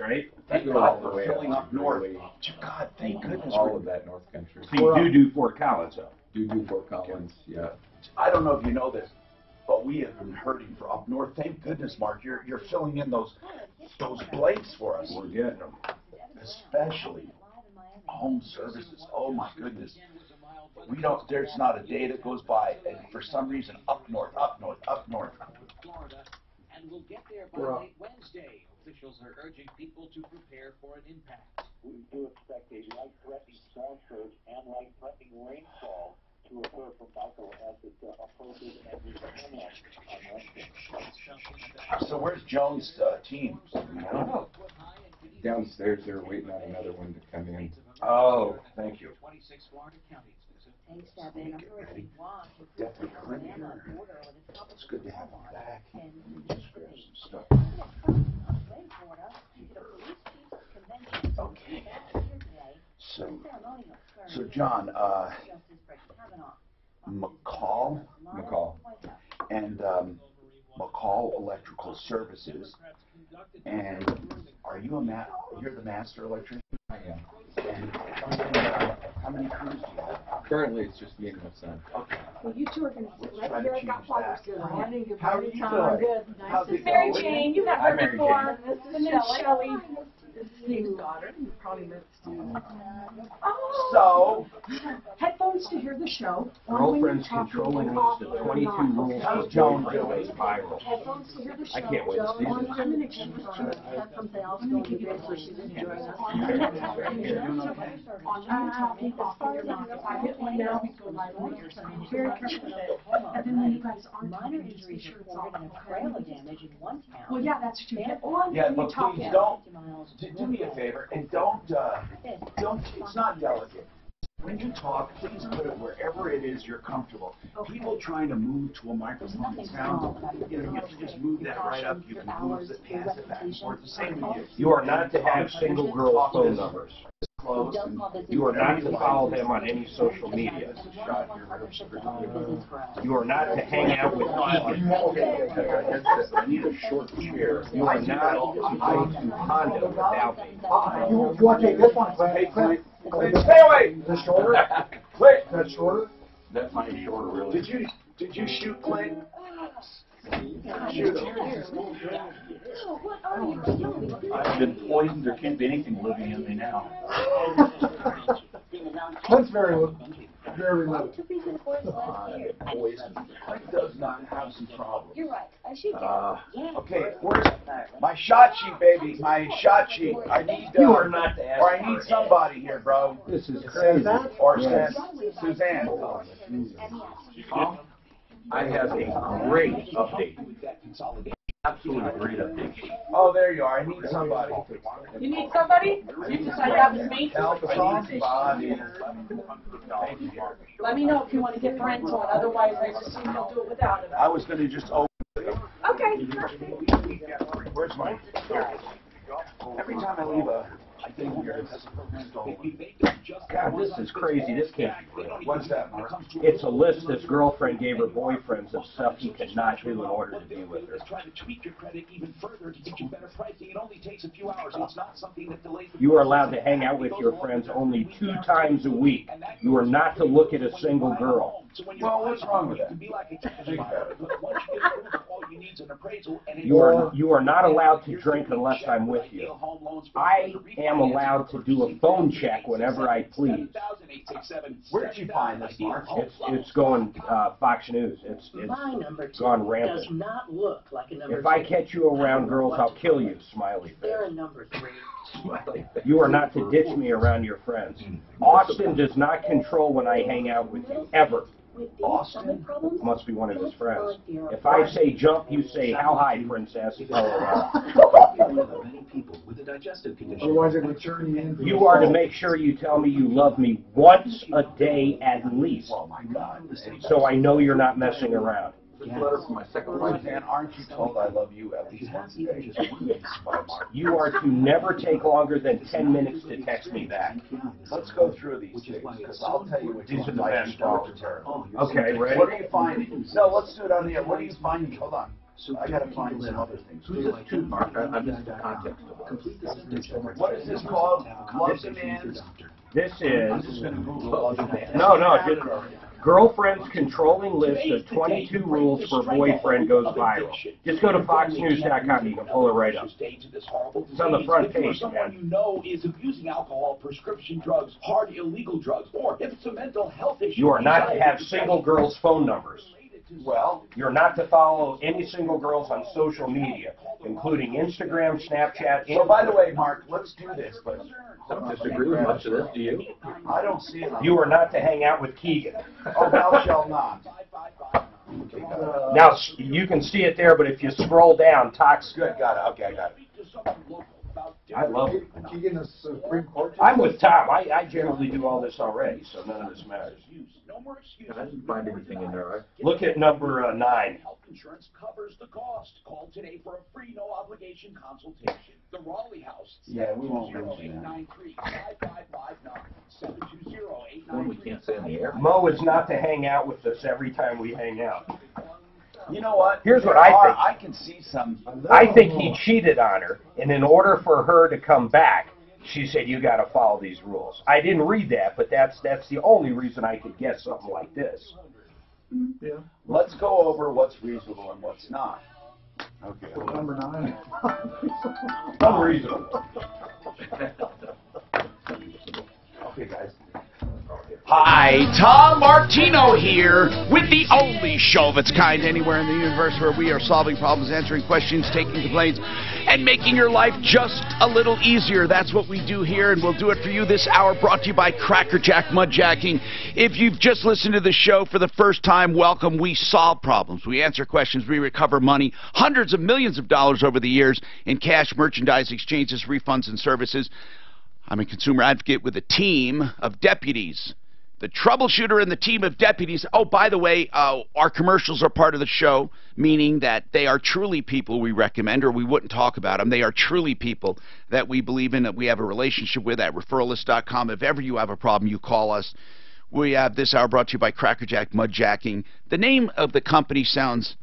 right? Thank God for filling up north. God, thank goodness. All of that North Country. So you do Fort Collins, though? Do Fort Collins, yeah. I don't know if you know this, but we have been hurting for up north. Thank goodness, Mark, you're filling in those blanks for us. We're getting them. Especially home services. Oh my goodness. There's not a day that goes by, and for some reason, up north. And we'll get there by late Wednesday. Officials are urging people to prepare for an impact. We do expect a life-threatening storm surge and life-threatening rainfall to occur from Michael as it approaches and returns on Wednesday. So where's Jones' team? I don't know. Downstairs, they're waiting on another one to come in. Oh, thank you. 26 Florida counties. Thanks, Devin. Definitely Clint here. It's good to have him back. Just grab some stuff. Okay. So John, McCall and McCall Electrical Services, and you're the master electrician? I am. And how many crews do you have? Currently, it's just me and my son. Okay. Well, you two are going to sit Let's right try to here. I change got flowers. that. Good morning. Good How are morning, you Tom. doing? Good. Nice How's to it see Mary going? Jane. You've met Hi, her Mary before. Jane. And then Shelley. This is Steve's daughter. You probably met Steve. So, headphones to hear the show. Girlfriend's controlling us to 22 rules how's for Joan boyfriend doing? viral. Headphones to hear the show. I can't wait to see this. I'm going to keep her on. Have something else going to do so she didn't join us. I'm talking off your mouth. If I get one now, we go live on here. So I'm very careful with it. And then when you guys aren't talking, just be sure it's all damage in one town. well, yeah, that's true. Get on yeah, when you but talk. please don't, do me a favor, and don't, it's not delicate. When you talk, please put it wherever it is you're comfortable. People trying to move to a microphone in town, you can just move that right up. You can move it, pass it back and forth. The same with you. You are not to have single girl phone numbers. Close. You are not to follow them on any social media. You are not to hang out with vegans. I need a short chair. You are not to go to condo without me. You want to take this one, Clint? Hey, Clint, stay away! Is this shorter? Clint! Is that shorter? That might be shorter, really. Did you shoot Clint? Shoot him. I've been poisoned. There can't be anything living in me now. Clint's very low. Poison. Clint does not have some problems. You're right. I should Okay, where's my shot sheet, baby? My shot sheet. I need. You are not to ask or I need somebody here, bro. This is crazy. Or Yes. Suzanne. Huh? I have a great update. Absolutely great update. Oh, there you are. I need somebody. You need somebody? You decide that was me? Help us on somebody. Let me know if you want to get Brent on. Otherwise, I just assume you'll do it without him. I was going to just open it. Okay. Where's mine? Every time I leave I think here, God, this is crazy. This can't be real. what's that, Mark? It's a list this girlfriend gave her boyfriends of stuff he could not do in order to be with her. Try to tweak your credit even further to get you better pricing. It only takes a few hours. It's not something that delays. You are allowed to hang out with your friends only 2 times a week. You are not to look at a single girl. Well, what's wrong with that? You are not allowed to drink unless I'm with you. I am allowed to do a phone check whenever I please. Where did you find this, Mark? It's going Fox News. It's My number 2 gone does rampant. not look like a number If I 2. catch you around girls, I'll kill you, smiley They're face. a number 3. Smiley face. You are not to ditch me around your friends. Austin does not control when I hang out with you, ever. Austin? Must be one of his friends. If I say jump, you say, how high, princess? Many people with a digestive condition. Otherwise, it would turn you into. You are to make sure you tell me you love me once a day at least, Oh, my God. so I know you're not messing around. Letter from my second wife. Suzanne, aren't you told I love you at least once a day? You are to never take longer than 10 minutes to text me back. Let's go through these things, because I'll tell you what These are the like best. to start with her. Okay, ready? What are you finding? No, let's do it on the air. What are you finding? Hold on. I gotta find some other things. Who's this to, Mark? I missed the context of it. Complete the sentence. What is this called? Love demands? This I'm is, just gonna Google love demands. no, just girlfriend's controlling list of 22 rules for boyfriend goes viral. Just go to foxnews.com, you can pull it right up. It's on the front page, Someone you know is abusing alcohol, prescription drugs, hard illegal drugs, or if it's a mental health issue. You are not to have single girls' phone numbers. Well, You're not to follow any single girls on social media, including Instagram, Snapchat, so by the way, Mark, let's do this, but Don't disagree with much of this, do you? I don't see it. You are not to hang out with Keegan. Oh, thou shalt not. Now, you can see it there, but if you scroll down, Tox. Good, got it. Okay, I got it. I love it. Keegan is Supreme Court. I'm with Tom. I generally do all this already, so none of this matters. I didn't find anything in there. Look at number 9. Health insurance covers the cost. Call today for a free, no obligation consultation. The Raleigh House. Yeah, we won't mention that. 720-893. One we can't say in the air. Mo is not to hang out with us every time we hang out. You know what? Here's what I think. I can see some. I think he cheated on her, and in order for her to come back, she said, you got to follow these rules. I didn't read that, but that's the only reason I could guess something like this. Yeah. Let's go over what's reasonable and what's not. Okay. Number 9. Unreasonable. Okay, guys. Hi, Tom Martino here with the only show of its kind anywhere in the universe where we are solving problems, answering questions, taking complaints, and making your life just a little easier. That's what we do here, and we'll do it for you this hour, brought to you by Crackerjack Mudjacking. If you've just listened to the show for the first time, welcome. We solve problems. We answer questions. We recover money, hundreds of millions of dollars over the years in cash, merchandise, exchanges, refunds, and services. I'm a consumer advocate with a team of deputies. The Troubleshooter and the team of deputies. Oh, by the way, our commercials are part of the show, meaning that they are truly people we recommend, or we wouldn't talk about them. They are truly people that we believe in, that we have a relationship with at referralist.com. If ever you have a problem, you call us. We have this hour brought to you by Crackerjack Mudjacking. The name of the company sounds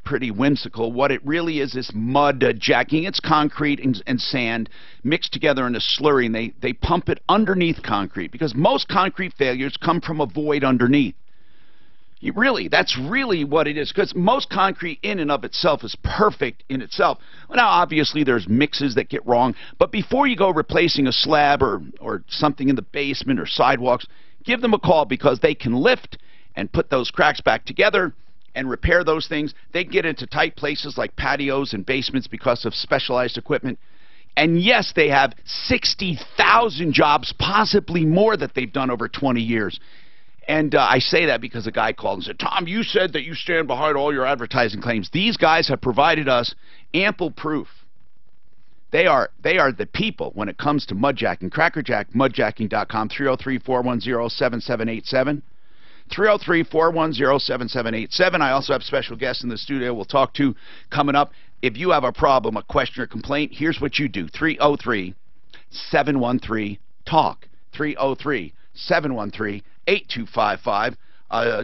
pretty whimsical. What it really is mud jacking. It's concrete and sand mixed together in a slurry, and they pump it underneath concrete, because most concrete failures come from a void underneath. That's really what it is, because most concrete in and of itself is perfect in itself. Well, now, obviously, there's mixes that get wrong, but before you go replacing a slab or something in the basement or sidewalks, give them a call, because they can lift and put those cracks back together and repair those things. They get into tight places like patios and basements because of specialized equipment. And yes, they have 60,000 jobs, possibly more, that they've done over 20 years. And I say that because a guy called and said, Tom, you said that you stand behind all your advertising claims. These guys have provided us ample proof. They are the people when it comes to mudjacking. CrackerjackMudjacking.com, 303-410-7787. 303-410-7787. I also have special guests in the studio we'll talk to coming up. If you have a problem, a question, or complaint, here's what you do. 303-713-TALK. 303-713-8255.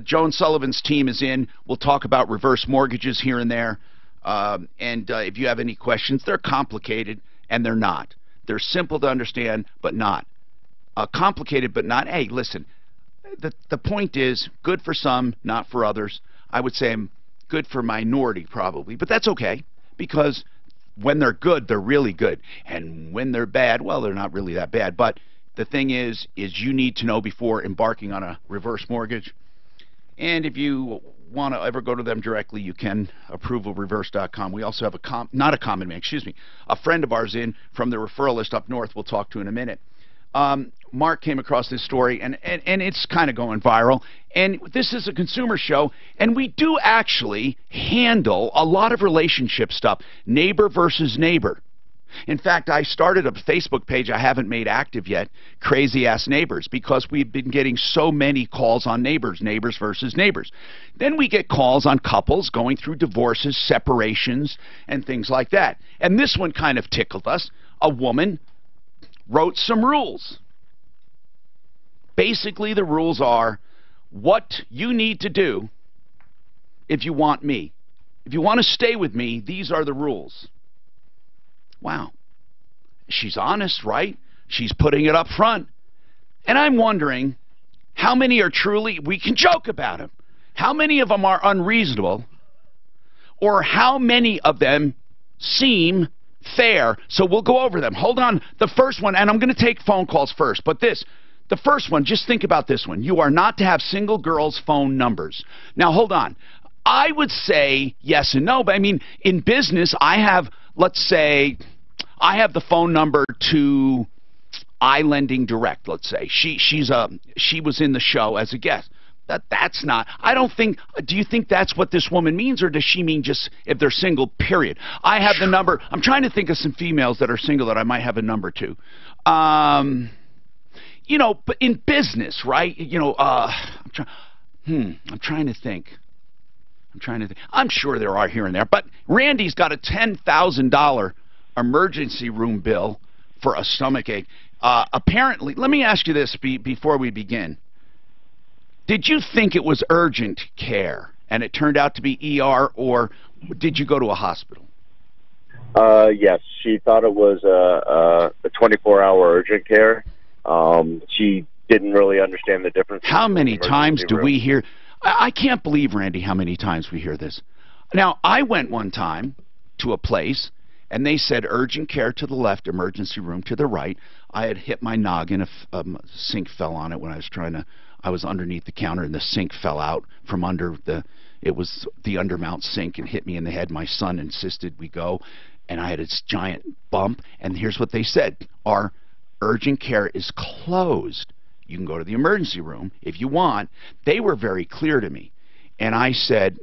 Joan Sullivan's team is in. We'll talk about reverse mortgages here and there. If you have any questions, they're complicated, and they're not. They're simple to understand, but not. Complicated, but not. Hey, listen. The point is, good for some, not for others. I would say I'm good for minority, probably. But that's okay, because when they're good, they're really good. And when they're bad, well, they're not really that bad. But the thing is you need to know before embarking on a reverse mortgage. And if you want to ever go to them directly, you can, approvalreverse.com. We also have a friend of ours in from the referral list up north we'll talk to in a minute. Mark came across this story, and it's kind of going viral. And this is a consumer show, and we do actually handle a lot of relationship stuff, neighbor versus neighbor. In fact, I started a Facebook page I haven't made active yet, Crazy Ass Neighbors, because we've been getting so many calls on neighbors versus neighbors. Then we get calls on couples going through divorces, separations, and things like that. And this one kind of tickled us. A woman wrote some rules. Basically, the rules are what you need to do if you want me. If you want to stay with me, these are the rules. Wow. She's honest, right? She's putting it up front. And I'm wondering, how many are truly, we can joke about them, how many of them are unreasonable, or how many of them seem fair? So we'll go over them. Hold on. The first one, and I'm going to take phone calls first, but the first one, just think about this one. You are not to have single girls' phone numbers. Now, hold on. I would say yes and no, but I mean, in business, I have, let's say, I have the phone number to iLending Direct, let's say. She was in the show as a guest. That's not, I don't think, do you think that's what this woman means, or does she mean just if they're single, period? I have the number. I'm trying to think of some females that are single that I might have a number to. You know, but in business, right? You know, I'm trying to think. I'm sure there are here and there, but Randy's got a $10,000 emergency room bill for a stomach ache. Apparently, let me ask you this before we begin. Did you think it was urgent care and it turned out to be ER, or did you go to a hospital? Yes, she thought it was a 24-hour urgent care. She didn't really understand the difference. How many times do we hear? I can't believe, Randy, how many times we hear this. Now, I went one time to a place, and they said urgent care to the left, emergency room to the right. I had hit my noggin. A sink fell on it when I was underneath the counter, and the sink fell out from under it was the undermount sink and hit me in the head. My son insisted we go, and I had this giant bump, and here's what they said. Our urgent care is closed. You can go to the emergency room if you want. They were very clear to me. And I said,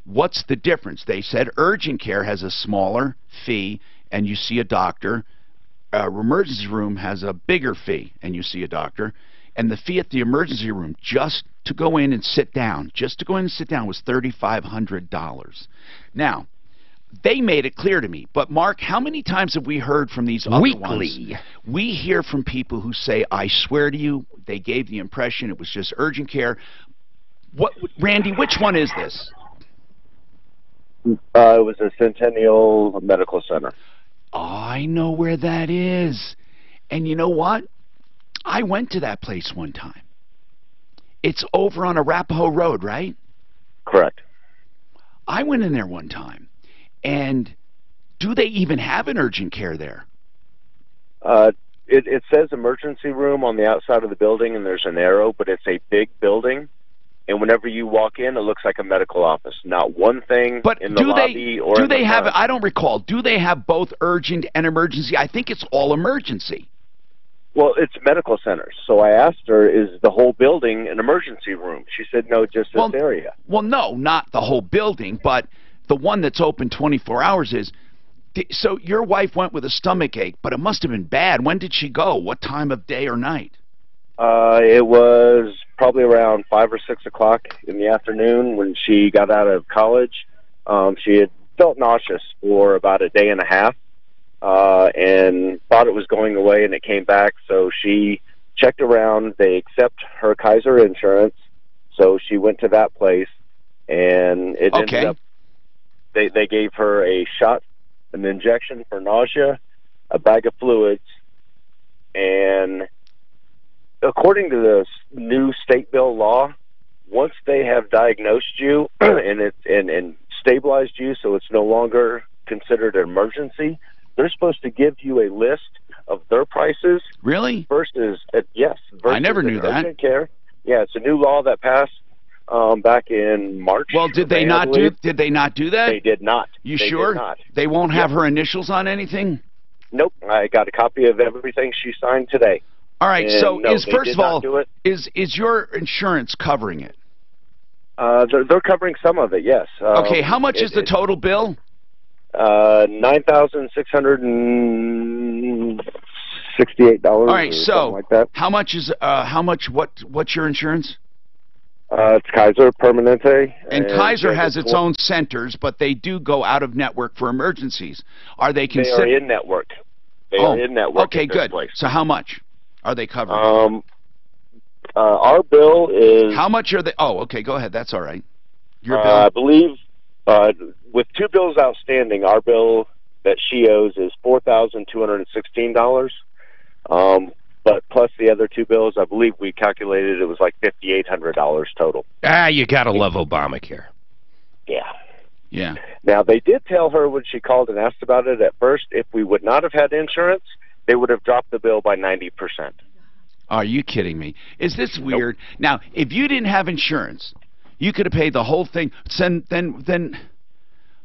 what's the difference? They said urgent care has a smaller fee and you see a doctor. Emergency room has a bigger fee and you see a doctor. And the fee at the emergency room just to go in and sit down, was $3,500. Now, they made it clear to me. But, Mark, how many times have we heard from these other ones? We hear from people who say, I swear to you, they gave the impression it was just urgent care. Randy, which one is this? It was a Centennial Medical Center. Oh, I know where that is. And you know what? I went to that place one time. It's over on Arapahoe Road, right? Correct. I went in there one time. And do they even have an urgent care there? It says emergency room on the outside of the building, and there's an arrow, but it's a big building. And whenever you walk in, it looks like a medical office. Not one thing in the lobby or do they have? I don't recall. Do they have both urgent and emergency? I think it's all emergency. Well, it's medical centers. So I asked her, is the whole building an emergency room? She said, no, just this area. Well, no, not the whole building, but the one that's open 24 hours is. So your wife went with a stomach ache, but it must have been bad. When did she go? What time of day or night? It was probably around 5 or 6 o'clock in the afternoon when she got out of college. She had felt nauseous for about a day and a half and thought it was going away, and it came back. So she checked around. They accept her Kaiser insurance, so she went to that place, and it ended up they gave her a shot, an injection for nausea, a bag of fluids, and according to the new state bill law, once they have diagnosed you and stabilized you so it's no longer considered an emergency, they're supposed to give you a list of their prices. Really? First is, yes. I never knew that. Urgent care. Yeah, it's a new law that passed back in March. Well, did they not do that? They did not. You sure? Did not. They won't have her initials on anything? Nope. I got a copy of everything she signed today. All right. And so no, first of all, is your insurance covering it? They're covering some of it, yes. Okay. How much is the total bill? $9,668. All right. So like that. How much is what's your insurance? It's Kaiser Permanente. And Kaiser has its own centers, but they do go out of network for emergencies. Are they considered? They are in network. They are in network. Okay, good. Place. So how much are they covering? Our bill is. How much are they? Oh, okay. Go ahead. That's all right. Your bill. I believe With two bills outstanding, our bill that she owes is $4,216. But plus the other two bills, I believe we calculated it was like $5,800 total. Ah, you gotta love Obamacare. Yeah. Yeah. Now, they did tell her when she called and asked about it at first, if we would not have had insurance, they would have dropped the bill by 90%. Are you kidding me? Is this weird? Nope. Now, if you didn't have insurance, you could have paid the whole thing. Then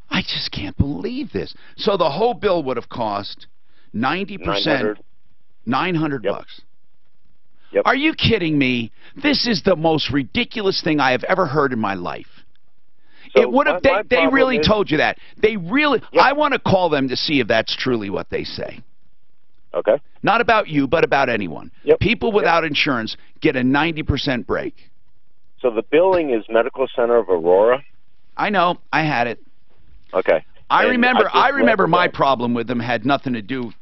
I just can't believe this. So the whole bill would have cost 90%, $900 bucks. Yep. Are you kidding me? This is the most ridiculous thing I have ever heard in my life. So it would have. They really told you that. They really. Yep. I want to call them to see if that's truly what they say. Okay. Not about you, but about anyone. Yep. People without insurance get a 90% break. So the billing is Medical Center of Aurora. I know. I had it. Okay. I remember my problem with them had nothing to do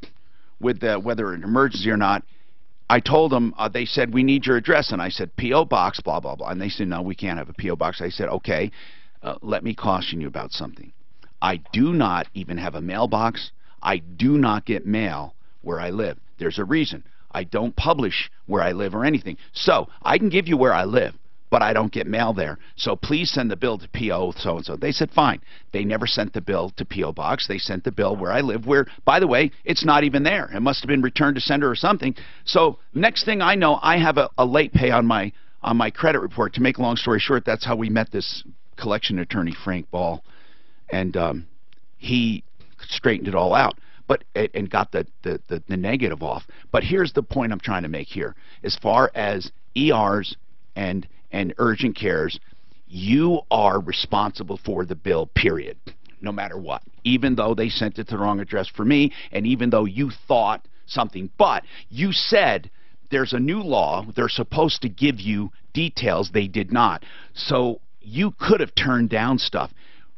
with whether an emergency or not. I told them, they said, we need your address. And I said, P.O. Box, blah, blah, blah. And they said, no, we can't have a P.O. Box. I said, okay, let me caution you about something. I do not even have a mailbox. I do not get mail where I live. There's a reason. I don't publish where I live or anything. So I can give you where I live, but I don't get mail there. So please send the bill to P.O. so-and-so. They said, fine. They never sent the bill to P.O. Box. They sent the bill where I live, where, by the way, it's not even there. It must have been returned to sender or something. So next thing I know, I have a late pay on my credit report. To make a long story short, that's how we met this collection attorney, Frank Ball. And he straightened it all out. And got the negative off. But here's the point I'm trying to make here. As far as ERs and urgent cares, you are responsible for the bill, period, no matter what. Even though they sent it to the wrong address for me, and even though you thought something. But you said there's a new law. They're supposed to give you details. They did not. So you could have turned down stuff.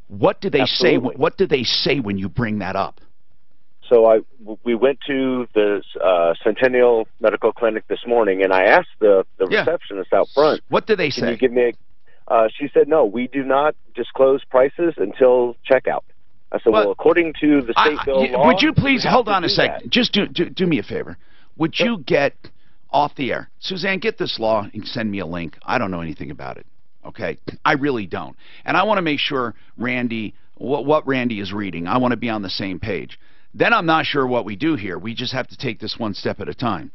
What do they say? What do they say when you bring that up? So we went to the Centennial Medical Clinic this morning, and I asked the receptionist out front. What did they say? Can you give me she said, no, we do not disclose prices until checkout. I said, well, according to the state bill law... Would you please, hold on a second. Just do me a favor. Would you get off the air? Suzanne, get this law and send me a link. I don't know anything about it. Okay? I really don't. And I want to make sure Randy, what Randy is reading, I want to be on the same page. Then I'm not sure what we do here. We just have to take this one step at a time.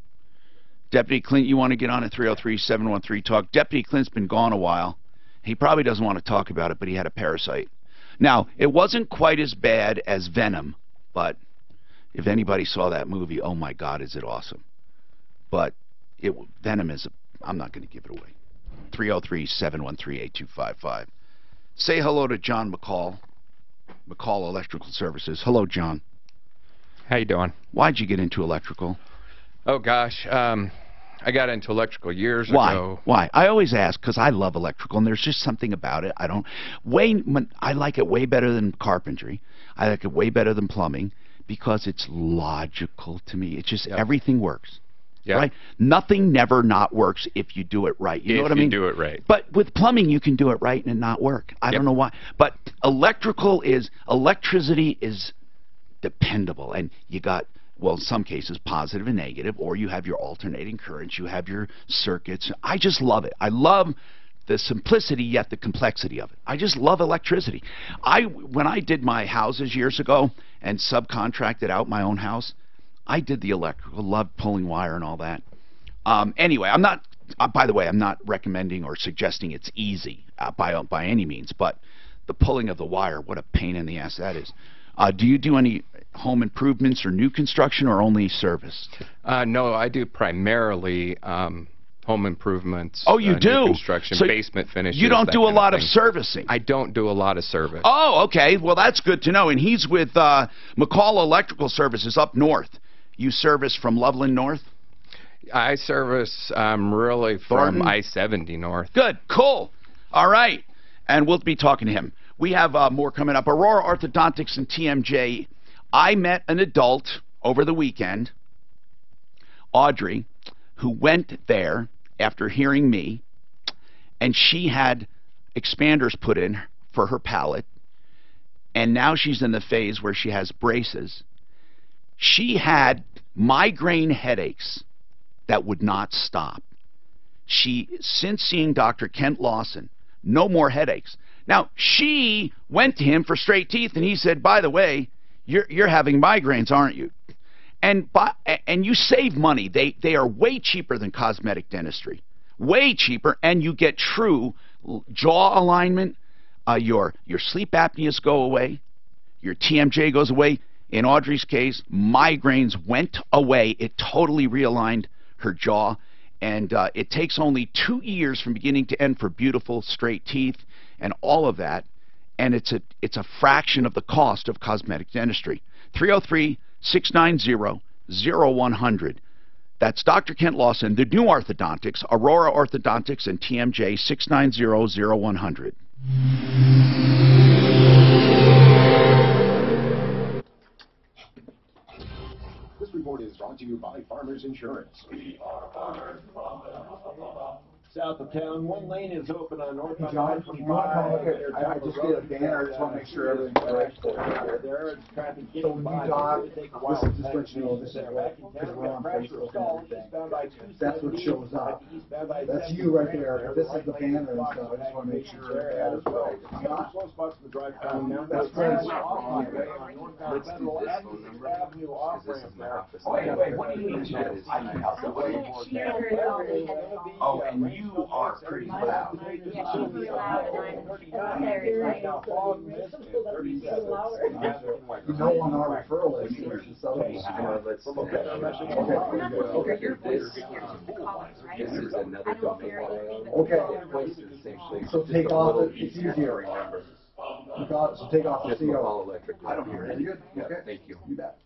Deputy Clint, you want to get on at 303-713-TALK? Deputy Clint's been gone a while. He probably doesn't want to talk about it, but he had a parasite. Now, it wasn't quite as bad as Venom, but if anybody saw that movie, oh my God, is it awesome. But Venom is, I'm not going to give it away. 303-713-8255. Say hello to John McCall, McCall Electrical Services. Hello, John. How you doing? Why'd you get into electrical? Oh, gosh. I got into electrical years ago. Why? I always ask because I love electrical, and there's just something about it. I like it way better than carpentry. I like it way better than plumbing because it's logical to me. It's just everything works. Yeah. Right? Nothing never not works if you do it right. You know what I mean? If you do it right. But with plumbing, you can do it right and it not work. I don't know why. But electricity is dependable, and you got, well, in some cases positive and negative, or you have your alternating currents, you have your circuits. I just love it. I love the simplicity yet the complexity of it. I just love electricity. When I did my houses years ago and subcontracted out my own house, I did the electrical, loved pulling wire and all that. Anyway, I'm not, by the way, I'm not recommending or suggesting it's easy by any means, but the pulling of the wire, what a pain in the ass that is. Do you do any home improvements or new construction or only service? No, I do primarily home improvements. Oh, you do? New construction, so basement finishes. You don't do a lot of servicing? I don't do a lot of service. Oh, okay. Well, that's good to know. And he's with McCall Electrical Services up north. You service from Loveland north? I service really from I-70 north. Good. Cool. All right. And we'll be talking to him. We have more coming up. Aurora Orthodontics and TMJ. I met an adult over the weekend, Audrey, who went there after hearing me, and she had expanders put in for her palate. and now she's in the phase where she has braces. She had migraine headaches that would not stop. Since seeing Dr. Kent Lawson, no more headaches. Now, she went to him for straight teeth, and he said, by the way, you're having migraines, aren't you? And you save money. They are way cheaper than cosmetic dentistry. Way cheaper, and you get true jaw alignment. Your sleep apneas go away. Your TMJ goes away. In Audrey's case, migraines went away. It totally realigned her jaw. And it takes only 2 years from beginning to end for beautiful straight teeth and all of that. And it's a fraction of the cost of cosmetic dentistry. 303-690-0100. That's Dr. Kent Lawson, the new orthodontics, Aurora Orthodontics, and TMJ 690-0100. This report is brought to you by Farmers Insurance. South of town, one lane is open on North John, you want to come look at it? I just did a banner. I just want to make sure everything's right. There is traffic So when you talk, this is just let you know this is what, because we're on Facebook and everything. That's what shows up. That's you right there. This is the banner and stuff. I just want to make sure that is right. It's not. That's Fred's. Let's do this phone number. Because this is my office. Wait, what do you mean? Oh, and you are pretty loud. You know when our referral is, it's the other one. Let's Okay. This is another domain. Okay. Place is the same place. So take off the, it's easier to easier. remember. So take off the Just CO. all electric. I don't hear anything. Okay. Thank you. You bet.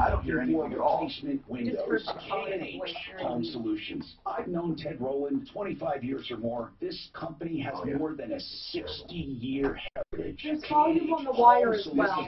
I don't hear anything at all. Replacement windows, K&H Home Solutions. I've known Ted Rowland 25 years or more. This company has more than a 60-year heritage. There's volume on the wire as well.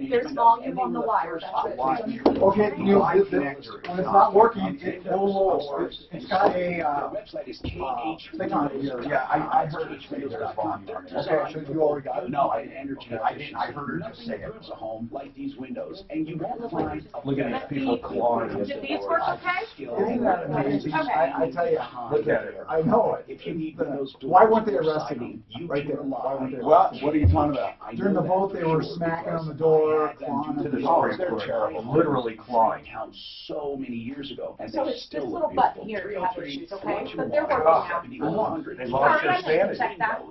There's volume on the wire. Okay, when it's not working, it will. It's got a website is KH. thing on it here. Yeah, I heard it say there's volume. Okay, so you already got it? No, I didn't entertain. I didn't. I heard her just say it. It's a home like these windows, and you won't find. Look at these people clawing. Did these work okay? Isn't that amazing? I tell you, Look at it. I know it. If you need those Why weren't they arresting him? Right there. Why weren't they arresting him? What are you talking about? During the vote, they were smacking on the door, clawing To at the the Supreme door. Court. Terrible. Literally clawing. So many years ago, and So they're it's this still little button here you have issues, okay? But they're working now. They lost their sanity. Check that.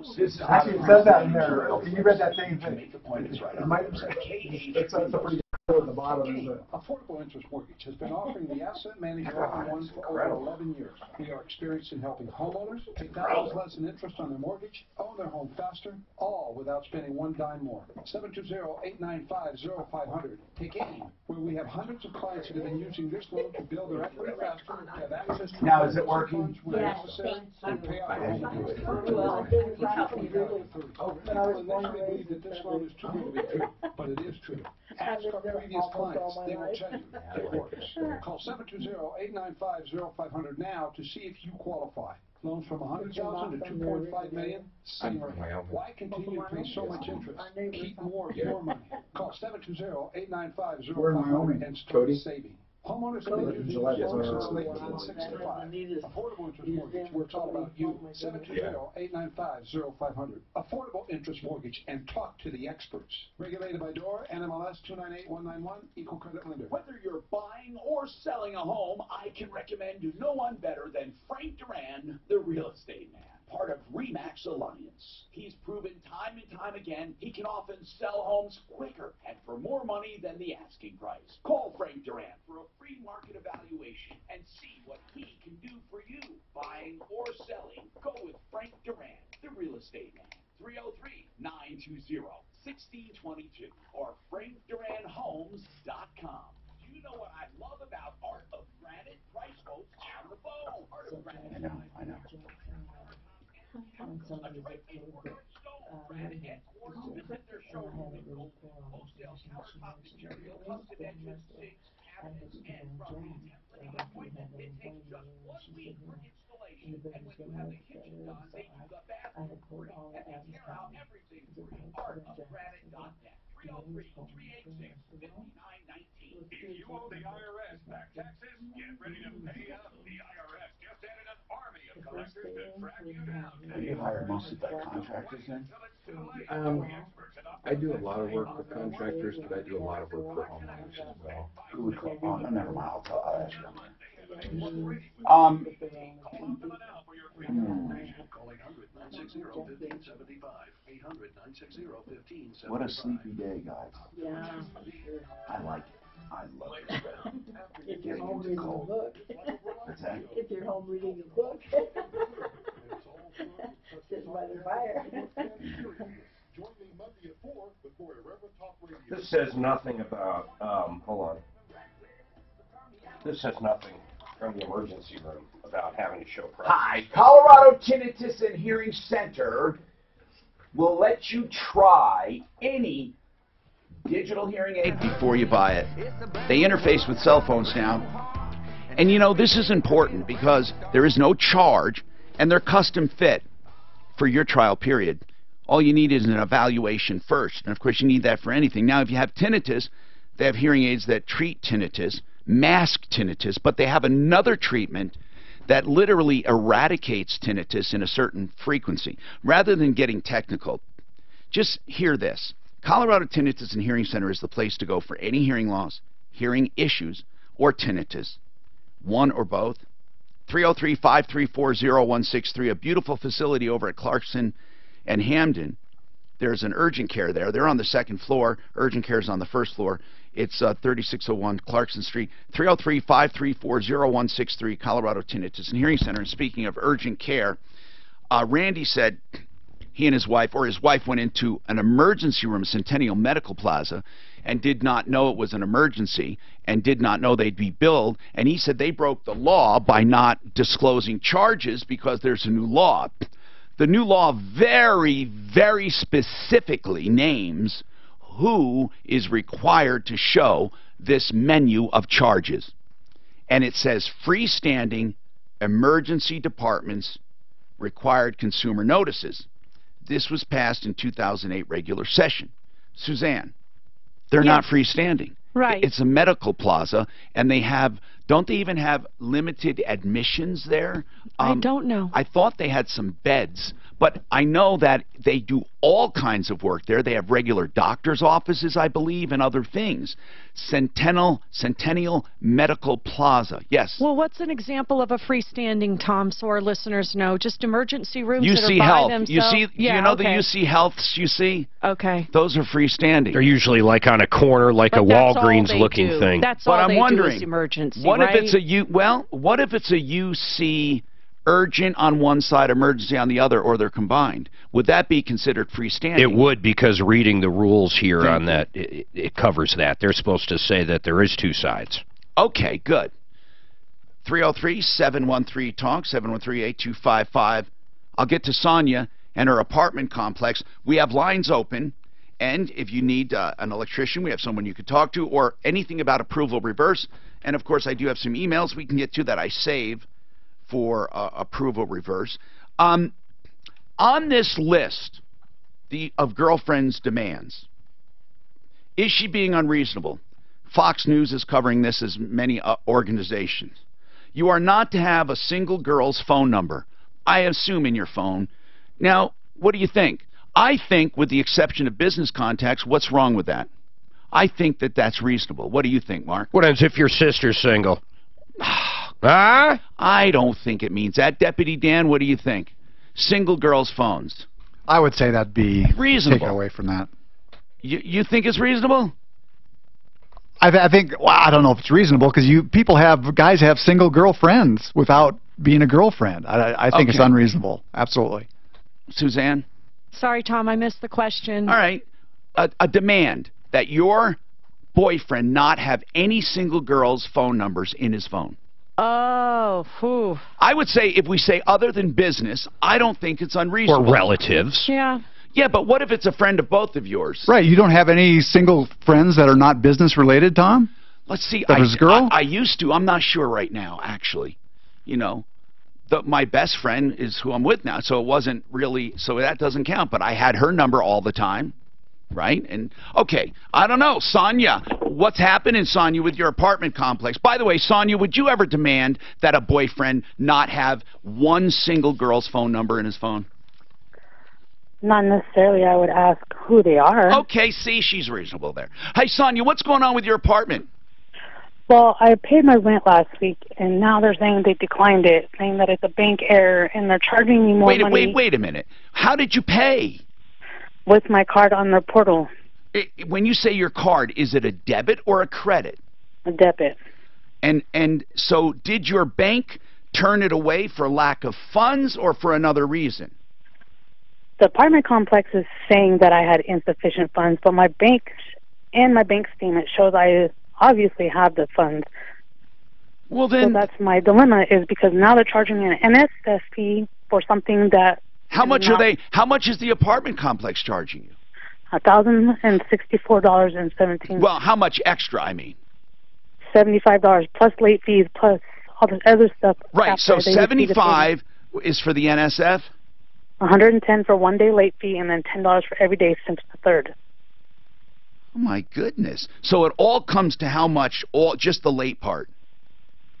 Actually, it says that in there. Okay, you read that same thing. Make the point is right. It might, it's a pretty good at the bottom, isn't it? Affordable Interest Mortgage has been offering the asset manager all-in-one for over 11 years. We are experienced in helping homeowners pay dollars less in interest on their mortgage, own their home faster, all without spending one dime more. 720-895-0500. Take AIM, where we have hundreds of clients that have been using this loan to build their equity faster, have access to Now, is it working? when necessary, and pay off their home. They believe that this loan is too good to be true, but it is true. Ask our previous clients, they will tell you it works. Call 720-895-0500 now to see if you qualify. Loans from $100,000 to $2.5 million. Same rate. Why continue to pay so much interest? Keep more of your money. Call 720-895-0500 and start saving. Homeowners have been using this loan since late 1965. Affordable Interest Mortgage, where it's all about you. 720-895-0500. Affordable Interest Mortgage, and talk to the experts. Regulated by DOR, NMLS 298191, Equal Credit Lender. Whether you're buying or selling a home, I can recommend no one better than Frank Duran, the real estate man. Part of RE/MAX Alliance. He's proven time and time again he can often sell homes quicker and for more money than the asking price. Call Frank Duran for a free market evaluation and see what he can do for you. Buying or selling, go with Frank Duran, the real estate man. 303-920-1622 or frankduranhomes.com. Do you know what I love about Art of Granite? Price quotes on the phone. Art of Granite. I know. A direct order stone, granite, and quartz. Visit their showroom in Golden. Wholesale countertop material, custom entrance, sinks, cabinets, and front panels. An appointment. It takes just 1 week for installation. installation. And when you have the kitchen done, they do the bathroom free. And they tear out everything free. ArtofGranite.net. 303-386-5919. If you owe the IRS back taxes, get ready to pay up. The IRS just added an army of collectors to track you down. Have you hired mostly by contractors then? I do a lot of work with contractors, but I do a lot of work for homeowners as well. Who would call? Oh, no, never mind. I'll ask you. What a sleepy day, guys. Yeah, I like it. I love it. if you're home reading a book. What's that? If you're home reading a book. Sitting by the fire. This says nothing about, hold on. This says nothing from the emergency room about having to show progress. Hi, Colorado Tinnitus and Hearing Center will let you try any digital hearing aid Before you buy it. They interface with cell phones now. And you know, this is important because there is no charge and they're custom fit for your trial period. All you need is an evaluation first. And of course, you need that for anything. Now, if you have tinnitus, they have hearing aids that treat tinnitus, mask tinnitus, but they have another treatment that literally eradicates tinnitus in a certain frequency. Rather than getting technical, just hear this. Colorado Tinnitus and Hearing Center is the place to go for any hearing loss, hearing issues, or tinnitus. One or both. 303-534-0163, a beautiful facility over at Clarkson and Hamden. There's an urgent care there. They're on the second floor. Urgent care is on the first floor. It's 3601 Clarkson Street. 303-534-0163, Colorado Tinnitus and Hearing Center. And speaking of urgent care, Randy said he and his wife, or his wife, went into an emergency room, Centennial Medical Plaza, and did not know it was an emergency and did not know they'd be billed. And he said they broke the law by not disclosing charges because there's a new law. The new law very, very specifically names who is required to show this menu of charges. And it says freestanding emergency departments required consumer notices. This was passed in 2008 regular session. Suzanne, they're not freestanding. Right. It's a medical plaza, and they have, don't they even have limited admissions there? I don't know. I thought they had some beds, but I know that they do all kinds of work there. They have regular doctor's offices, I believe, and other things. Centennial Medical Plaza. Yes. Well, what's an example of a freestanding, Tom, so our listeners know? Just emergency rooms that UC are by Health. themselves? You know the UC Healths you see? Okay. Those are freestanding. They're usually like on a corner, like But a that's all Walgreens they looking do. thing. That's But all I'm they wondering, do is emergency, what right? if it's a what if it's a UC urgent on one side, emergency on the other, or they're combined? Would that be considered freestanding? It would, because reading the rules here on that, it covers that. They're supposed to say that there is two sides. Okay, good. 303-713-TALK, 713-8255. I'll get to Sonia and her apartment complex. We have lines open, and if you need an electrician, we have someone you could talk to, or anything about approval reverse. And, of course, I do have some emails we can get to that I save for approval reverse. On this list of girlfriend's demands, is she being unreasonable? Fox News is covering this, as many organizations. You are not to have a single girl's phone number, I assume, in your phone. Now, what do you think? I think, with the exception of business contacts, what's wrong with that? I think that that's reasonable. What do you think, Mark? What happens if your sister's single? Huh? I don't think it means that. Deputy Dan, what do you think? Single girls' phones. I would say that'd be reasonable. Take it away from that. You think it's reasonable? I think, well, I don't know if it's reasonable, because guys have single girlfriends without being a girlfriend. I think it's unreasonable. Absolutely. Suzanne? Sorry, Tom, I missed the question. All right. A demand that your boyfriend not have any single girl's phone numbers in his phone. Oh, whew. I would say, if we say other than business, I don't think it's unreasonable. Or relatives. Yeah. Yeah, but what if it's a friend of both of yours? Right. You don't have any single friends that are not business related, Tom? Let's see. That was a girl? I used to. I'm not sure right now, actually. You know. my best friend is who I'm with now, so it wasn't really, so that doesn't count. But I had her number all the time, right? And okay, I don't know, Sonia, what's happening, Sonia, with your apartment complex? By the way, Sonia, would you ever demand that a boyfriend not have one single girl's phone number in his phone? Not necessarily. I would ask who they are. Okay, see, she's reasonable there. Hey, Sonia, what's going on with your apartment? Well, I paid my rent last week, and now they're saying they declined it, saying that it's a bank error, and they're charging me more money. Wait a minute. How did you pay? With my card on their portal. When you say your card, is it a debit or a credit? A debit. And so did your bank turn it away for lack of funds or for another reason? The apartment complex is saying that I had insufficient funds, but my bank and my bank statement shows I obviously have the funds. Well, then... So that's my dilemma, is because now they're charging me an NSF fee for something that... How much are they? How much is the apartment complex charging you? $1,064.17. Well, how much extra, I mean? $75 plus late fees plus all the other stuff. Right, so 75 is for the NSF? 110 for 1 day late fee, and then $10 for every day since the 3rd. Oh my goodness! So it all comes to how much? Just the late part?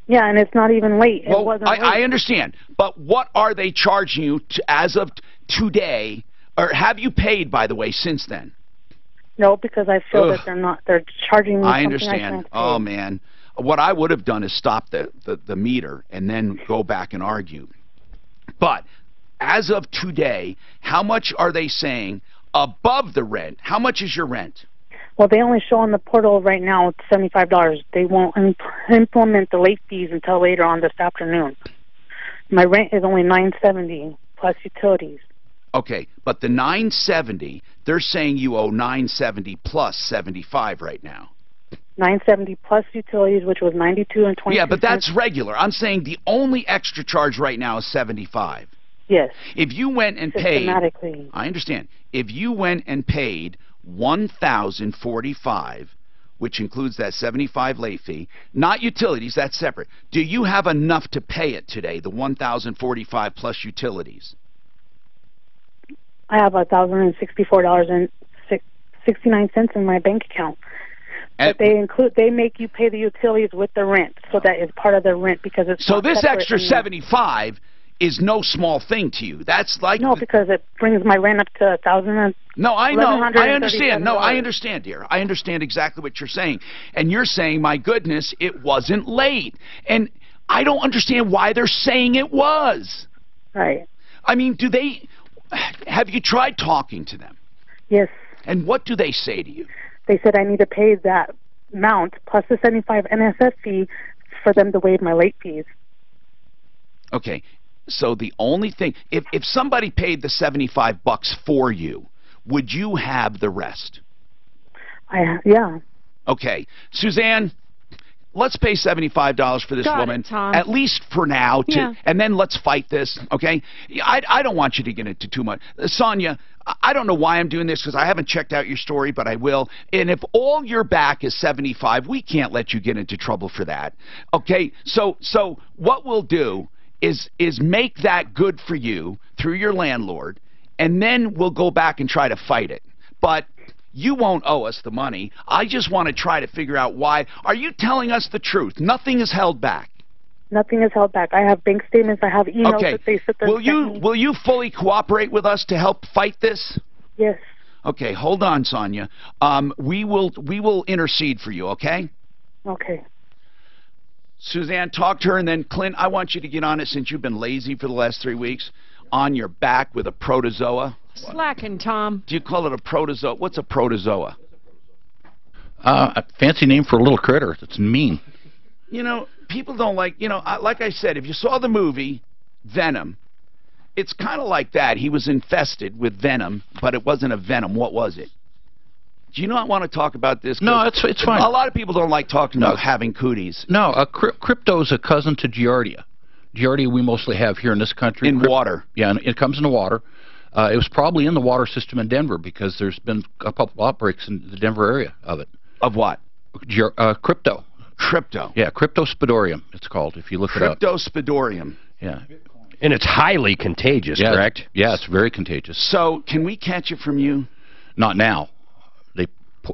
Yeah, and it's not even late. Well, it wasn't late. I understand, but what are they charging you as of today? Or have you paid, by the way, since then? No, because I feel that they're not. They're charging me. I something understand. I can't pay. Oh man, what I would have done is stop the meter and then go back and argue. But as of today, how much are they saying above the rent? How much is your rent? Well, they only show on the portal right now it's $75. They won't implement the late fees until later on this afternoon. My rent is only $970 plus utilities. Okay, but the $970, they're saying you owe $970 plus $75 right now. $970 plus utilities, which was $92 and 20. Yeah, but that's regular. I'm saying the only extra charge right now is $75. Yes. If you went and paid, systematically. I understand. If you went and paid $1,045, which includes that $75 late fee, not utilities, that's separate. Do you have enough to pay it today, the $1,045 plus utilities? I have $1,064.69 in my bank account. But they make you pay the utilities with the rent, so that is part of the rent because it's so this extra $75 is no small thing to you. That's like because it brings my rent up to $1,000. No, I know. I understand. No, I understand, dear. I understand exactly what you're saying. And you're saying, my goodness, it wasn't late. And I don't understand why they're saying it was. Right. I mean, have you tried talking to them? Yes. And what do they say to you? They said I need to pay that amount plus the $75 NSF fee for them to waive my late fees. Okay. So the only thing, if somebody paid the $75 for you, would you have the rest? Yeah. Okay. Suzanne, let's pay $75 for this woman, Tom. at least for now, and then let's fight this, okay? I don't want you to get into too much. Sonia, I don't know why I'm doing this because I haven't checked out your story, but I will. And if all you're back is $75, we can't let you get into trouble for that, okay? So what we'll do is make that good for you through your landlord, and then we'll go back and try to fight it. But you won't owe us the money. I just want to try to figure out why. Are you telling us the truth? Nothing is held back. Nothing is held back. I have bank statements. I have emails that they sit there. Will you fully cooperate with us to help fight this? Yes. Okay, hold on, Sonia. We will intercede for you, okay? Okay. Suzanne, talk to her, and then Clint, I want you to get on it since you've been lazy for the last 3 weeks. On your back with a protozoa. Slacking, Tom. Do you call it a protozoa? What's a protozoa? A fancy name for a little critter that's mean. You know, people don't like, like I said, if you saw the movie Venom, it's kind of like that. He was infested with venom, but it wasn't a venom. What was it? Do you not want to talk about this? No, it's fine. A lot of people don't like talking about having cooties. No, crypto is a cousin to Giardia. Giardia we mostly have here in this country. In water. Yeah, and it comes in the water. It was probably in the water system in Denver because there's been a couple outbreaks in the Denver area of it. Of what? Crypto. Crypto. Yeah, Cryptosporidium it's called if you look it up. Cryptosporidium. Yeah. And it's highly contagious, Yeah, correct? Yeah, it's very contagious. So, can we catch it from you? Not now.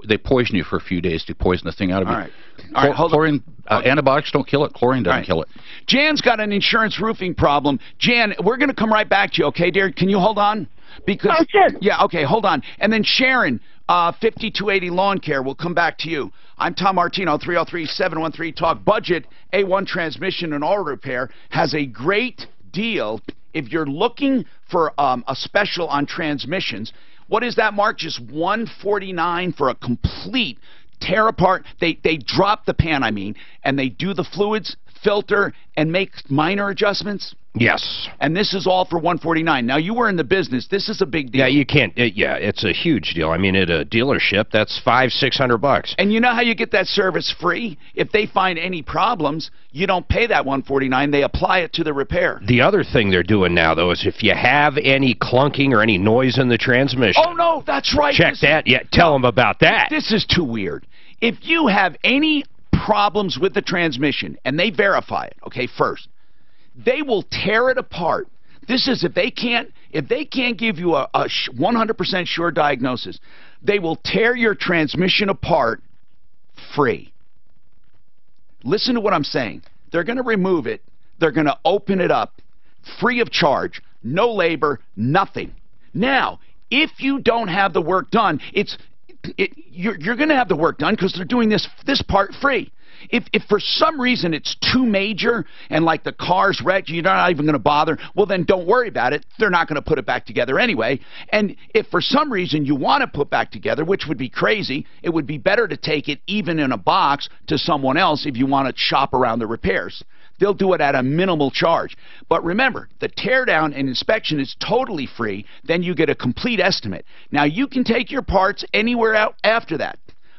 They poison you for a few days to poison the thing out of you. All right. All right, hold chlorine, antibiotics don't kill it. Chlorine doesn't kill it. Jan's got an insurance roofing problem. Jan, we're going to come right back to you, okay, dear? Can you hold on? Because yeah, okay, hold on. And then Sharon, 5280 Lawn Care, we'll come back to you. I'm Tom Martino, 303-713-TALK. Budget, A1 Transmission and Auto Repair has a great deal. If you're looking for a special on transmissions, what is that, Mark? Just $149 for a complete tear apart. They drop the pan, and they do the fluids, filter, and make minor adjustments? Yes. And this is all for $149. Now, you were in the business. This is a big deal. Yeah, you can't. Yeah, it's a huge deal. At a dealership, that's $500-600. And you know how you get that service free? If they find any problems, you don't pay that $149. They apply it to the repair. The other thing they're doing now, though, is if you have any clunking or any noise in the transmission. Oh, no, that's right. Check that. Yeah, tell them about that. This is too weird. If you have any problems with the transmission, and they verify it, okay, first, they will tear it apart. This is if they can't give you a 100% sure diagnosis, they will tear your transmission apart free. Listen to what I'm saying. They're going to remove it. They're going to open it up free of charge, no labor, nothing. Now, if you don't have the work done, you're going to have the work done because they're doing this part free. If for some reason it's too major and like the car's wrecked, you're not even going to bother, well then don't worry about it. They're not going to put it back together anyway. And if for some reason you want to put back together, which would be crazy, it would be better to take it even in a box to someone else if you want to shop around the repairs. They'll do it at a minimal charge. But remember, the teardown and inspection is totally free. Then you get a complete estimate. Now, you can take your parts anywhere out after that.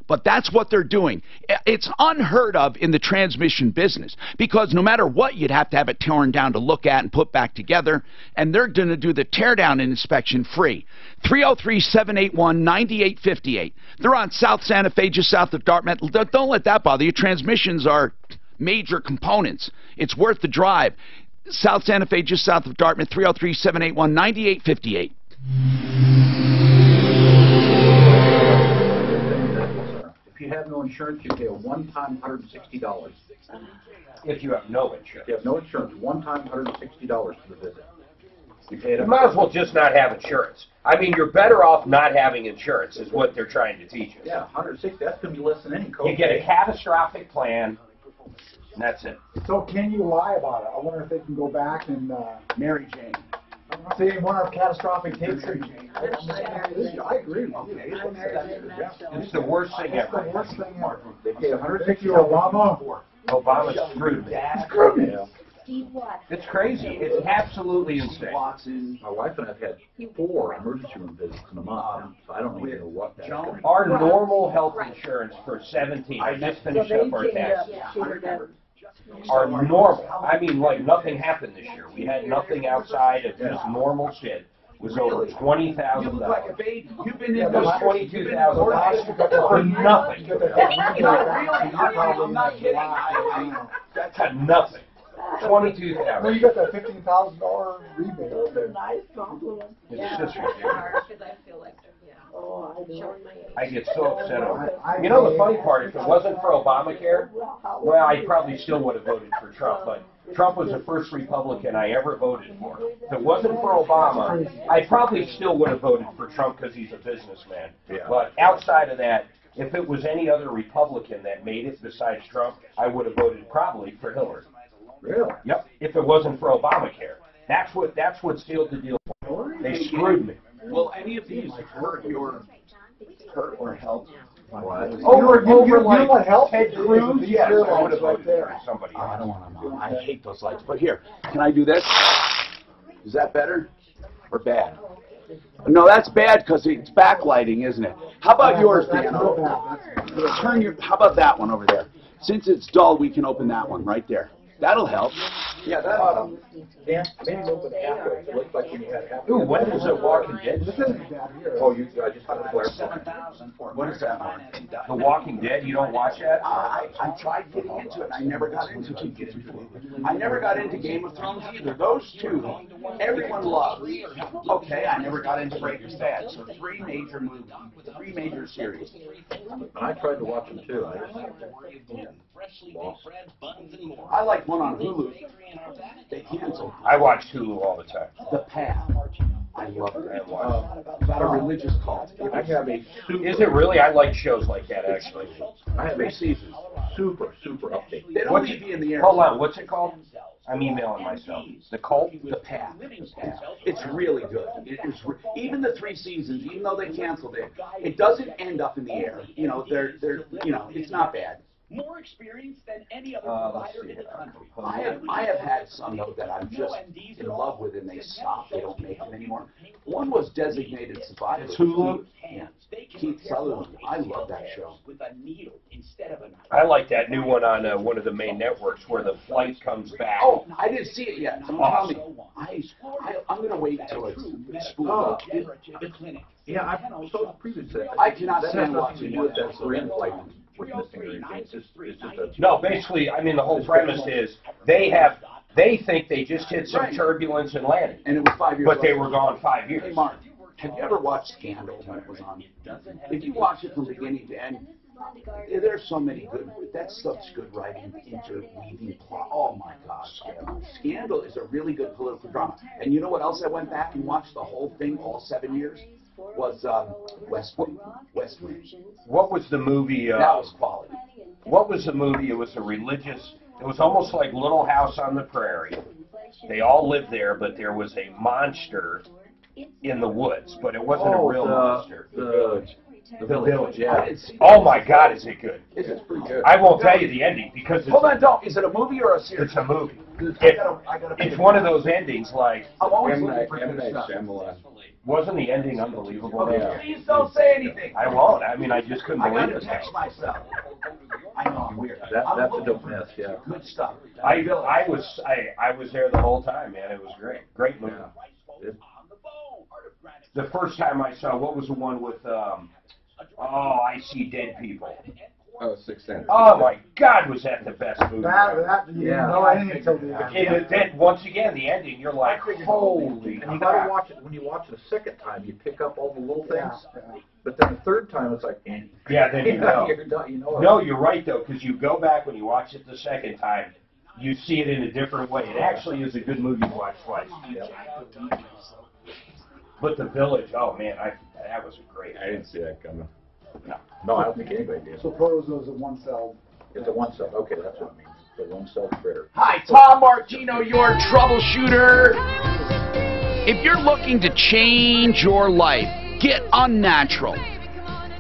But that's what they're doing. It's unheard of in the transmission business because no matter what, you'd have to have it torn down to look at and put back together. And they're going to do the teardown and inspection free. 303-781-9858. They're on South Santa Fe, just south of Dartmouth. Don't let that bother you. Transmissions are major components. It's worth the drive. South Santa Fe, just south of Dartmouth, 303-781-9858. If you have no insurance, you pay a one-time $160. If you have no insurance. If you have no insurance, one-time $160 for the visit. You might as well just not have insurance. You're better off not having insurance is what they're trying to teach us. Yeah, $160, that's going to be less than any code. You get a catastrophic plan, and that's it. So can you lie about it? I wonder if they can go back and Mary Jane. say one of catastrophic takes. I agree. It's the worst thing ever. It's the worst thing ever. They pay Thank you, Obama. Obama screwed me. Screwed me. It's crazy. It's absolutely insane. My wife and I have had 4 emergency room visits in a month, so I don't even know what that's going to be. Our normal health insurance for 17, I just finished up our taxes. Our normal, like nothing happened this year. We had nothing outside of just normal shit. Was over $20,000. You look like a baby. You've been in those $22,000 for nothing. I'm not kidding. That's nothing. $22,000. Well, you got that $15,000 rebate. Those are nice compliments. It's just ridiculous. Because I feel like oh, I know. I get so upset over it. You know the funny part, if it wasn't for Obamacare, well, I probably still would have voted for Trump, but Trump was the first Republican I ever voted for. If it wasn't for Obama, I probably still would have voted for Trump because he's a businessman. Yeah. But outside of that, if it was any other Republican that made it besides Trump, I would have voted probably for Hillary. Really? Yep. If it wasn't for Obamacare. That's what sealed the deal for me. They screwed me. Will any of these hurt or help? Over Ted Cruz? Yes, I would have voted for somebody else. I don't want to know. I hate those lights. But here, can I do this? Is that better or bad? No, that's bad because it's backlighting, isn't it? How about yours, Dan? How about that one over there? Since it's dull, we can open that one right there. That'll help. Yeah, that, Dan, maybe open halfway. It looks like when you had halfway. Ooh, when is The Walking Dead? Oh, I just had to clarify. 7,000 for what is that, Mark? The Walking Dead, you don't watch that? I tried getting into it. I never got into it. I never got into Game of Thrones either. Those two, everyone loves. Okay, I never got into Breaking Bad. So 3 major movies, 3 major series. I tried to watch them too. I just lost. I like one on Hulu. They canceled. I watch Hulu all the time. The Path. I love it. About a religious cult. I have a super. Is it really? I like shows like that, actually. I have a season. Super update. They'd only be in the air. Hold on, what's it called? I'm emailing myself. The Cult? The Path. It's really good. It is even the 3 seasons, even though they canceled it, it doesn't end up in the air. You know, they're it's not bad. More experience than any other provider in the country. I have had some though that I'm just in love with, and they stop. They don't make them anymore. One was Designated Survivor. It's Hulu? Yeah. Keith Sutherland. I love that show. With a needle instead of a knife. I like that new one on one of the main networks where the flight comes back. Oh, I didn't see it yet. Awesome. I'm going to wait until it's spooled up. Yeah, I saw the preview set. I cannot that stand has nothing to watching do with that. that Korean flight with missing or anything. It's just a... No, basically, I mean, the whole premise is they think they just hit some turbulence and landed. And it was 5 years But they later. were gone 5 years. Hey, Mark, have you ever watched Scandal when it was on? If you watch it from beginning to end, there's so many good, that's such good writing, interweaving plot. Oh my gosh, Scandal is a really good political drama. And you know what else I went back and watched the whole thing, all 7 years? Was West Wing. West Wing. What was the movie? That was quality. What was the movie? It was a religious, it was almost like Little House on the Prairie. They all lived there, but there was a monster in the woods, but it wasn't a real monster. The Village, yeah. Oh my God, is it good? It's pretty good. I won't tell you the ending because it's Hold on, don't. Is it a movie or a series? It's a movie. It's one of those endings like. I'm always looking for good stuff. Wasn't the ending unbelievable? Okay, please don't say anything. I won't. I mean, I just couldn't I believe got it. to text myself. I know I'm weird. That's a dope mess, yeah. Good stuff. I was there the whole time, man. It was great. Great movie. The first time I saw, what was the one with, I See Dead People. Oh, Sixth Sense. Oh my God, was that the best movie? I didn't even tell you. Then once again, the ending, you're like, holy And you crap. gotta watch it, when you watch it a second time, you pick up all the little things. But then the third time, it's like, Yeah, then you know. You're done, you know it. No, you're right though, because you go back when you watch it the second time, you see it in a different way. It actually is a good movie to watch twice. But The Village, oh man, that was a great. I didn't see that coming. No, I don't think anybody did. So Protozoa is a 1-cell. It's a 1 cell. Okay, that's what it means. It's a 1 cell critter. Hi, Tom Martino, your troubleshooter. If you're looking to change your life, get unnatural.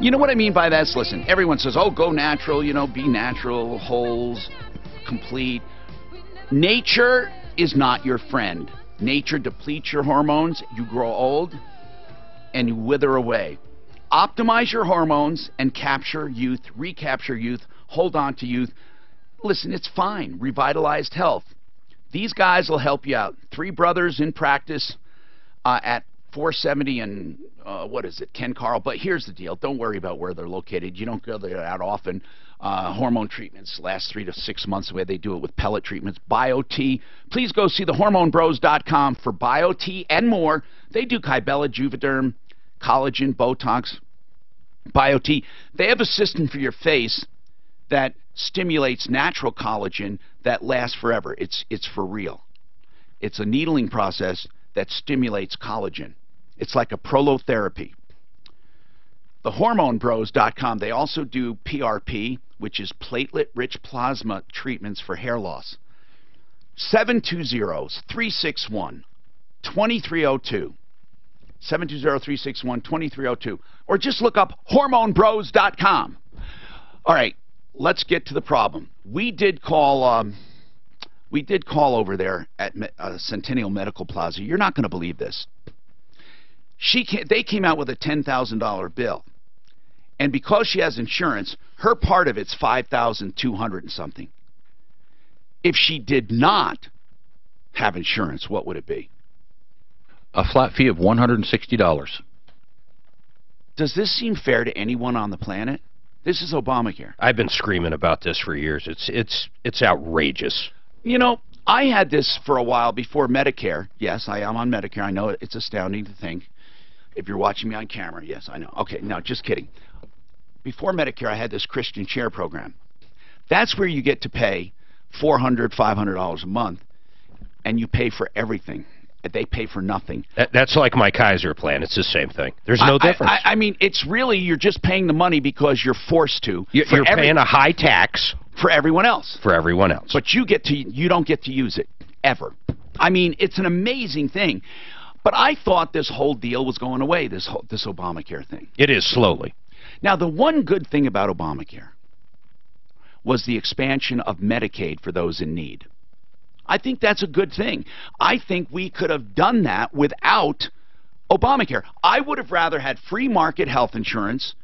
You know what I mean by that? Listen, everyone says, oh, go natural, be natural, wholes, complete. Nature is not your friend. Nature depletes your hormones, you grow old, and you wither away. Optimize your hormones and capture youth, recapture youth, hold on to youth. Listen, it's fine. Revitalized health. These guys will help you out. 3 brothers in practice at 470 and, Ken Carl. But here's the deal. Don't worry about where they're located. You don't go there that often. Hormone treatments last 3 to 6 months, the way they do it with pellet treatments. BioT. Please go see thehormonebros.com for BioT and more. They do Kybella, Juvederm, collagen, Botox, BioT. They have a system for your face that stimulates natural collagen that lasts forever. It's for real. It's a needling process that stimulates collagen. It's like a prolotherapy. Thehormonebros.com. They also do PRP, which is platelet-rich plasma treatments for hair loss. 720-361-2302. 720-361-2302. Or just look up hormonebros.com. All right, let's get to the problem. We did call over there at Centennial Medical Plaza. You're not going to believe this. They came out with a $10,000 bill. And because she has insurance, her part of it's $5,200 and something. If she did not, have insurance, what would it be? A flat fee of $160. Does this seem fair to anyone on the planet? This is Obamacare. I've been screaming about this for years. It's outrageous. You know, I had this for a while before Medicare. Yes, I am on Medicare. I know it's astounding to think. If you're watching me on camera, yes, I know. Okay, no, just kidding. Before Medicare, I had this Christian Share program. That's where you get to pay $400, $500 a month, and you pay for everything. They pay for nothing. That's like my Kaiser plan. It's the same thing. There's no difference. I mean, it's really, you're just paying the money because you're forced to. You're paying a high tax. For everyone else. For everyone else. But you don't get to use it, ever. I mean, it's an amazing thing. But I thought this whole deal was going away, this Obamacare thing. It is slowly. Now, the one good thing about Obamacare was the expansion of Medicaid for those in need. I think that's a good thing. I think we could have done that without Obamacare. I would have rather had free market health insurance,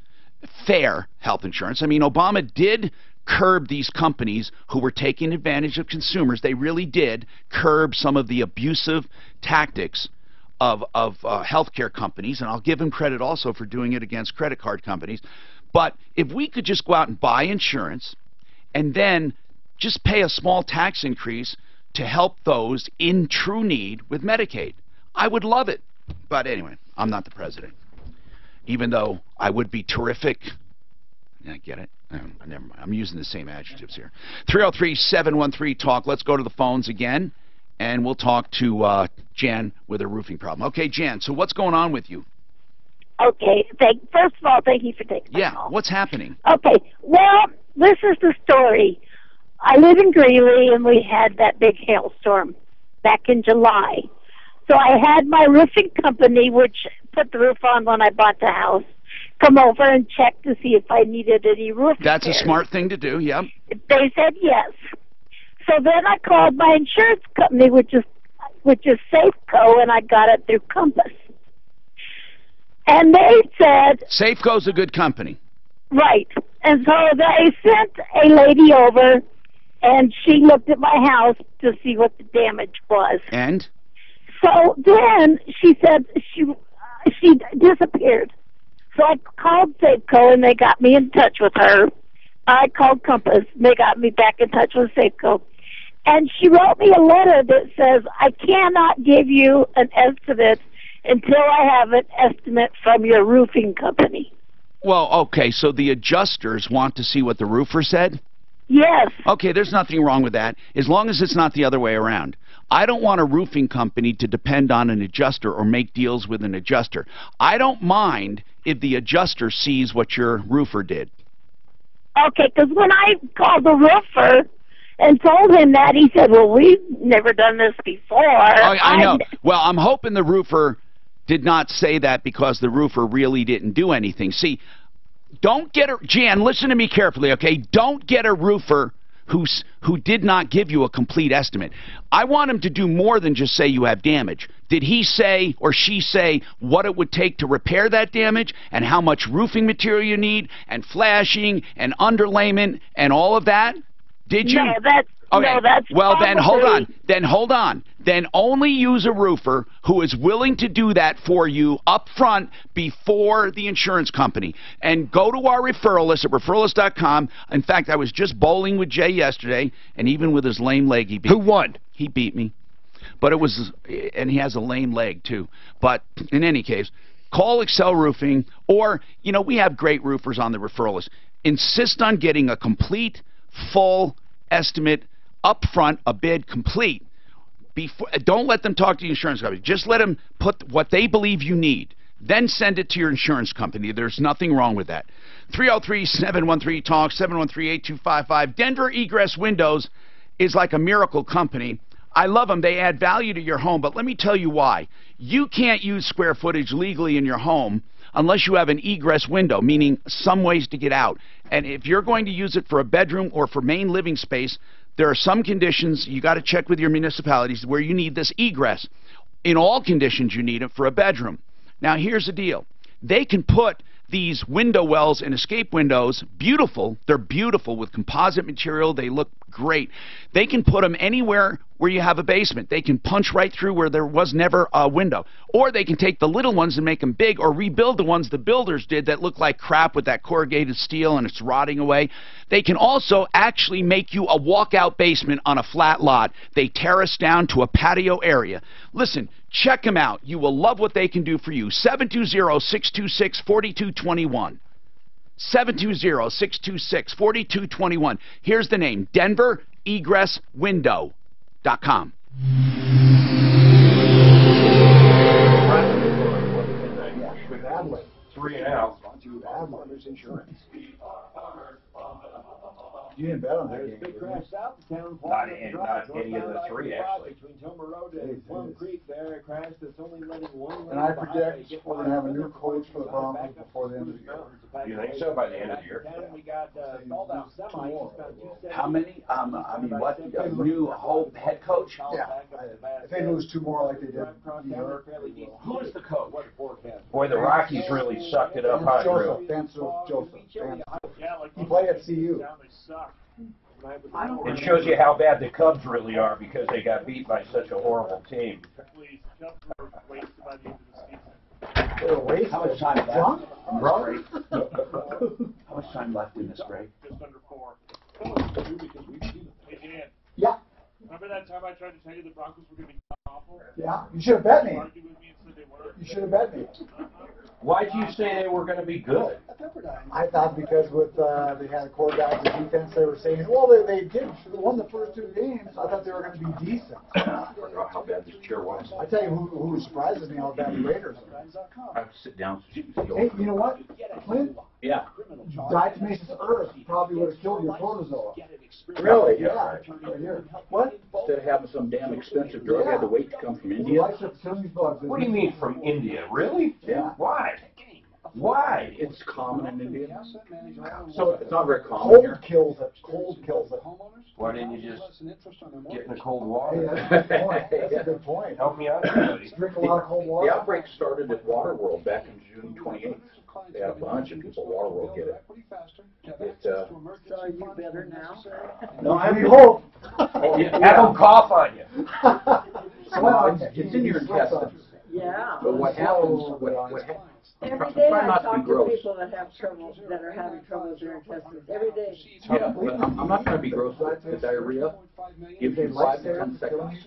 fair health insurance. I mean, Obama did curb these companies who were taking advantage of consumers. They really did curb some of the abusive tactics of healthcare companies, and I'll give him credit also for doing it against credit card companies. But if we could just go out and buy insurance and then just pay a small tax increase to help those in true need with Medicaid, I would love it. But anyway, I'm not the president. Even though I would be terrific. Yeah, get it? Never mind. I'm using the same adjectives here. 303-713-TALK. Let's go to the phones again, and we'll talk to Jan with a roofing problem. Okay, Jan, so what's going on with you? Okay, first of all, thank you for taking my call. What's happening? Okay, well, this is the story. I live in Greeley, and we had that big hailstorm back in July. So I had my roofing company, which put the roof on when I bought the house, come over and check to see if I needed any roof That's repairs. a smart thing to do, yeah. They said yes. So then I called my insurance company, which is Safeco, and I got it through Compass. And they said... Safeco's a good company. Right. And so they sent a lady over, and she looked at my house to see what the damage was. And? So then she said she disappeared. So I called Safeco, and they got me in touch with her. I called Compass, and they got me back in touch with Safeco. And she wrote me a letter that says, I cannot give you an estimate until I have an estimate from your roofing company. Well, okay, so the adjusters want to see what the roofer said? Yes. Okay, there's nothing wrong with that, as long as it's not the other way around. I don't want a roofing company to depend on an adjuster or make deals with an adjuster. I don't mind if the adjuster sees what your roofer did. Okay, because when I called the roofer and told him that, he said, well, we've never done this before. I know. Well, I'm hoping the roofer did not say that because the roofer really didn't do anything. See, don't get a... Jan, listen to me carefully, okay? Don't get a roofer who did not give you a complete estimate. I want him to do more than just say you have damage. Did he say or she say what it would take to repair that damage and how much roofing material you need and flashing and underlayment and all of that? Did you? No, that's... Okay. No, that's well, probably... then hold on. Then hold on. Then only use a roofer who is willing to do that for you up front before the insurance company. And go to our referral list at referrallist.com. In fact, I was just bowling with Jay yesterday, and even with his lame leg, he beat me. Who won? He beat me. But it was, and he has a lame leg too. But in any case, call Excel Roofing, or, you know, we have great roofers on the referral list. Insist on getting a complete, full estimate up front, a bid complete. Don't let them talk to the insurance company. Just let them put what they believe you need. Then send it to your insurance company. There's nothing wrong with that. 303-713-TALK, 713-8255. Denver Egress Windows is like a miracle company. I love them. They add value to your home, but let me tell you why. You can't use square footage legally in your home unless you have an egress window, meaning some ways to get out. And if you're going to use it for a bedroom or for main living space, there are some conditions you got to check with your municipalities where you need this egress. In all conditions, you need it for a bedroom. Now, here's the deal. They can put these window wells and escape windows, beautiful. They're beautiful with composite material. They look great. They can put them anywhere where you have a basement. They can punch right through where there was never a window. Or they can take the little ones and make them big, or rebuild the ones the builders did that look like crap with that corrugated steel and it's rotting away. They can also actually make you a walkout basement on a flat lot. They terrace down to a patio area. Listen, check them out. You will love what they can do for you. 720-626-4221. 720-626-4221. Here's the name, DenverEgressWindow.com. With Adelaide, 3 and out. Insurance. You didn't bet on that There's a game. big crash south of town. Not any of the 3, actually. Between Tomer Road and Plum Creek, there a crash that's only letting one lane. And I predict we're going to have a new coach for the Broncos before the end of the year. You think so by the end of the year? We got stalled out semi. How many? I mean, what? A new whole head coach? Yeah. If they lose 2 more like they did New York. Who is the coach? Boy, the Rockies really sucked it up, huh, Drew? Joseph. He played at CU. It shows you how bad the Cubs really are because they got beat by such a horrible team. How much time left? Drunk? How much time left in this break? Just under 4. Hey, Dan. Yeah. Remember that time I tried to tell you the Broncos were going to be awful? Yeah. You should have bet me. You argued with me and said they were. You should have bet me. Why'd you say they were going to be good? I thought because with they had a core guys in defense, they were saying, well, they did won the first 2 games. I thought they were going to be decent. I don't know how bad this chair was. I tell you who surprises me how bad the Raiders are. I have to sit down so you can see. Hey, you know what, Clint? Yeah. Diatomaceous earth probably would have killed your protozoa. Really? Yeah. Right here. What? Instead of having some damn expensive drug, I had to wait to come from He India. likes to kill these bugs. What do you mean from India? Really? Yeah. Why? Why? It's common in India. So It's not very common cold here. kills it. Cold kills it. Why didn't you just get in the cold water? Hey, that's a good point. That's a good point. Help me out, buddy. Drink a lot of cold The water. outbreak started at Waterworld back in June 28th. They had a bunch of people at Waterworld get it. So are you better now? No, I We hope. Have them cough on you. It's in your intestines. Yeah. But what happens? What happens? Every day Try I not to talk be to gross. people that have trouble, that are having trouble with their intestines. Every day. Yeah, but I'm not trying to be gross. The diarrhea gives you 5 to 10 seconds.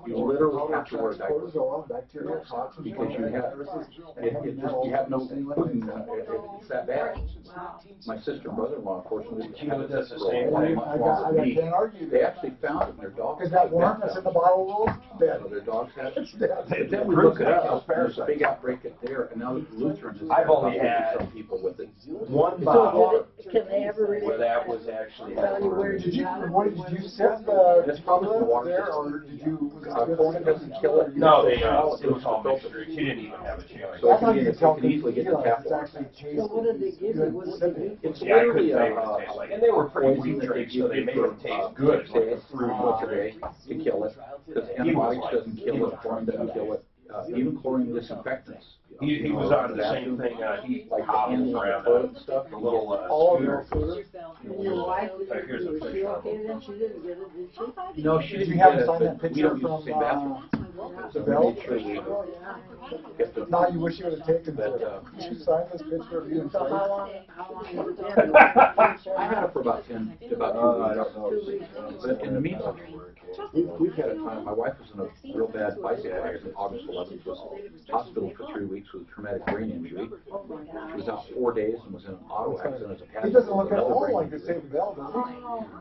You literally have to wear a diaper because you have no food. It's that bad. My sister and brother-in-law, unfortunately, Cuba does the for a same long, thing. much longer than me. can't argue They that. actually found it in their dogs. Because that worm that's in the bottle rolls, dead. Their dogs had it. Dead. Then we look it up. There's a big outbreak there, and now the Lutherans have I've only had some people with it. one bottle Can they ever really where that was actually. tell you where Did you you, got it? what, did you sip the That's probably the water there, system. or did you? Chlorine doesn't kill it. No, it was all mixture. She didn't even have a chance. That's how you can tell You can easily get the tap it's water. actually tastes So what did they give you? good What did they sipping. give you? It's Yeah, I couldn't literally say what it tastes like. And they were pretty weak drinks, so they made them taste good. Like a fruit today to kill it. Because antibiotics doesn't kill it, chlorine doesn't kill it. Even chlorine disinfectants. He was on the same thing. He Like the hobbles handle around and stuff. the little All of scooter. those. And your wife, Here's a was she picture. okay then? She didn't get it, did she? No, she Did didn't you have get us it, on that but we picture don't use the from, same bathroom. So we Bell? made sure we get the. Now you wish you would have taken But, the, did you sign this picture of you and So Tracy? how long has it been? I had it for about 2 weeks. I don't know. But in the meantime, we've had a time. My wife was in a real bad bicycle accident. August 11th was hospital for 3 weeks with a traumatic brain injury. She was out 4 days and was in an auto accident as a passenger. He doesn't look at Another all brain like the injury. same Bell, does he?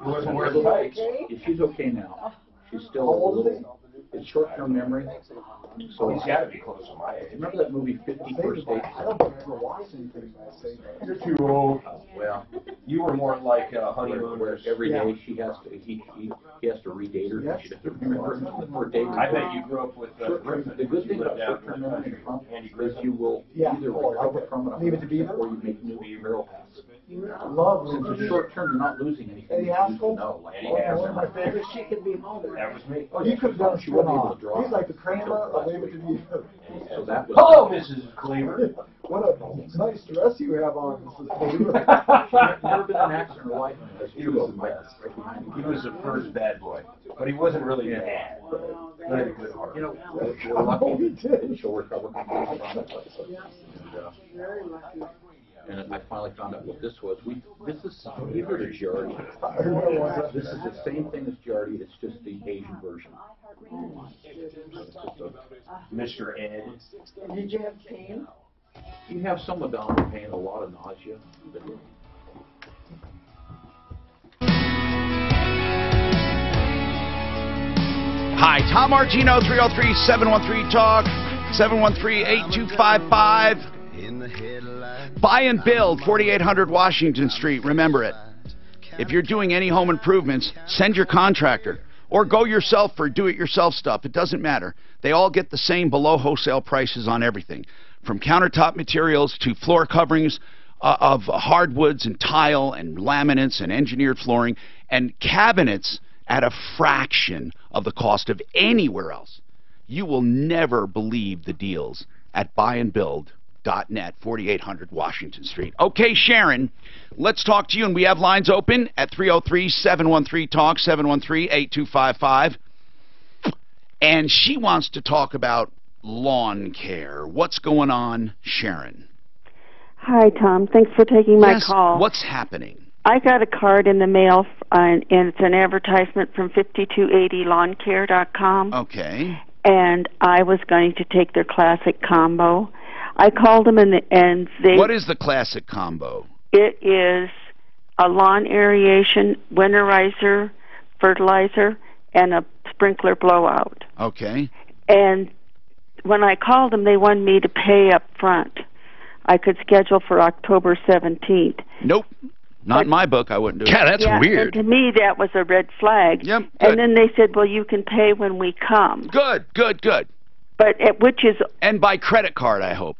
He wasn't wearing the bikes. Yeah, she's okay now. She's still How a old is little. It's short-term memory. So He's got to be close to my age. remember that movie 50 First Dates? I don't think I ever watched anything that say that. You're too old. Well, You were more like where honeymooners. every day he has to he has to redate her. Yes. She doesn't remember her for a day. I bet you grew up with Griffin. The good thing You about lived out short-term in the memory country. from Andy is Griffin. you will Yeah. either Oh, I like recover it. from it Leave it to Beaver? or you make new neural paths. Love Since losing. it's short term, you're not losing anything. Eddie Haskell? No, like Oh, one of my favorites. She could be home. That was me. Oh, you could have done a She wasn't able spin-off. to draw. He's like the Kramer of Leave It to Beaver. So that was. Hello, Mrs. Cleaver. What a nice dress you have on, Mrs. Cleaver. Never been an actor in her life. He was the best. He was the first bad boy, but he wasn't really bad. He had a good heart. You know, we're lucky that she'll recover completely from it. Very lucky. And I finally found out what this was. This is you heard of Giardi. This is the same thing as Giardi. It's just the Asian version. Mr. Ed. Did you have pain? You have some abdominal pain, a lot of nausea. But Hi, Tom Martino, 303-713-TALK, 713-8255. Buy and build, 4800 Washington Street. Remember it. If you're doing any home improvements, send your contractor. Or go yourself for do-it-yourself stuff. It doesn't matter. They all get the same below wholesale prices on everything. From countertop materials to floor coverings of hardwoods and tile and laminates and engineered flooring and cabinets at a fraction of the cost of anywhere else. You will never believe the deals at buyandbuild.net, 4800 Washington Street. Okay, Sharon, let's talk to you, and we have lines open at 303-713-TALK, 713-8255. And she wants to talk about lawn care. What's going on, Sharon? Hi, Tom. Thanks for taking my call. What's happening? I got a card in the mail, and it's an advertisement from 5280lawncare.com. Okay. And I was going to take their classic combo. I called them, and they... What is the classic combo? It is a lawn aeration, winterizer, fertilizer, and a sprinkler blowout. Okay. And when I called them, they wanted me to pay up front. I could schedule for October 17th. Nope. Not in my book, I wouldn't do it. Yeah, that's weird. And to me, that was a red flag. Yep. And then they said, well, you can pay when we come. Good. But which is... And by credit card, I hope.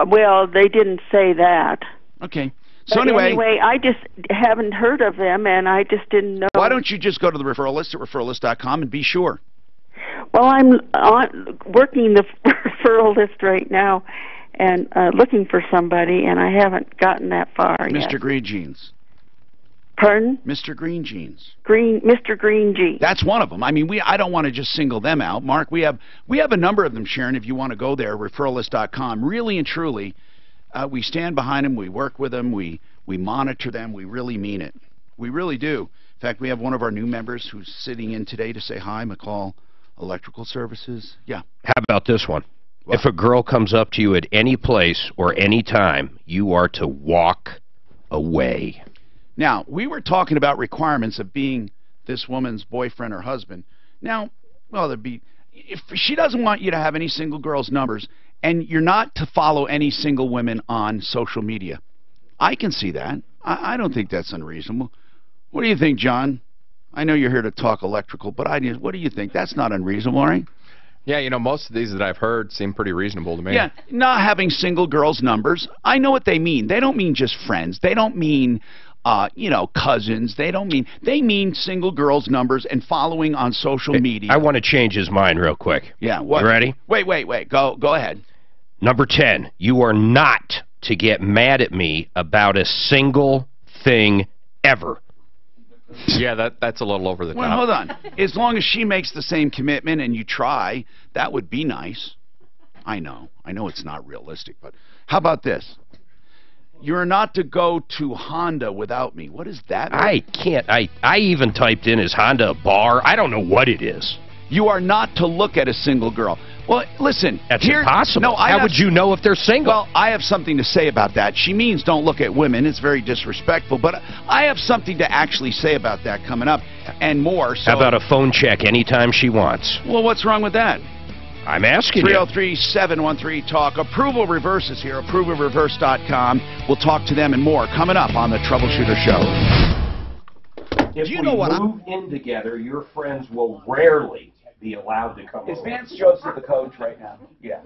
Well, they didn't say that. Okay. So But anyway, I just haven't heard of them, and I just didn't know. why don't you just go to the referral list at referrallist.com and be sure? Well, I'm working the referral list right now and looking for somebody, and I haven't gotten that far yet. Mr. Green Jeans. Pardon? Mr. Green Jeans. Mr. Green Jeans. That's one of them. I mean, I don't want to just single them out. Mark, we have a number of them, Sharon, if you want to go there, referrallist.com. Really and truly, we stand behind them, we work with them, we monitor them, we really mean it. We really do. In fact, we have one of our new members who's sitting in today to say hi, McCall Electrical Services. Yeah. How about this one? What? If a girl comes up to you at any place or any time, you are to walk away. Now, we were talking about requirements of being this woman's boyfriend or husband. Now, well, if she doesn't want you to have any single girl's numbers, and you're not to follow any single women on social media, I can see that. I don't think that's unreasonable. What do you think, John? I know you're here to talk electrical, but what do you think? That's not unreasonable, right? Yeah, you know, most of these that I've heard seem pretty reasonable to me. Yeah, not having single girls' numbers. I know what they mean. They don't mean just friends. They don't mean... cousins. They mean single girls' numbers and following on social media. I want to change his mind real quick. Yeah, what? You ready? Wait. Go ahead. Number 10, you are not to get mad at me about a single thing ever. Yeah, that's a little over the top. Well, hold on. As long as she makes the same commitment and you try, that would be nice. I know it's not realistic, but how about this? You're not to go to Honda without me. What is that mean? I can't. I even typed in, is Honda a bar? I don't know what it is. You are not to look at a single girl. Well, listen. That's impossible. No, How would you know if they're single? Well, I have something to say about that. She means don't look at women. It's very disrespectful. But I have something to actually say about that coming up and more. So. How about a phone check anytime she wants? Well, what's wrong with that? I'm asking you. 303-713-TALK. Approval Reverse is here. ApprovalReverse.com. We'll talk to them and more coming up on the Troubleshooter Show. If we move in together, your friends will rarely be allowed to come over. Is Vance Joseph the coach right now? Yeah.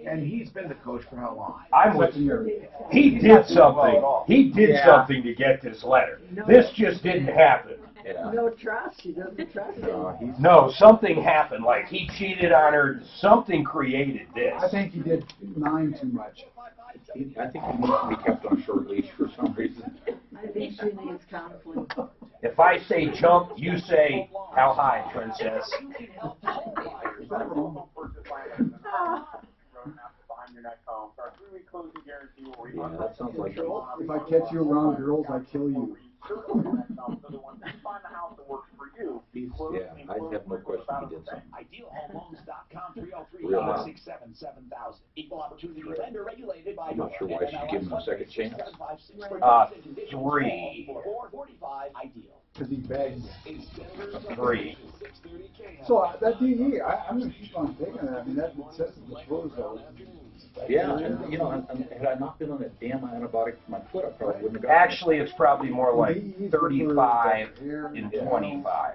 And he's been the coach for how long? I'm with you. He did something. He did something to get this letter. This just didn't happen. No trust. He doesn't trust him. No, something happened. Like he cheated on her. Something created this. I think he did 9 too much. I think he needs to be kept on a short leash for some reason. I think she needs conflict. If I say jump, you say how high, princess. Yeah, that sounds like If I catch you around girls, I kill you. Yeah, I have no question he did something. IdealHomeLoans.com, Real nice. 303-567-7000. Equal opportunity lender regulated by I'm not sure why she's giving him a second chance. 3. 445 Ideal. Because he begged. 3. So that DE, I'm going to keep on taking it. I mean, that says the pros though. Yeah, and you know, and had I not been on that damn antibiotic for my foot, I probably wouldn't have gotten Actually, it's probably more like 35 and 25.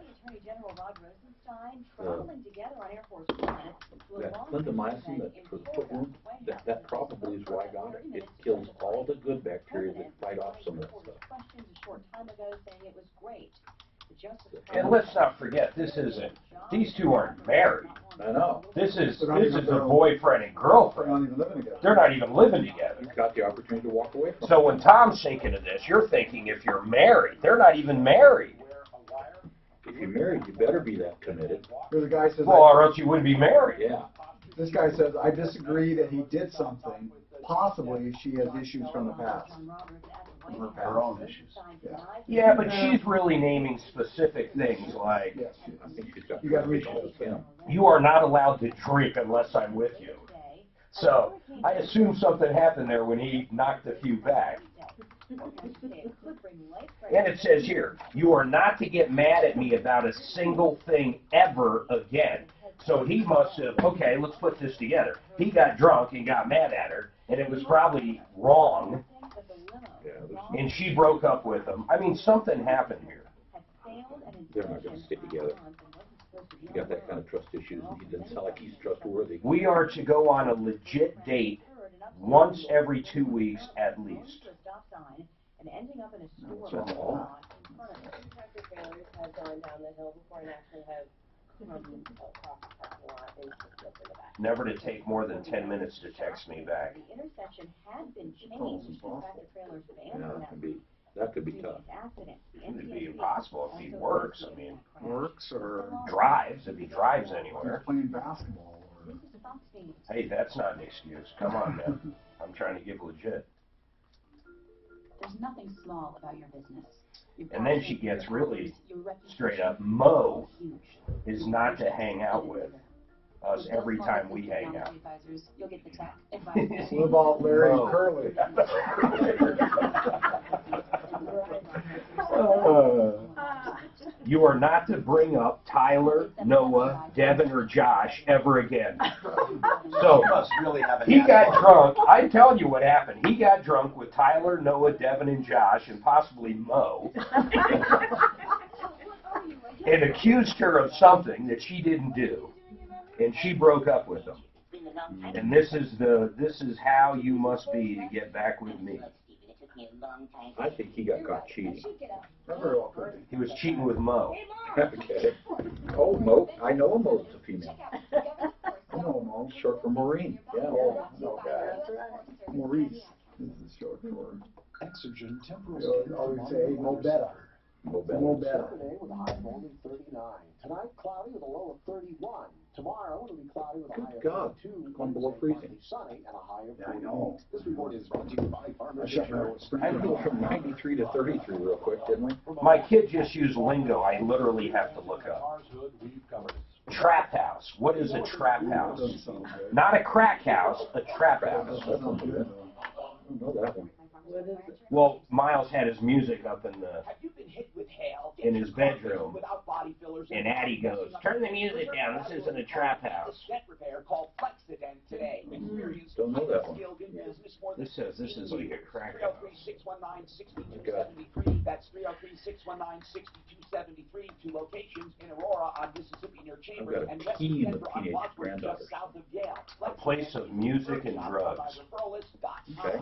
That clindamycin that for the foot wound, that probably is why I got it. It kills all the good bacteria that fight off some of that stuff. And let's not forget, these two aren't married. I know. This is a boyfriend and girlfriend. They're not even living together. You've got the opportunity to walk away from it. So when Tom's thinking of this, you're thinking if you're married. They're not even married. If you're married, you better be that committed. The guy says, well, or else you wouldn't be married. Yeah. This guy says, I disagree that he did something. Possibly she has issues from the past. Her own issues. Yeah, but she's really naming specific things like, I think she's got you got to reach you are not allowed to drink unless I'm with you. So I assume something happened there when he knocked a few back. And it says here, you are not to get mad at me about a single thing ever again. So he must have, okay, let's put this together. He got drunk and got mad at her, and it was probably wrong, and she broke up with him. I mean, something happened here. They're not going to stay together. You got that kind of trust issues, and he doesn't sound like he's trustworthy. We are to go on a legit date once every 2 weeks at least. That's all. Never to take more than 10 minutes to text me back. That could be tough. It would be impossible if he works. I mean, works or drives, if he drives anywhere. Playing basketball. Hey, that's not an excuse. Come on, man. I'm trying to get legit. There's nothing small about your business. And then she gets really straight up. Mo is not to hang out with us every time we hang out. What about Larry and Curly? You are not to bring up Tyler, Noah, Devin, or Josh ever again. So he got drunk. I'm telling you what happened. He got drunk with Tyler, Noah, Devin, and Josh, and possibly Mo, and accused her of something that she didn't do, and she broke up with him. And this is how you must be to get back with me. I think he got caught cheating. He was cheating with Mo. Okay. Oh, Mo. I know a Mo's a female. I know a Mo. Short for Maureen. Yeah. Oh, okay. Maurice is short for. Exogen temporal. I would say Mo Betta. Mo Betta. Today with a high of only 39. Tonight, cloudy with a low of 31. Tomorrow, it'll be cloudy with a high of 42. Gone below freezing. Sunny and a high of 40. I know. This report is brought to you by Farmers Insurance. I moved from 93 to 33 real quick, didn't we? My kid just used lingo I literally have to look up. Trap house. What is a trap house? Not a crack house, a trap house. I don't know that one. Well, Miles had his music up in his bedroom, and Addie goes, "Turn the music down. This isn't a trap house." Don't know that one. This says this is like a crack house. 303-619-6273. That's 303-619-6273. 2 locations in Aurora on Mississippi near I've got a team of teenage granddaughters. A place of music and drugs. Okay.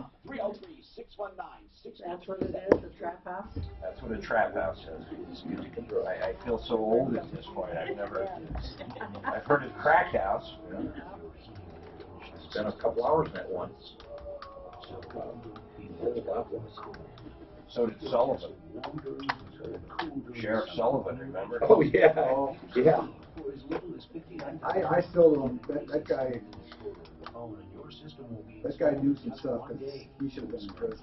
That's what it is, a trap house? That's what a trap house is. Music and drugs. I feel so old at this point. I've heard of crack house. Yeah. Spent a couple hours in that one. So did Sullivan. Sheriff Sullivan, remember? Oh, yeah. Yeah. I still don't, that guy knew some stuff, because he should have been in prison.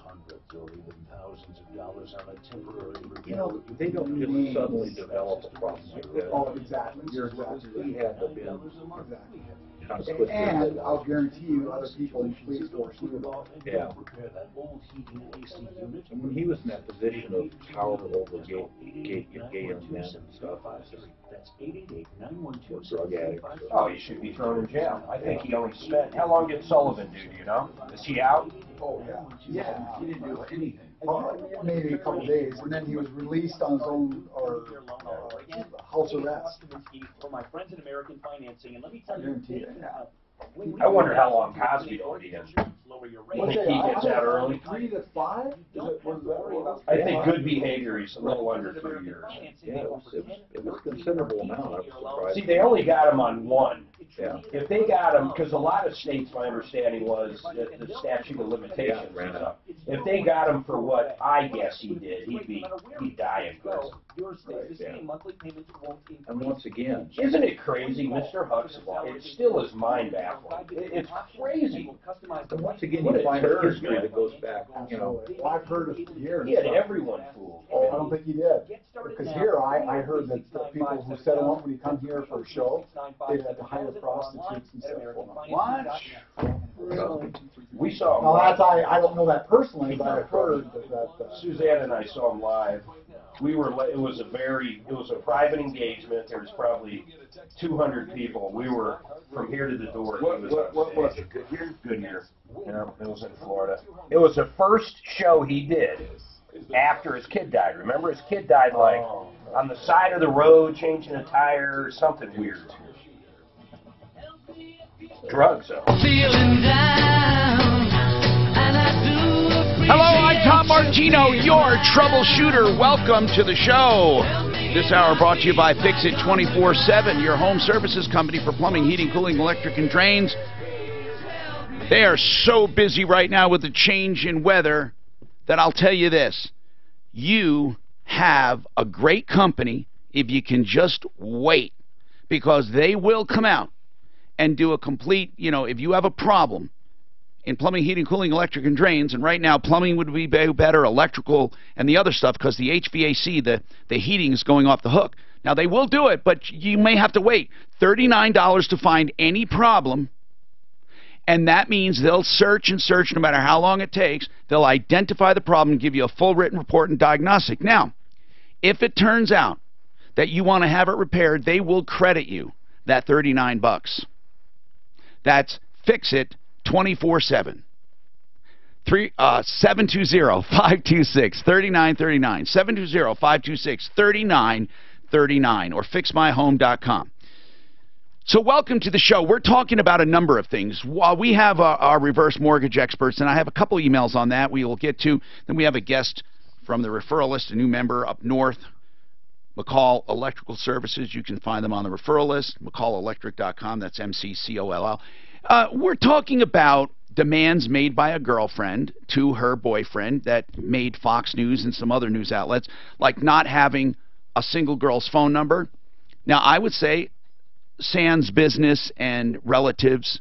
You know, they don't just suddenly develop a problem like that. Oh, exactly, you're exactly He right. had to be Exactly. kind of split And I'll guarantee you, other people in the police force knew. Yeah. And when he was in that position of power over gay young men and stuff, or drug addicts. Oh, he should be thrown in jail. I think he only spent, how long did Sullivan do you know? Is he out? Oh, yeah. Yeah, he didn't do anything. Maybe a couple days, and then he was released on his own, or house arrest. For my friends in American financing, and let me I tell you, guarantee it. I wonder how long Cosby will be in. I think he gets out early. 3 to 5? Is it, what is that? I think good behavior, he's a little under 3 years. Yeah, it was a considerable amount. I was surprised. See, they only got him on one. Yeah. If they got him, because a lot of states, my understanding was that the statute of limitations was up. If they got him for what I guess he did, he'd die in prison. And once again, Isn't it crazy, Mr. Huxtable? It still is mind baffling. It's crazy. and once again, What you a find a turd, history man. that goes back, you know. Well, I've heard it for years. He had everyone fooled. Oh, I don't think he did. Because here, I heard that the people who set him up when he come here for a show, they had to hire prostitutes and stuff for him. What? We saw him Now, live. that's, I don't know that personally, but I've heard that Suzanne and I saw him live. We were, it was a private engagement. There was probably 200 people. We were from here to the door. What was it? Goodyear? Goodyear. Yeah, it was in Florida. It was the first show he did after his kid died. Remember, his kid died like on the side of the road, changing a tire, or something weird. Drugs, though. Hello, I'm Tom Martino, your troubleshooter. Welcome to the show. This hour brought to you by Fix It 24/7, your home services company for plumbing, heating, cooling, electric, and drains. They are so busy right now with the change in weather that I'll tell you this. You have a great company if you can just wait, because they will come out and do a complete, if you have a problem in plumbing, heating, cooling, electric, and drains, and right now plumbing would be better, electrical, and the other stuff, because the HVAC, the heating is going off the hook. Now, they will do it, but you may have to wait $39 to find any problem, and that means they'll search and search no matter how long it takes. They'll identify the problem, give you a full written report and diagnostic. Now, if it turns out that you want to have it repaired, they will credit you that $39. That's Fix It 24/7. 720-526-3939. 720-526-3939 or fixmyhome.com. So welcome to the show. We're talking about a number of things. While we have our reverse mortgage experts, and I have a couple emails on that we will get to. Then we have a guest from the referral list, a new member up north, McCall Electrical Services. You can find them on the referral list, McCallElectric.com. That's MCCOLL. We're talking about demands made by a girlfriend to her boyfriend that made Fox News and some other news outlets, like not having a single girl's phone number. Now, I would say sans business and relatives,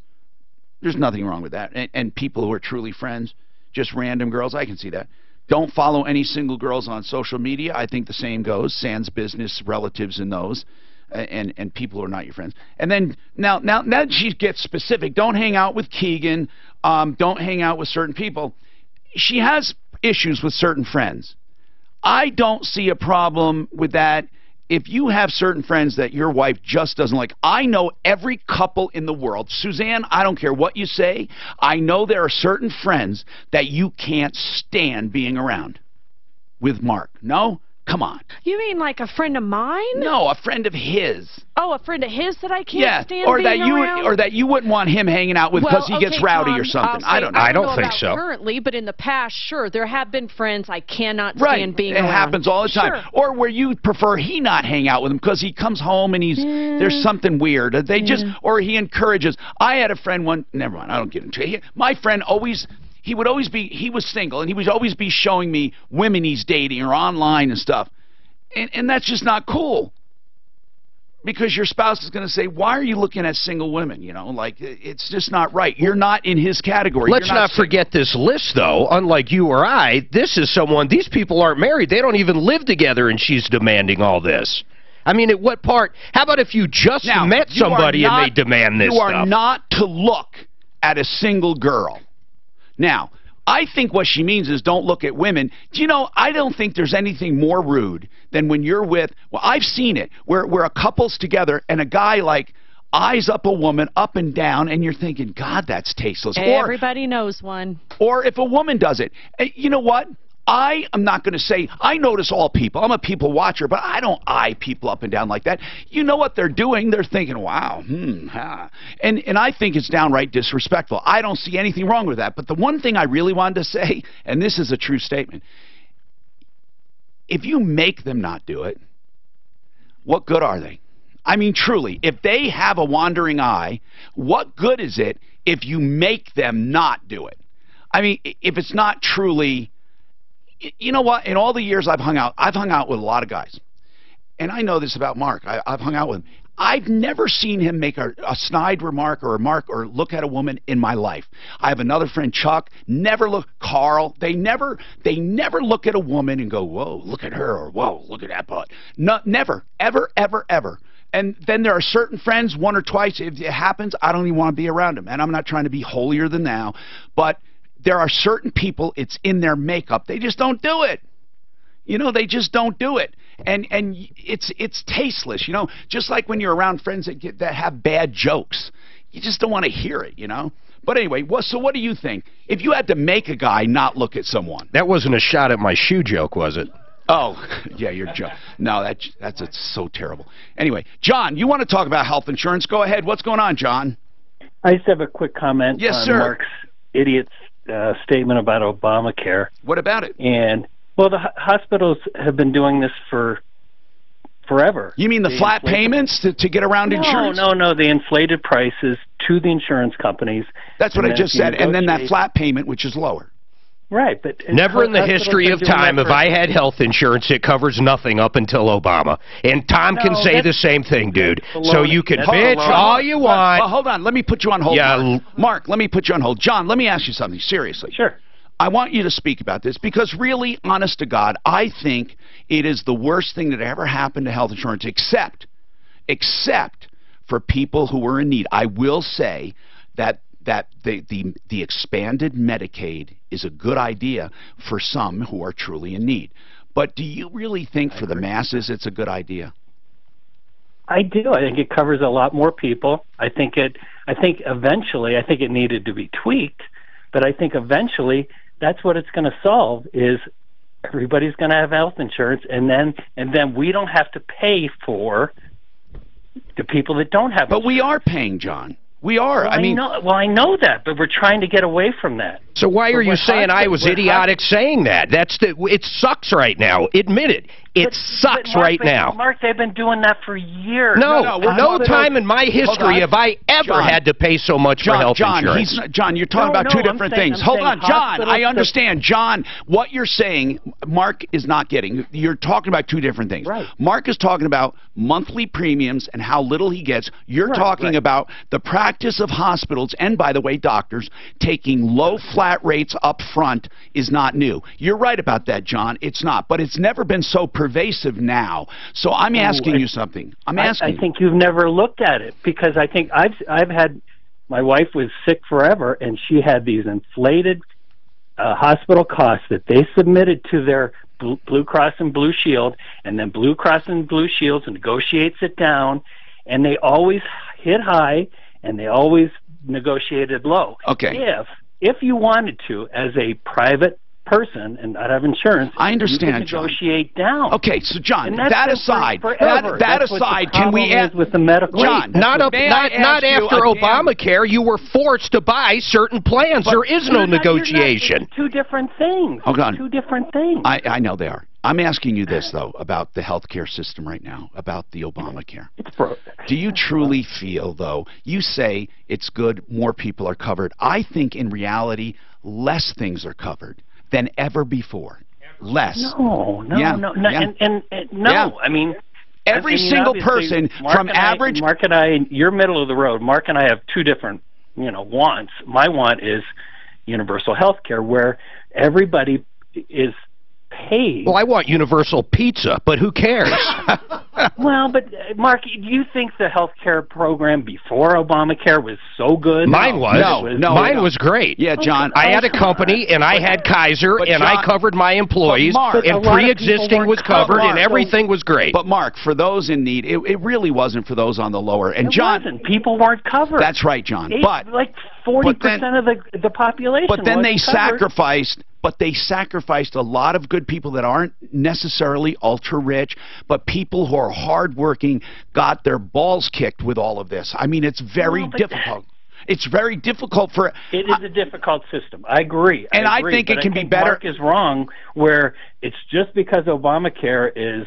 there's nothing wrong with that. And people who are truly friends, just random girls, I can see that. Don't follow any single girls on social media. I think the same goes, sans business, relatives, and those. And people who are not your friends. And then now she gets specific. Don't hang out with Keegan. Don't hang out with certain people. She has issues with certain friends. I don't see a problem with that if you have certain friends that your wife just doesn't like. I know every couple in the world. Suzanne, I don't care what you say. I know there are certain friends that you can't stand being around with Mark. No? Come on. You mean like a friend of mine? No, a friend of his. Oh, a friend of his that I can't stand or being that you around? or that you wouldn't want him hanging out with because he gets rowdy Tom, or something. I don't know. I don't know think about so. Currently, but in the past, sure, there have been friends I cannot Right. stand being it around. happens all the time. Sure. Or where you prefer he not hang out with him because he comes home and there's something weird. They just or he encourages. I had a friend never mind, I don't get into it. My friend he was single and he would always be showing me women he's dating or online and stuff. And that's just not cool. Because your spouse is going to say, why are you looking at single women? You know, like, it's just not right. You're not in his category. Let's not forget this list, though. Unlike you or I, this is someone, these people aren't married. They don't even live together, and she's demanding all this. I mean, at what part? How about if you just met somebody and they demand this stuff? You are not to look at a single girl. Now, I think what she means is don't look at women. Do you know, I don't think there's anything more rude than when you're with, well, I've seen it, where a couple's together and a guy, like, eyes up a woman up and down, and you're thinking, God, that's tasteless. Everybody knows one. Or if a woman does it. You know what? I am not going to say, I notice all people. I'm a people watcher, but I don't eye people up and down like that. You know what they're doing. They're thinking, wow, ha. And I think it's downright disrespectful. I don't see anything wrong with that. But the one thing I really wanted to say, and this is a true statement, if you make them not do it, what good are they? I mean, truly, if they have a wandering eye, what good is it if you make them not do it? I mean, if it's not truly... You know what? In all the years I've hung out with a lot of guys. And I know this about Mark. I've hung out with him. I've never seen him make a snide remark or look at a woman in my life. I have another friend, Chuck, Carl, they never look at a woman and go, whoa, look at her, or whoa, look at that butt. No, never, ever, ever, ever. And then there are certain friends, one or twice, if it happens, I don't even want to be around them. And I'm not trying to be holier than thou, but there are certain people, it's in their makeup. They just don't do it. You know, they just don't do it. And it's tasteless, you know. Just like when you're around friends that have bad jokes. You just don't want to hear it, you know. But anyway, so what do you think? If you had to make a guy not look at someone. That wasn't a shot at my shoe joke, was it? Oh, yeah, you're joking. No, that's so terrible. Anyway, John, you want to talk about health insurance? Go ahead. What's going on, John? I just have a quick comment on Mark's idiot's statement about Obamacare. What about it? And, well, the hospitals have been doing this for forever. You mean the flat payments to get around insurance? No, the inflated prices to the insurance companies. That's what I just said. And then that flat payment, which is lower. Right, but never in the history of time have I had health insurance. It covers nothing up until Obama. And Tom can say the same thing, dude. So you can bitch all you want. Well, hold on. Let me put you on hold. Yeah. Mark, let me put you on hold. John, let me ask you something. Seriously. Sure. I want you to speak about this because really, honest to God, I think it is the worst thing that ever happened to health insurance except for people who were in need. I will say that the expanded Medicaid is a good idea for some who are truly in need. But do you really think for the masses it's a good idea? I do. I think it covers a lot more people. I think eventually it needed to be tweaked, but I think eventually that's what it's going to solve is everybody's going to have health insurance, and then we don't have to pay for the people that don't have. But we are paying, John. We are. Well, I know that, but we're trying to get away from that. So why are you saying I was idiotic saying that? It sucks right now. Admit it. It sucks right now. Mark, they've been doing that for years. No time in my history have I ever had to pay so much for health insurance. John, you're talking about two different things. Hold on, John. I understand. John, what you're saying, Mark is not getting. You're talking about two different things. Right. Mark is talking about monthly premiums and how little he gets. You're talking about the practice of hospitals, and by the way, doctors, taking low flat rates up front is not new. You're right about that, John. It's not. But it's never been so pervasive now. So I'm asking you something. I think you've never looked at it because I think I've had, my wife was sick forever and she had these inflated hospital costs that they submitted to their Blue Cross and Blue Shield, and then Blue Cross and Blue Shield negotiates it down, and they always hit high and they always negotiated low. Okay. If you wanted to, as a private person and not have insurance, I understand, you can negotiate down. Okay, so John, And that's that been aside, forever. that That's what the aside, can we problem is with the medical? John, not ask you after Obamacare. You were forced to buy certain plans. There is no negotiation. It's two different things. Hold on. Two different things. I know they are. I'm asking you this, though, about the healthcare system right now, about the Obamacare. Do you truly feel, though, you say it's good, more people are covered. I think in reality, less things are covered than ever before. Less. No. Yeah. No. Yeah. And no. Yeah. I mean, every single person from average. Mark and I, you're middle of the road. Mark and I have two different, wants. My want is universal health care, where everybody is paid. Well, I want universal pizza, but who cares? Well, but Mark, do you think the health care program before Obamacare was so good? Mine was. Mine was great. Yeah, John. I had a company, and I had Kaiser, and I covered my employees, and pre-existing was covered, and everything was great. But Mark, for those in need, it really wasn't for those on the lower. And John, wasn't. People weren't covered. That's right, John. But like 40% of the population. But then they covered. sacrificed a lot of good people that aren't necessarily ultra rich, but people who are hardworking got their balls kicked with all of this. I mean, it's very difficult. It's very difficult for. It is a difficult system. I agree. I think it can be better. Mark is wrong, where it's just because Obamacare is,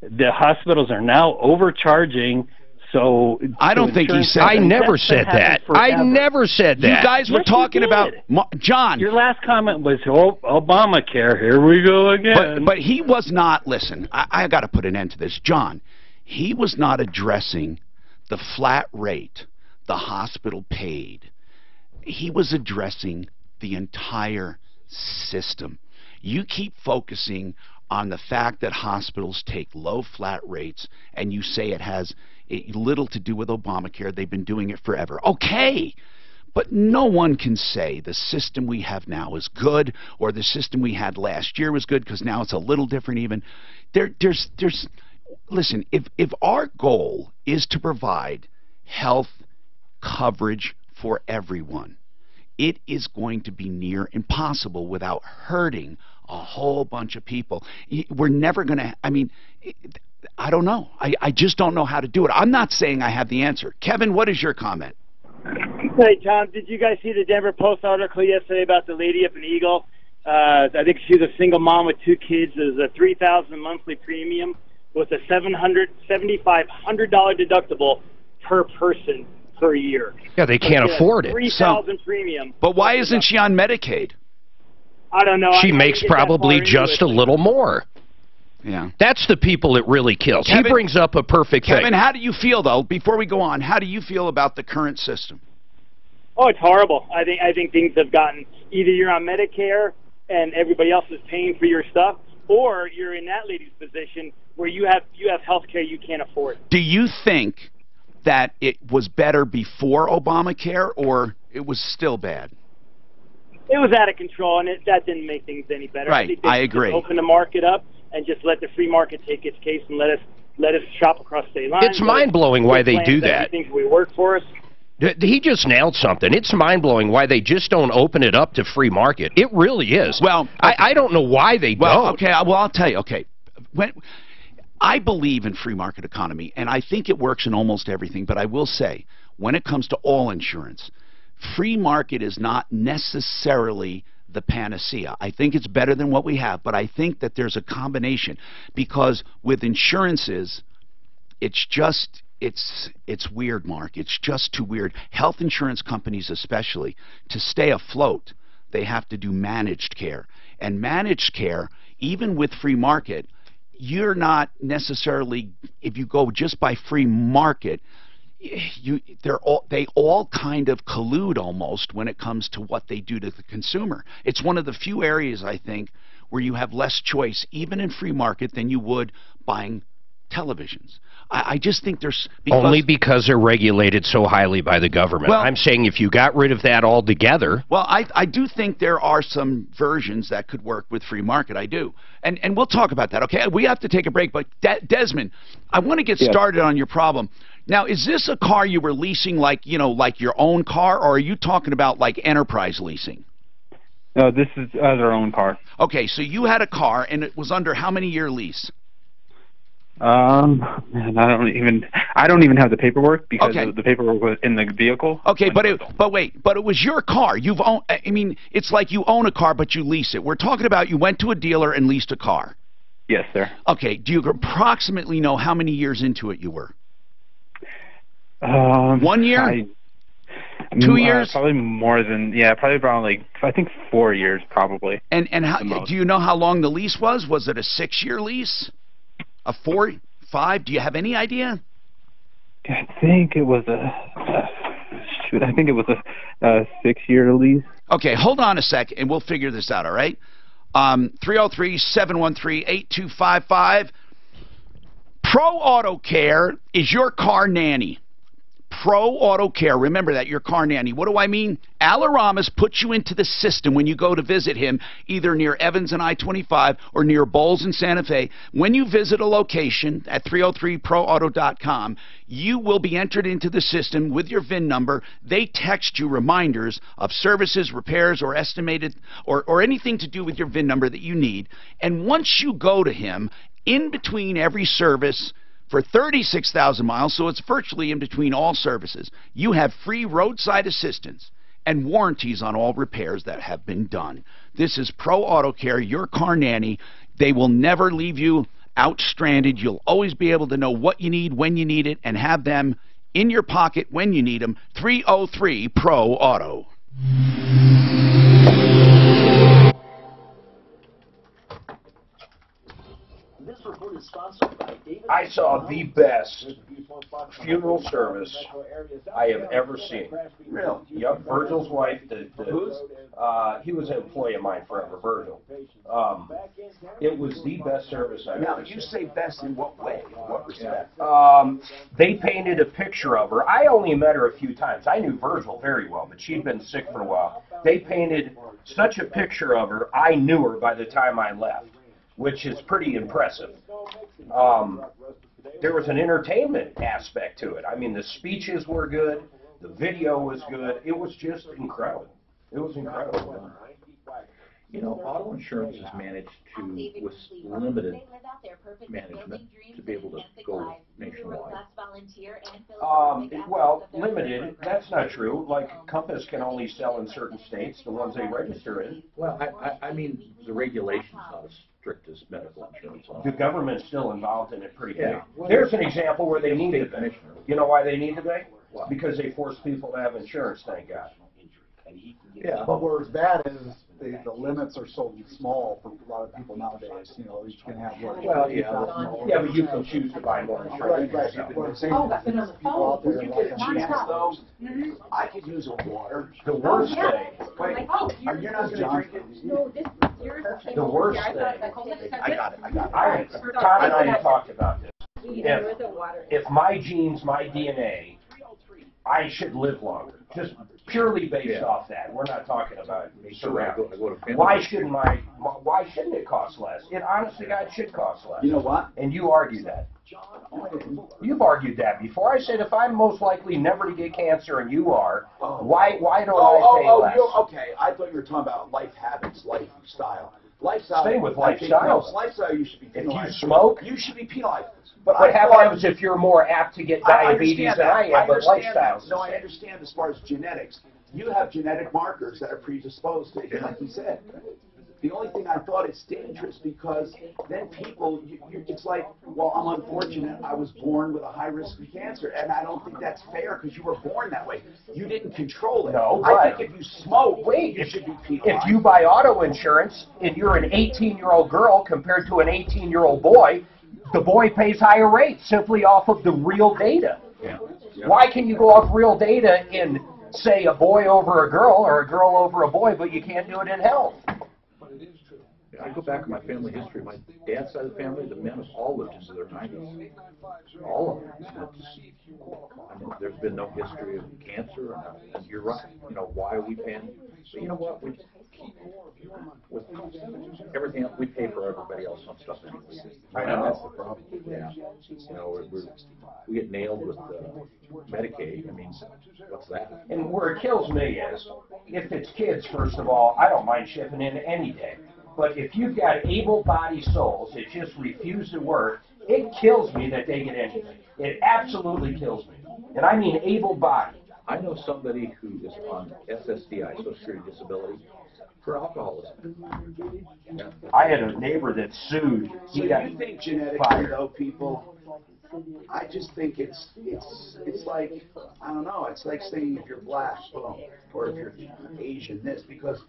the hospitals are now overcharging. So I don't think he said. I never said that. I never said that. You guys were talking about John. Your last comment was Obamacare. Here we go again. But he was not. Listen, I got to put an end to this, John. He was not addressing the flat rate the hospital paid. He was addressing the entire system. You keep focusing on the fact that hospitals take low flat rates, and you say it has little to do with Obamacare. They've been doing it forever. Okay, but no one can say the system we have now is good, or the system we had last year was good, because now it's a little different even. Listen, if our goal is to provide health coverage for everyone, it is going to be near impossible without hurting a whole bunch of people. We're never going to, I don't know. I just don't know how to do it. I'm not saying I have the answer. Kevin, what is your comment? Hey, Tom, did you guys see the Denver Post article yesterday about the lady up in Eagle? I think she was a single mom with two kids. It was a $3,000 monthly premium with a $7,500 deductible per person per year. Yeah, they can't afford it. $3,000 premium. But why isn't she on Medicaid? I don't know. She makes probably just a little more. Yeah. That's the people it really kills. Kevin, he brings up a perfect thing. Kevin, how do you feel, though, before we go on, how do you feel about the current system? Oh, it's horrible. I think things have gotten, either you're on Medicare and everybody else is paying for your stuff, or you're in that lady's position where you have health care you can't afford. Do you think that it was better before Obamacare, or it was still bad? It was out of control, and that didn't make things any better. Right, I agree. Open the market up and just let the free market take its case and let us shop across state lines. It's mind-blowing why they do that. Think we work for us. He just nailed something. It's mind-blowing why they just don't open it up to free market. It really is. Well, I don't know why they don't. Okay, well, I'll tell you. Okay, I believe in free market economy, and I think it works in almost everything. But I will say, when it comes to all insurance, free market is not necessarily the panacea. I think it's better than what we have, but I think that there's a combination, because with insurances, it's weird, Mark. It's just too weird. Health insurance companies especially, to stay afloat, they have to do managed care. And managed care, even with free market, you're not necessarily, if you go just by free market, they all kind of collude almost when it comes to what they do to the consumer. It's one of the few areas, I think, where you have less choice, even in free market, than you would buying televisions. I just think there's... Only because they're regulated so highly by the government. Well, I'm saying if you got rid of that altogether... Well, I do think there are some versions that could work with free market. I do. And we'll talk about that, okay? We have to take a break, but Desmond, I want to get started on your problem. Now, is this a car you were leasing like your own car, or are you talking about like enterprise leasing? No, this is as our own car. Okay, so you had a car, and it was under how many year lease? Man, I don't even have the paperwork because Okay. the paperwork was in the vehicle. Okay, but it was your car. I mean, it's like you own a car, but you lease it. We're talking about you went to a dealer and leased a car. Yes, sir. Okay, do you approximately know how many years into it you were? 1 year? 2 years? Probably more than, probably around I think 4 years probably. And how, do you know how long the lease was? Was it a 6-year lease? A 4, 5? Do you have any idea? I think it was a 6-year lease. Okay, hold on a sec, and we'll figure this out, all right? 303-713-8255. Pro Auto Care is your car nanny. Pro Auto Care. Remember that, your car nanny. What do I mean? Alaramas puts you into the system when you go to visit him, either near Evans and I-25 or near Bowles and Santa Fe. When you visit a location at 303proauto.com, you will be entered into the system with your VIN number. They text you reminders of services, repairs, or estimated, or anything to do with your VIN number that you need. And once you go to him, in between every service, for 36,000 miles, so it's virtually in between all services, you have free roadside assistance and warranties on all repairs that have been done. This is Pro Auto Care, your car nanny. They will never leave you out stranded. You'll always be able to know what you need, when you need it, and have them in your pocket when you need them. 303-PRO-AUTO. I saw the best funeral service I have ever seen. Really? Yep, Virgil's wife. He was an employee of mine forever, Virgil. It was the best service I've ever seen. Now, you say best in what way? In what respect? They painted a picture of her. I only met her a few times. I knew Virgil very well, but she'd been sick for a while. They painted such a picture of her, I knew her by the time I left, which is pretty impressive. There was an entertainment aspect to it. I mean, the speeches were good. The video was good. It was just incredible. It was incredible. You know, auto insurance is managed with limited management to be able to go nationwide. Well, limited, that's not true. Like, Compass can only sell in certain states, the ones they register in. Well, I mean, the regulation's not as strict as medical insurance. The government's still involved in it pretty big. Yeah. Well, There's an example where they needed it. You know why they needed it? Because they forced people to have insurance, thank God. Yeah, but where it's bad is the limits are so small for a lot of people nowadays. You know, you can have what? Well, yeah, but you can choose to buy more insurance. Right. What I'm saying is there's people out there You like get a chance, though. I could use a water. The worst thing. Wait, are you not going to drink it? No, this is yours. The worst thing. I got it. Tom and I have talked about this. If my genes, my DNA, I should live longer. Just purely based off that. We're not talking about surroundings. Why shouldn't it cost less? It honestly, God, should cost less. You know what? And you argue that. You've argued that before. I said if I'm most likely never to get cancer and you are, why don't I pay less? Okay. I thought you were talking about life habits, lifestyle. Lifestyle. Same with lifestyle. Lifestyle, you should be penalized. If you smoke, you should be penalized. But what happens if you're more apt to get diabetes than I am, but lifestyle's No, I understand as far as genetics. You have genetic markers that are predisposed to it, like you said. The only thing I thought it's dangerous because then people, it's like, well, I'm unfortunate. I was born with a high risk of cancer, and I don't think that's fair because you were born that way. You didn't control it. No, I think if you smoke, you should be penalized. If you buy auto insurance and you're an 18-year-old girl compared to an 18-year-old boy, the boy pays higher rates simply off of the real data. Yeah. Why can you go off real data in, say, a boy over a girl or a girl over a boy, but you can't do it in health? I go back to my family history. My dad's side of the family, the men have all lived into their 90s. All of them. I mean, there's been no history of cancer, and you're right. You know, why are we paying? But you know what? With everything else, we pay for everybody else on stuff anyway. I know. That's the problem. Yeah. You know, we get nailed with Medicaid. I mean, what's that? And where it kills me is, if it's kids, first of all, I don't mind shipping in any day. But if you've got able-bodied souls that just refuse to work, it kills me that they get anything. It absolutely kills me. And I mean able-bodied. I know somebody who is on SSDI, Social Security Disability, for alcoholism. Yeah. I had a neighbor that sued. So you think genetically, though, people? I just think it's like, I don't know, it's like saying if you're black, boom, or if you're Asian, this, because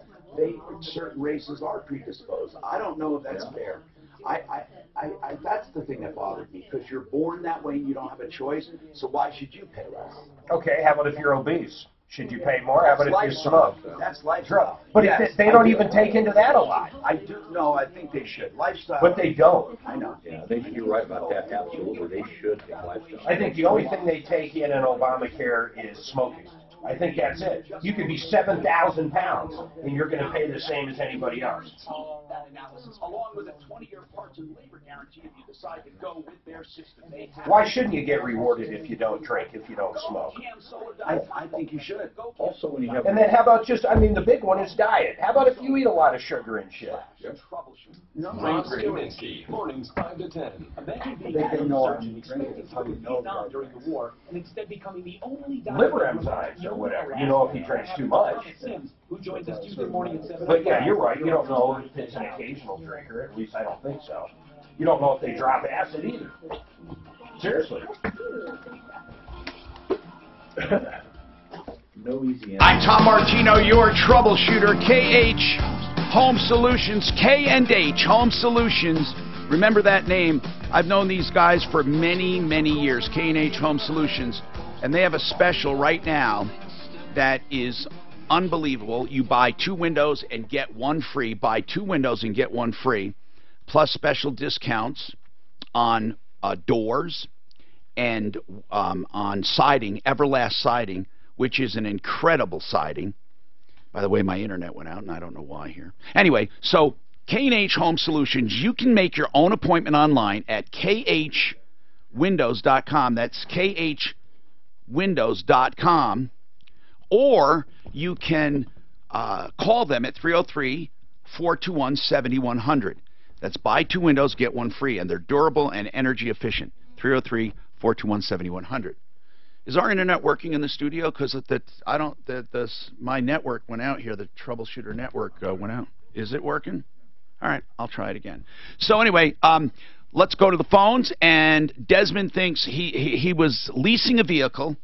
certain races are predisposed. I don't know if that's fair. That's the thing that bothered me, because you're born that way and you don't have a choice, so why should you pay less? Okay, how about if you're obese? Should you pay more? How about if you smoke? That's lifestyle. But they don't even take into that a lot. I do know. I think they should. Lifestyle. But they don't. I know. Yeah, you're right about that. Absolutely, they should take lifestyle. I think the only thing they take in Obamacare is smoking. I think that's it. You could be 7,000 pounds, and you're going to pay the same as anybody else. That analysis, along with a 20-year parts and labor guarantee, if you decide to go with their system. Why shouldn't you get rewarded if you don't drink, if you don't smoke? I think you should. Also, when you have... And then how about just, I mean, the big one is diet. How about if you eat a lot of sugar and shit? Ron Kaminsky, mornings 5 to 10. They know I'm drinking. It's how you know during the war, and instead becoming the only liver enzymes or whatever. You know if he drinks too much. Who joins us Tuesday morning at 7. But yeah, you're right. You don't know if it's an occasional drinker. At least I don't think so. You don't know if they drop acid either. Seriously. No easy answer. I'm Tom Martino, your troubleshooter. KH Home Solutions, K&H Home Solutions. Remember that name. I've known these guys for many, many years. K&H Home Solutions. And they have a special right now that is unbelievable. You buy 2 windows and get 1 free. Buy 2 windows and get 1 free. Plus special discounts on doors and on siding, Everlast siding, which is an incredible siding. By the way, my internet went out, and I don't know why here. Anyway, so K&H Home Solutions, you can make your own appointment online at khwindows.com. That's khwindows.com. Or you can call them at 303-421-7100. That's buy 2 windows, get 1 free, and they're durable and energy efficient. 303-421-7100. Is our internet working in the studio? Because my network went out here. The Troubleshooter network went out. Is it working? All right, I'll try it again. So anyway, let's go to the phones. And Desmond thinks he was leasing a vehicle,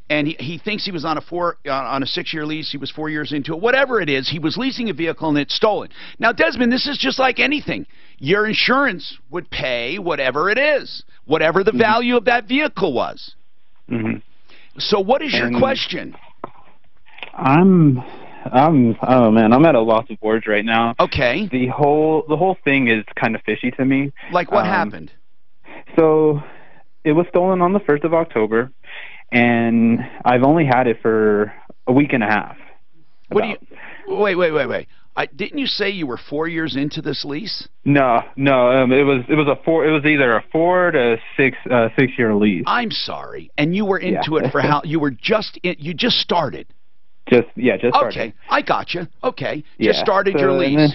and he thinks he was on a 6-year lease. He was 4 years into it. Whatever it is, he was leasing a vehicle and it's stolen. Now, Desmond, this is just like anything. Your insurance would pay whatever it is, whatever the value of that vehicle was. Mm-hmm. So what is your question? Oh man, I'm at a loss of words right now. Okay. The whole thing is kind of fishy to me. Like what happened? So it was stolen on the 1st of October, and I've only had it for a week and a half. What do you? Wait. Didn't you say you were 4 years into this lease? No. It was either a 4 to 6 year lease. I'm sorry, and you were into it for how? You just started. Just started. Okay, I got you. Okay, just started your lease.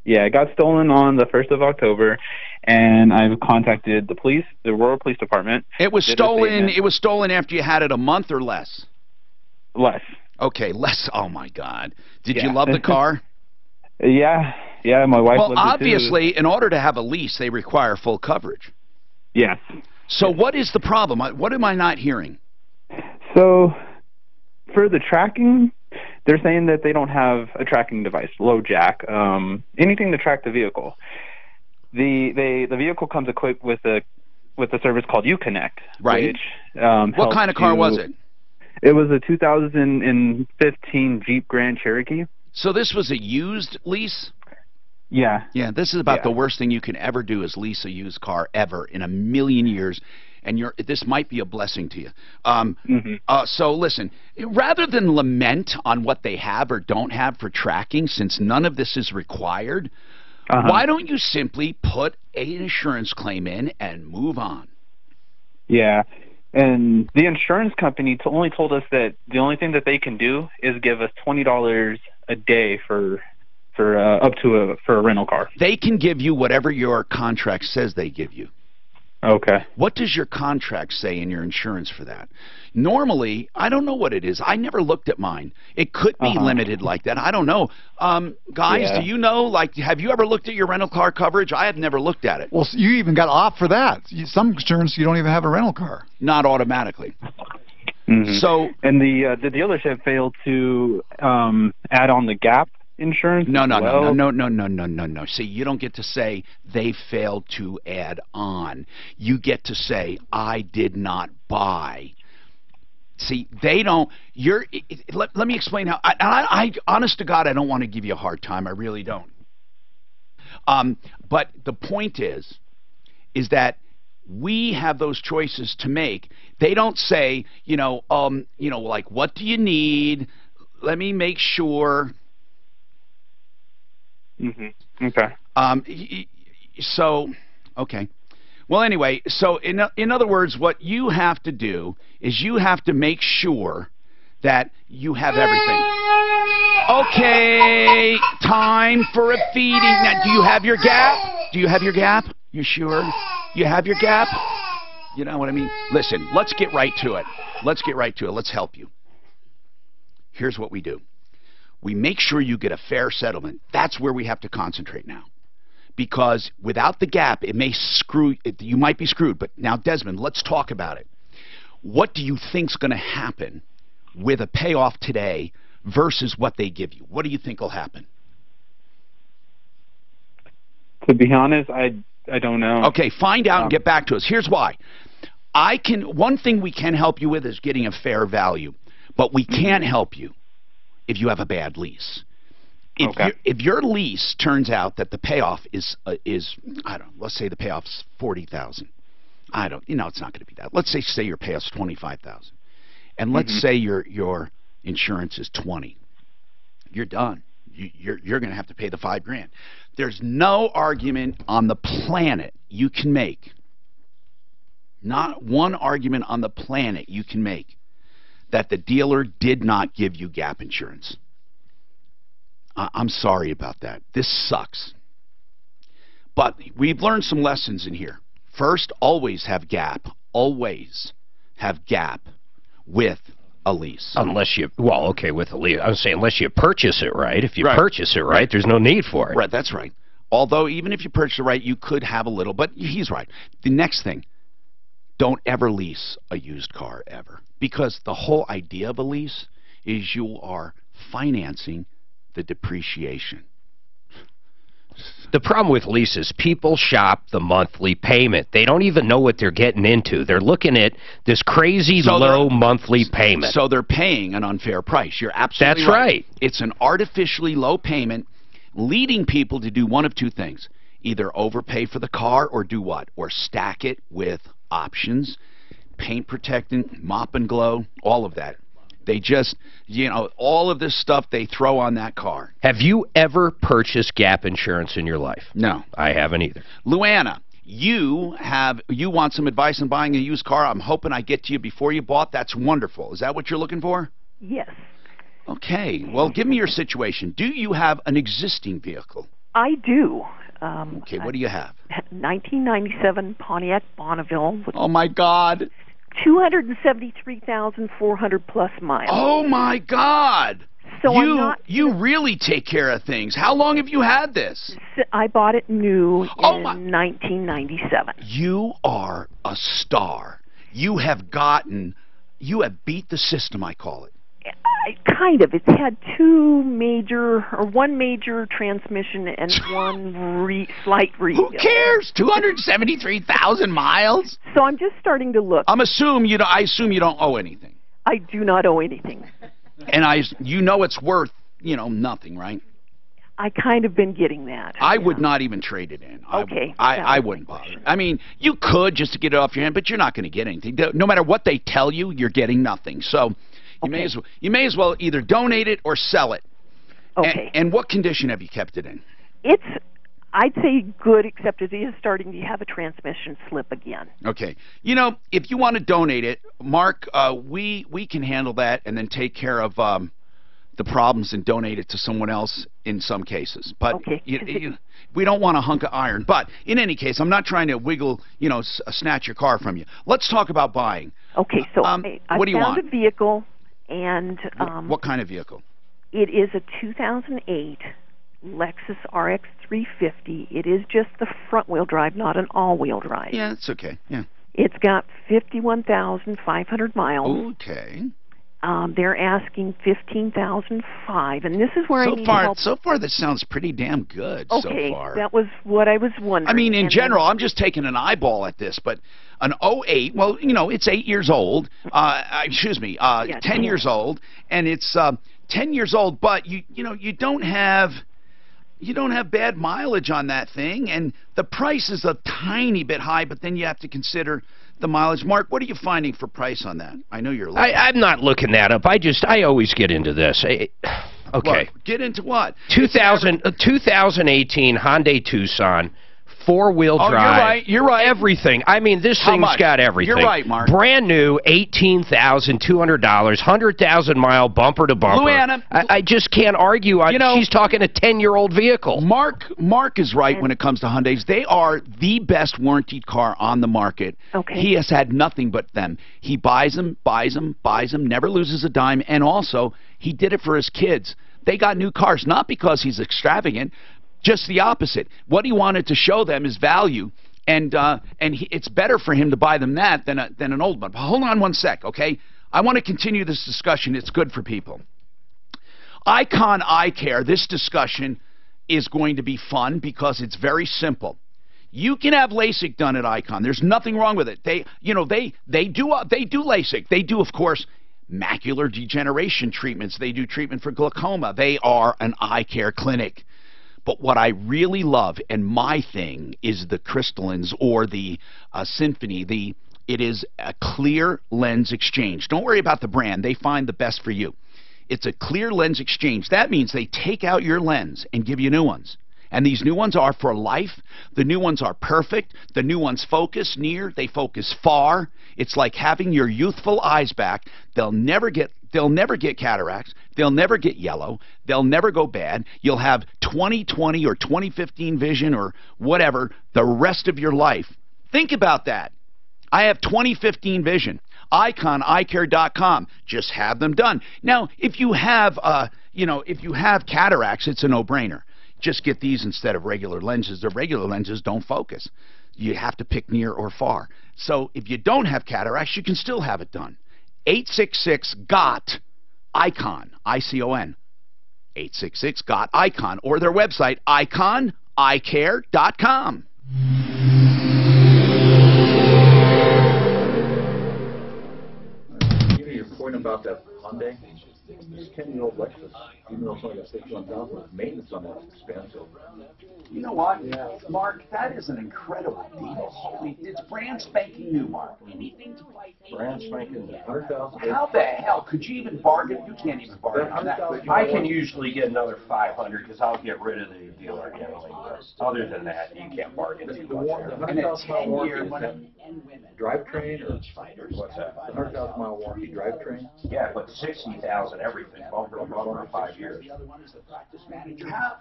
It got stolen on the 1st of October, and I've contacted the police, the Rural Police Department. It was stolen. It was stolen after you had it a month or less. Less. Okay, less. Oh my God! Did you love the car? Yeah, my wife loved it too. Well, obviously, in order to have a lease, they require full coverage. Yes. So what is the problem? What am I not hearing? So, for the tracking, they're saying that they don't have a tracking device, low jack, anything to track the vehicle. The vehicle comes equipped with a service called Uconnect. Right. Which, what kind of car was it? It was a 2015 Jeep Grand Cherokee. So this was a used lease? Yeah. Yeah, this is about the worst thing you can ever do is lease a used car ever in a million years. And this might be a blessing to you. So listen, rather than lament on what they have or don't have for tracking, since none of this is required, why don't you simply put an insurance claim in and move on? Yeah. And the insurance company only told us that the only thing that they can do is give us $20 a day for a rental car. They can give you whatever your contract says they give you. Okay. What does your contract say in your insurance for that? Normally, I don't know what it is. I never looked at mine. It could be limited like that. I don't know. Guys, do you know, like, have you ever looked at your rental car coverage? I have never looked at it. Well, you even got to opt for that. Some insurance, you don't even have a rental car. Not automatically. Mm-hmm. So, and the dealership failed to add on the gap insurance. No. See, you don't get to say they failed to add on. You get to say I did not buy. See, they don't. Let me explain how. I honest to God, I don't want to give you a hard time. I really don't. But the point is that we have those choices to make. They don't say, like, what do you need? Let me make sure. Mm-hmm. Okay. Okay. Well, anyway, so in other words, what you have to do is you have to make sure that you have everything. Okay, time for a feeding. Now, do you have your gap? Do you have your gap? You sure? You have your gap? You know what I mean? Listen, let's get right to it. Let's help you. Here's what we do. We make sure you get a fair settlement. That's where we have to concentrate now. Because without the gap, you might be screwed. But now, Desmond, let's talk about it. What do you think's going to happen with a payoff today versus what they give you? What do you think will happen? To be honest, I don't know. Okay, find out and get back to us. Here's why. One thing we can help you with is getting a fair value. But we can't help you if you have a bad lease. If your lease turns out that the payoff is I don't know, let's say the payoff's $40,000. It's not going to be that. Let's say your payoff's $25,000. And let's say your insurance is $20,000. You're done. You're going to have to pay the $5,000. There's no argument on the planet you can make. Not one argument on the planet you can make that the dealer did not give you gap insurance. I'm sorry about that. This sucks. But we've learned some lessons in here. First, always have gap. Always have gap with a lease. With a lease. I was saying unless you purchase it right. If you purchase it right, there's no need for it. Right, that's right. Although even if you purchase it right, you could have a little. But he's right. The next thing, don't ever lease a used car, ever. Because the whole idea of a lease is you are financing the depreciation. The problem with leases, people shop the monthly payment. They don't even know what they're getting into. They're looking at this crazy low monthly payment. So they're paying an unfair price. You're absolutely right. It's an artificially low payment, leading people to do one of two things. Either overpay for the car or do what? Or stack it with options, paint protectant, mop and glow, all of that. They just, all of this stuff they throw on that car. Have you ever purchased gap insurance in your life? No. I haven't either. Luana, you want some advice on buying a used car? I'm hoping I get to you before you bought. That's wonderful. Is that what you're looking for? Yes. Okay. Well, give me your situation. Do you have an existing vehicle? I do. Okay, what do you have? 1997 Pontiac Bonneville. Oh, my God. 273,400 plus miles. Oh, my God. So you really take care of things. How long have you had this? I bought it new in 1997. You are a star. You have beat the system, I call it. Kind of. It's had one major transmission and one slight rebuild. Who cares? 273,000 miles? So I'm just starting to look. I assume you don't owe anything. I do not owe anything. And it's worth, nothing, right? I kind of been getting that. I would not even trade it in. Okay. I wouldn't bother. I mean, you could just to get it off your hand, but you're not going to get anything. No matter what they tell you, you're getting nothing. So you may as well either donate it or sell it. Okay. And what condition have you kept it in? I'd say good, except it is starting to have a transmission slip again. Okay. You know, if you want to donate it, Mark, we can handle that and then take care of the problems and donate it to someone else in some cases. But we don't want a hunk of iron. But in any case, I'm not trying to wiggle, snatch your car from you. Let's talk about buying. Okay, so what do you found want? a vehicle, and what kind of vehicle? It is a 2008 Lexus RX 350. It is just the front-wheel drive, not an all-wheel drive. Yeah, it's okay. Yeah. It's got 51,500 miles. Okay. They're asking $15,500, and this is where I need help. So far, that sounds pretty damn good. Okay, so far. That was what I was wondering. I mean, in general, I'm just taking an eyeball at this, but an 08, well, it's 8 years old. 10 years old, and it's 10 years old. But you don't have bad mileage on that thing, and the price is a tiny bit high. But then you have to consider the mileage. Mark, what are you finding for price on that? I know you're looking. I'm not looking that up. I always get into this. Okay. What? Get into what? 2018 Hyundai Tucson, 4-wheel drive. You're right. Everything. I mean, this thing's got everything. You're right, Mark. Brand new, $18,200, 100,000-mile bumper to bumper. Luana, I just can't argue. She's talking a 10-year-old vehicle. Mark is right when it comes to Hyundais. They are the best warranted car on the market. Okay. He has had nothing but them. He buys them, never loses a dime, and also he did it for his kids. They got new cars, not because he's extravagant. Just the opposite. What he wanted to show them is value, and it's better for him to buy them that than an old one. But hold on one sec, okay? I want to continue this discussion. It's good for people. Icon Eye Care. This discussion is going to be fun because it's very simple. You can have LASIK done at Icon. There's nothing wrong with it. They do LASIK. They do, of course, macular degeneration treatments. They do treatment for glaucoma. They are an eye care clinic. But what I really love, and my thing, is the crystallines or the Symphony. It is a clear lens exchange. Don't worry about the brand. They find the best for you. It's a clear lens exchange. That means they take out your lens and give you new ones. And these new ones are for life. The new ones are perfect. The new ones focus near. They focus far. It's like having your youthful eyes back. They'll never get cataracts. They'll never get yellow. They'll never go bad. You'll have 20/20 or 20/15 vision or whatever the rest of your life. Think about that. I have 20/15 vision. IconEyeCare.com. Just have them done. Now, if you have cataracts, it's a no-brainer. Just get these instead of regular lenses. The regular lenses don't focus. You have to pick near or far. So if you don't have cataracts, you can still have it done. 866-GOT-ICON, I-C-O-N. 866-GOT-ICON, or their website, IconEyeCare.com. Your point about that Hyundai, this 10-year-old Lexus, even though it's only got 61,000, maintenance on that's expensive. You know what, Mark? That is an incredible deal. It's brand spanking new, Mark. Brand spanking new. How the hell could you even bargain? You can't even bargain on that. I can usually get another 500 because I'll get rid of the dealer generally. But other than that, you can't bargain too much. And a 10-year drivetrain or what's that? 100,000-mile warranty drivetrain. Yeah, but 60,000 everything, bumper to bumper, 5 years.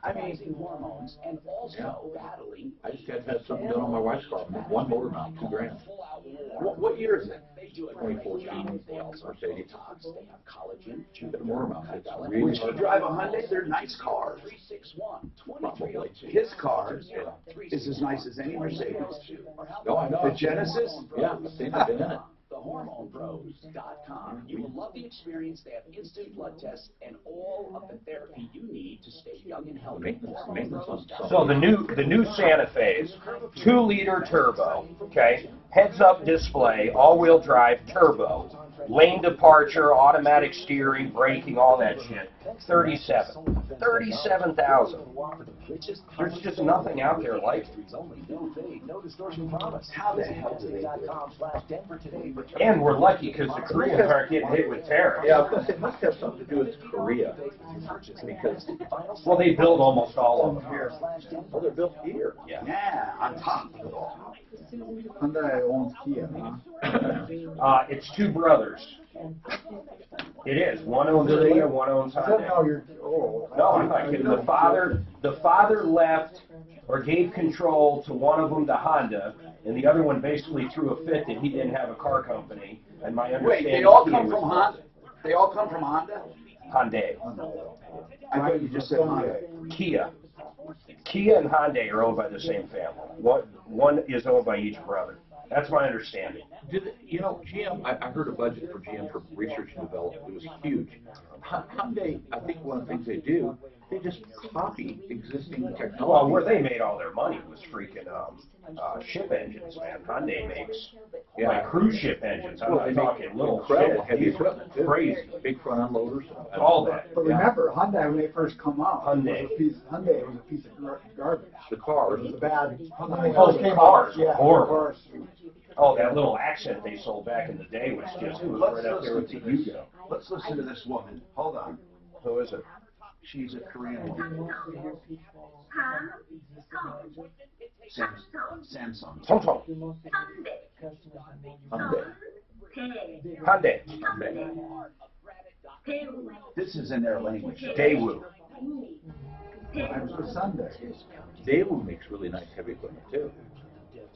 I mean, hormones and also battling. I just had something done on my wife's car. One motor mount, $2,000. What year is it? 2014. They also have Botox. They have collagen. Motor mount. It's Would really you drive a Hyundai? They're nice cars. His car is as nice as any Mercedes. No, I know. The Genesis? Yeah, I've seen it, been in it. TheHormonePros.com. You will love the experience. They have instant blood tests and all of the therapy you need to stay young and healthy. So the new Santa Fe's, 2-liter turbo, okay, heads-up display, all-wheel drive turbo, lane departure, automatic steering, braking, all that shit. 37,000. There's just nothing out there like it. No distortion promise. How the hell do they .com/Denver today for And we're lucky because the Koreans aren't getting hit with tariffs. Yeah, it must have something to do with Korea. Because, well, they build almost all of them here. Well, they're built here. Yeah, on top of it all. Hyundai owns Kia, huh? It's two brothers. It is. One owns Kia, one owns Hyundai. No, you're, oh. No, I'm not kidding. The father left or gave control to one of them to Honda, and the other one basically threw a fit that he didn't have a car company. And my understanding. Wait, they all come from Honda? They all come from Honda? Hyundai. I thought you just said Hyundai. Kia. Kia and Hyundai are owned by the same family. One is owned by each brother. That's my understanding. You know, GM, I heard a budget for GM for research and development. It was huge. Hyundai, I think one of the things they do, they just copy existing technology. Well, where they made all their money was freaking ship engines, man. Hyundai makes like cruise ship engines. I'm not talking little incredible shit. heavy These are equipment, too. crazy. Big front unloaders. All that. But remember, Hyundai, when they first come out, Hyundai was a piece of garbage. The cars. It was a bad. Oh, the cars were yeah, horrible. Cars. Oh, that little accent they sold back in the day was just right up there with the Yugo. Let's listen to this woman. Hold on. Who is it? She's a Korean woman. Samsung. Samsung. Hyundai. This is in their language. Daewoo. I was with Sunday. Daewoo makes really nice heavy equipment, too.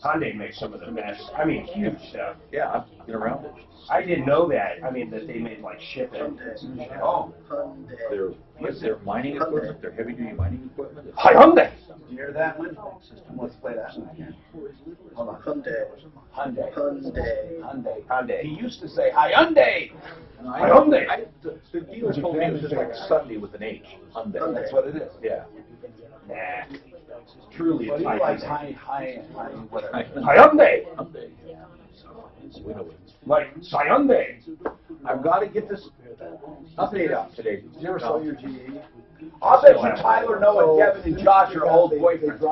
Hyundai makes some of the best. I mean, huge stuff. Yeah, I've been around it. I didn't know that. I mean, that they made like ship engines and shit. Oh. Their mining equipment, their heavy-duty mining equipment. Hyundai. Do you hear that one? Let's play that one again. Hold on. Hyundai. He used to say Hyundai. Hyundai. The dealers told me it was just like Sunday with an H. Hyundai. That's what it is. Yeah. Nah. Truly, But it's he likes whatever. Hyundai. Hyundai. We know it. Like Hyundai. I've got to get this update up today. Did you ever sell your GE? I'll bet you Tyler, Noah, Devin, and Josh are old boyfriends.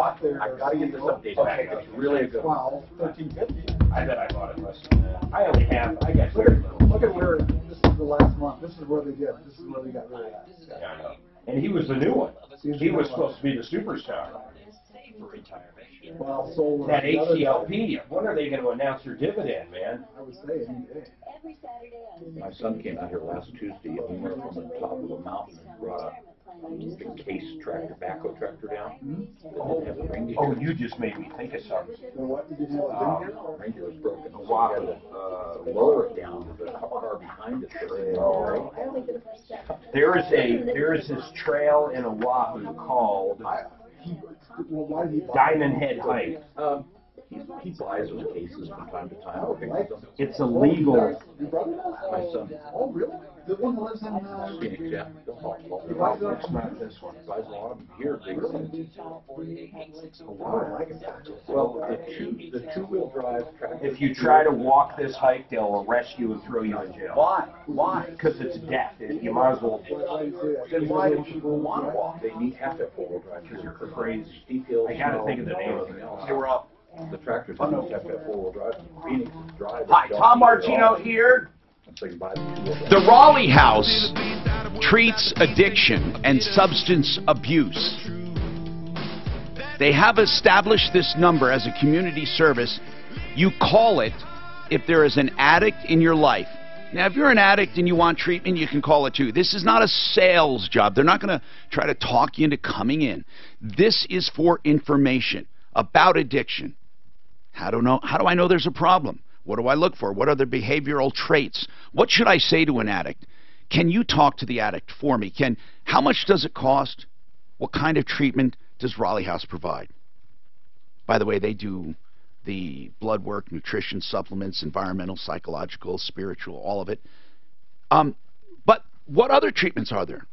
I've got to get this update back. It's really a good one. 1350. I bet I bought it less than that. I only have, I guess. Look at where, this is the last month. This is where they get, this is where they got rid of that. Yeah, I know. And he was the new one. He was supposed to be the superstar. Well, solar. That HCLP, when are they going to announce their dividend, man? I would say any day. My son came out here last Tuesday and we went up on the top of a mountain and brought a big case tractor, backhoe tractor down. That didn't have a ring gear. Oh, you just made me think of something. So what did you have? Ring gear was broken. So we had to lower it down with a car behind it. There is this trail in Oahu called Diamond Head Hike. He buys those cases from time to time. It's illegal. My son. Oh, really? The one that lives in Phoenix, yeah. It's not this one. Buys a lot of them here. Well, the two-wheel drive tractor. If you try to walk this hike, they'll arrest you and throw you in jail. Why? Why? Because it's death. You might as well. Then why do people want to walk? They have to have four-wheel drive. Because you're crazy. Steep hills. I got to think of the name of it. They were up. The tractors have to have four-wheel drive. Phoenix drive. Hi, Tom Martino here. So you can buy the two-wheel drive. The Raleigh House treats addiction and substance abuse. They have established this number as a community service. You call it if there is an addict in your life. Now, if you're an addict and you want treatment, you can call it too. This is not a sales job. They're not going to try to talk you into coming in. This is for information about addiction. How do I know there's a problem? What do I look for? What are the behavioral traits? What should I say to an addict? Can you talk to the addict for me? How much does it cost? What kind of treatment does Raleigh House provide? By the way, they do the blood work, nutrition, supplements, environmental, psychological, spiritual, all of it. But what other treatments are there?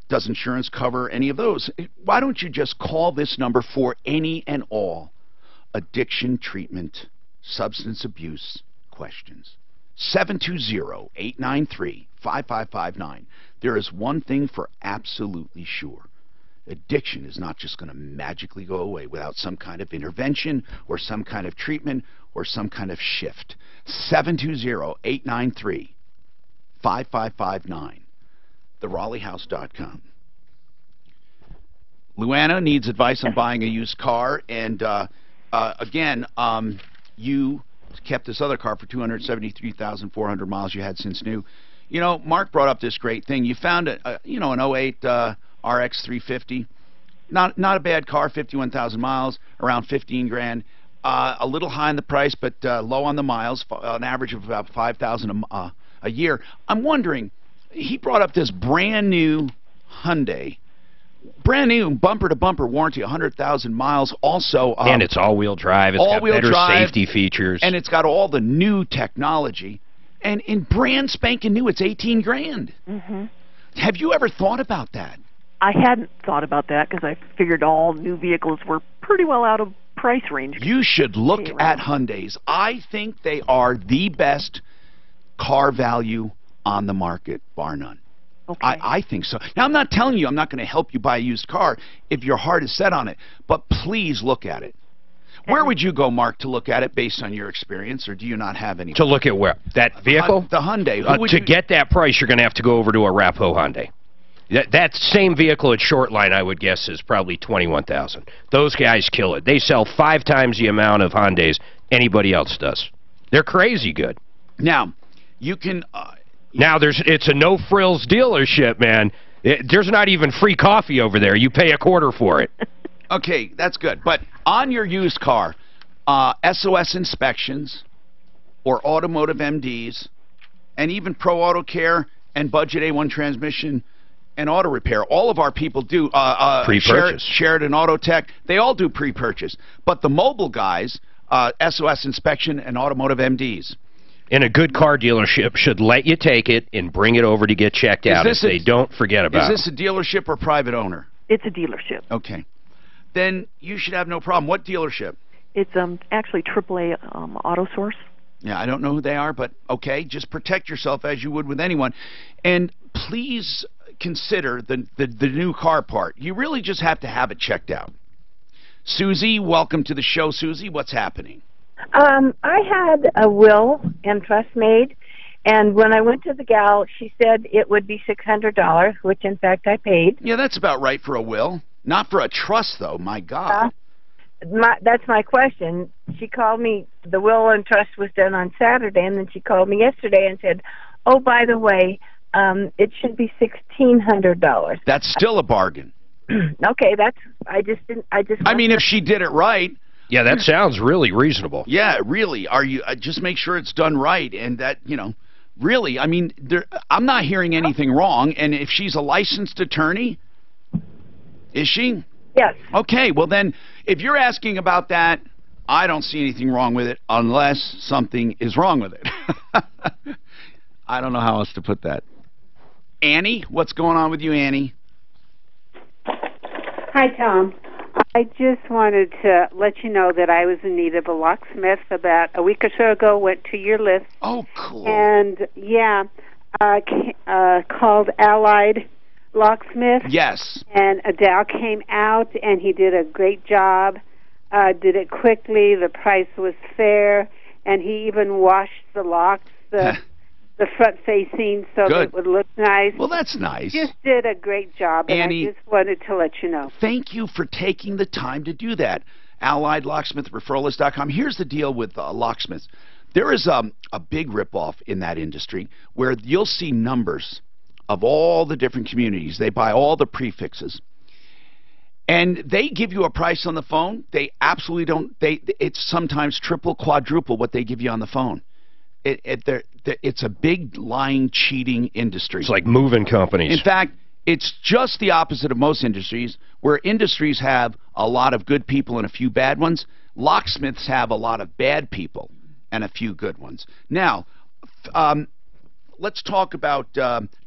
Does insurance cover any of those? Why don't you just call this number for any and all addiction treatment, substance abuse questions? 720-893-5559. There is one thing for absolutely sure. Addiction is not just going to magically go away without some kind of intervention or some kind of treatment or some kind of shift. 720-893-5559. TheRaleighHouse.com. Luana needs advice on buying a used car, and again, you kept this other car for 273,400 miles you had since new. You know, Mark brought up this great thing. You found an 08 RX 350. Not a bad car, 51,000 miles, around 15 grand. A little high in the price, but low on the miles, an average of about 5,000 a year. I'm wondering, he brought up this brand new Hyundai. Brand new, bumper-to-bumper warranty, 100,000 miles. Also, and it's all-wheel drive. It's got better safety features. And it's got all the new technology. And in brand spanking new, it's 18 grand. Mm-hmm. Have you ever thought about that? I hadn't thought about that because I figured all new vehicles were pretty well out of price range. You should look at Hyundais. I think they are the best car value on the market, bar none. Okay. I think so. Now, I'm not telling you I'm not going to help you buy a used car if your heart is set on it, but please look at it. Where would you go, Mark, to look at it based on your experience, or do you not have any? To look at where? That vehicle? The Hyundai. To get that price, you're going to have to go over to a Rapo Hyundai. That same vehicle at Shortline, I would guess, is probably $21,000. Those guys kill it. They sell 5 times the amount of Hyundais anybody else does. They're crazy good. Now, you can... it's a no-frills dealership, man. There's not even free coffee over there. You pay a quarter for it. Okay, that's good. But on your used car, SOS inspections or automotive MDs and even Pro Auto Care and Budget A1 transmission and auto repair, all of our people do pre-purchase. Sheridan Auto Tech, they all do pre-purchase. But the mobile guys, SOS inspection and automotive MDs. And a good car dealership should let you take it and bring it over to get checked out if they don't forget about it. Is this a dealership or private owner? It's a dealership. Okay. Then you should have no problem. What dealership? It's actually AAA Auto Source. Yeah, I don't know who they are, but okay, just protect yourself as you would with anyone. And please consider the new car part. You really just have to have it checked out. Susie, welcome to the show. Susie, what's happening? I had a will and trust made, and when I went to the gal, she said it would be $600, which in fact I paid. Yeah, that's about right for a will. Not for a trust, though. My God. That's my question. She called me. The will and trust was done on Saturday, and then she called me yesterday and said, "Oh, by the way, it should be $1,600." That's still a bargain. Okay, I mean, if she did it right. Yeah, that sounds really reasonable. Yeah, really. Just make sure it's done right, and that, really, I mean, I'm not hearing anything wrong, and if she's a licensed attorney, is she? Yes. Okay, well then, if you're asking about that, I don't see anything wrong with it unless something is wrong with it. I don't know how else to put that. Annie, what's going on with you, Annie? Hi, Tom. I just wanted to let you know that I was in need of a locksmith about a week or so ago, went to your list. Oh, cool. And, yeah, called Allied Locksmith. Yes. And Adele came out, and he did a great job, did it quickly, the price was fair, and he even washed the locks, the front facing, so that it would look nice. Well, that's nice. Just did a great job, and Annie, I just wanted to let you know. Thank you for taking the time to do that. Allied Locksmith, referralist.com. Here's the deal with locksmiths. There is a big ripoff in that industry where you'll see numbers of all the different communities. They buy all the prefixes. And they give you a price on the phone. They absolutely don't. It's sometimes triple, quadruple what they give you on the phone. It's a big lying, cheating industry. It's like moving companies. In fact, it's just the opposite of most industries, where industries have a lot of good people and a few bad ones. Locksmiths have a lot of bad people and a few good ones. Now, let's talk about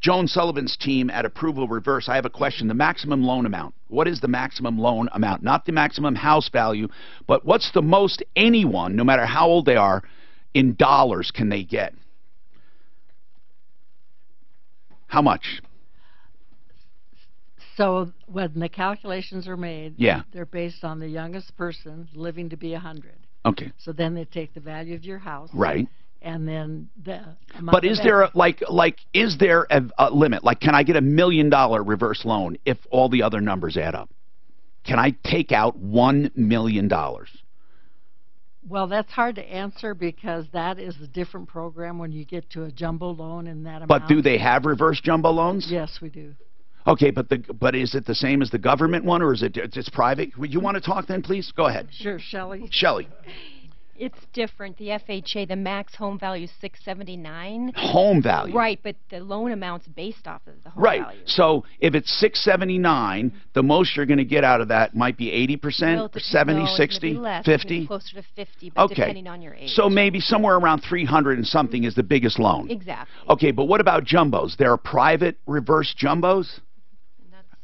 Joan Sullivan's team at Approval Reverse. I have a question. The maximum loan amount. What is the maximum loan amount? Not the maximum house value, but what's the most anyone, no matter how old they are, in dollars can they get? How much? So when the calculations are made, Yeah. they're based on the youngest person living to be 100. Okay. So then they take the value of your house. Right. And then the amount But of is there is there a limit? Like, can I get $1 million reverse loan if all the other numbers add up? Can I take out $1 million? Well, that's hard to answer because that is a different program when you get to a jumbo loan in that amount. But do they have reverse jumbo loans? Yes, we do. Okay, but is it the same as the government one, or is it just private? Would you want to talk then, please? Go ahead. Sure, Shelley. Shelley. It's different. The FHA, the max home value is $679. Home value. Right, but the loan amount's based off of the home Right. value. So if it's $679, the most you're going to get out of that might be 80%, Well, or 70, no, it's 60, gonna be less. It's gonna 50. be closer to 50, but Okay. depending on your age. So maybe somewhere around 300 and something is the biggest loan. Exactly. Okay, but what about jumbos? There are private reverse jumbos?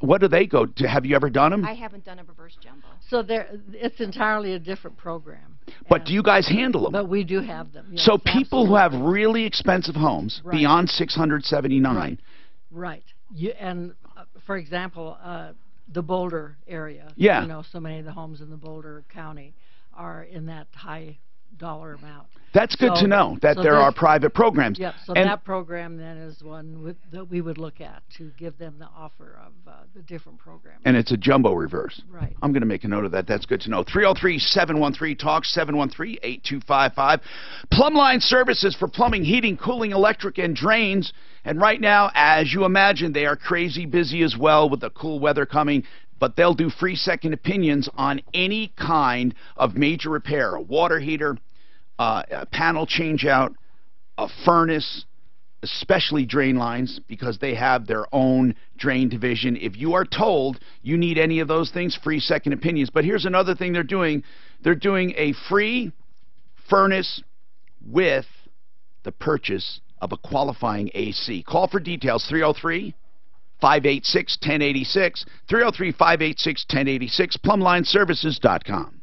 What do they go to? Have you ever done them? I haven't done a reverse jumbo. So it's entirely a different program. But do you guys handle them? But we do have them. Yes, So people who have absolutely. really expensive homes Right. beyond 679, Right. For example, the Boulder area. Yeah. You know, so many of the homes in the Boulder County are in that high dollar amount. that's good So- to know that so there this- are private programs. Yep. So And- that program then is one that we would look at to give them the offer of the different programs. And it's a jumbo reverse. Right. I'm going to make a note of that. That's good to know. 303-713-TALK, 713-8255. Plumline Services for plumbing, heating, cooling, electric, and drains. And right now, as you imagine, they are crazy busy as well with the cool weather coming. But they'll do free second opinions on any kind of major repair. A water heater, a panel change out, a furnace, especially drain lines, because they have their own drain division. If you are told you need any of those things, free second opinions. But here's another thing they're doing. They're doing a free furnace with the purchase of a qualifying AC. Call for details, 303-586-1086, 303-586-1086, plumlineservices.com.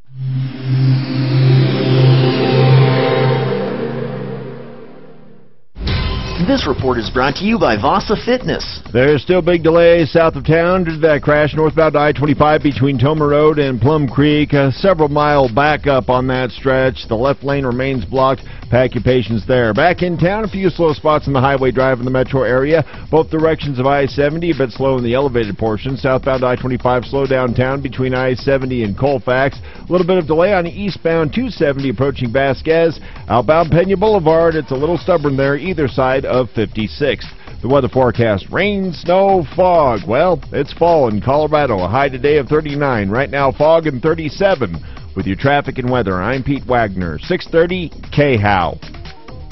This report is brought to you by Vasa Fitness. There's still big delays south of town due to that crash northbound I-25 between Toma Road and Plum Creek. A several-mile backup on that stretch. The left lane remains blocked. Pack your patience there. Back in town, a few slow spots on the highway drive in the metro area. Both directions of I-70, a bit slow in the elevated portion. Southbound I-25 slow downtown between I-70 and Colfax. A little bit of delay on eastbound 270 approaching Vasquez. Outbound Pena Boulevard, it's a little stubborn there either side of 56th. The weather forecast: rain, snow, fog. Well, it's fall in Colorado. A high today of 39. Right now, fog and 37. With your traffic and weather, I'm Pete Wagner, 630 KHOW.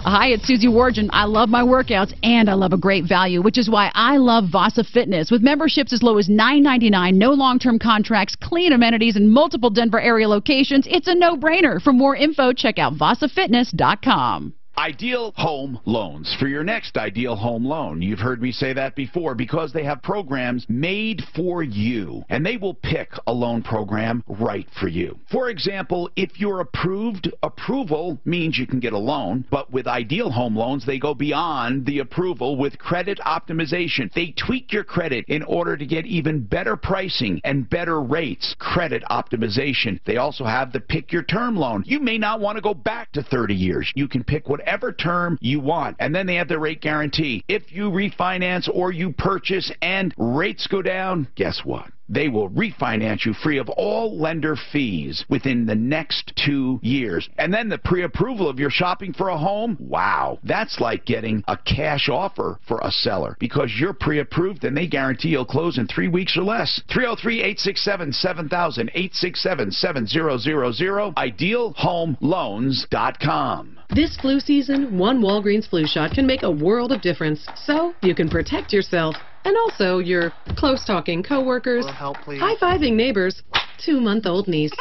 Hi, it's Susie Wargen. I love my workouts and I love a great value, which is why I love Vasa Fitness. With memberships as low as $9.99, no long-term contracts, clean amenities, and multiple Denver area locations, it's a no-brainer. For more info, check out vasafitness.com. Ideal Home Loans. For your next ideal home loan, you've heard me say that before, because they have programs made for you, and they will pick a loan program right for you. For example, if you're approved, approval means you can get a loan, but with Ideal Home Loans, they go beyond the approval with credit optimization. They tweak your credit in order to get even better pricing and better rates. Credit optimization. They also have the pick your term loan. You may not want to go back to 30 years. You can pick whatever term you want. And then they have the rate guarantee. If you refinance or you purchase and rates go down, guess what? They will refinance you free of all lender fees within the next 2 years. And then the pre-approval of your shopping for a home, wow, that's like getting a cash offer for a seller, because you're pre-approved and they guarantee you'll close in 3 weeks or less. 303-867-7000, 867-7000, idealhomeloans.com. This flu season, one Walgreens flu shot can make a world of difference, so you can protect yourself and also your close-talking coworkers, high-fiving neighbors, 2-month-old niece.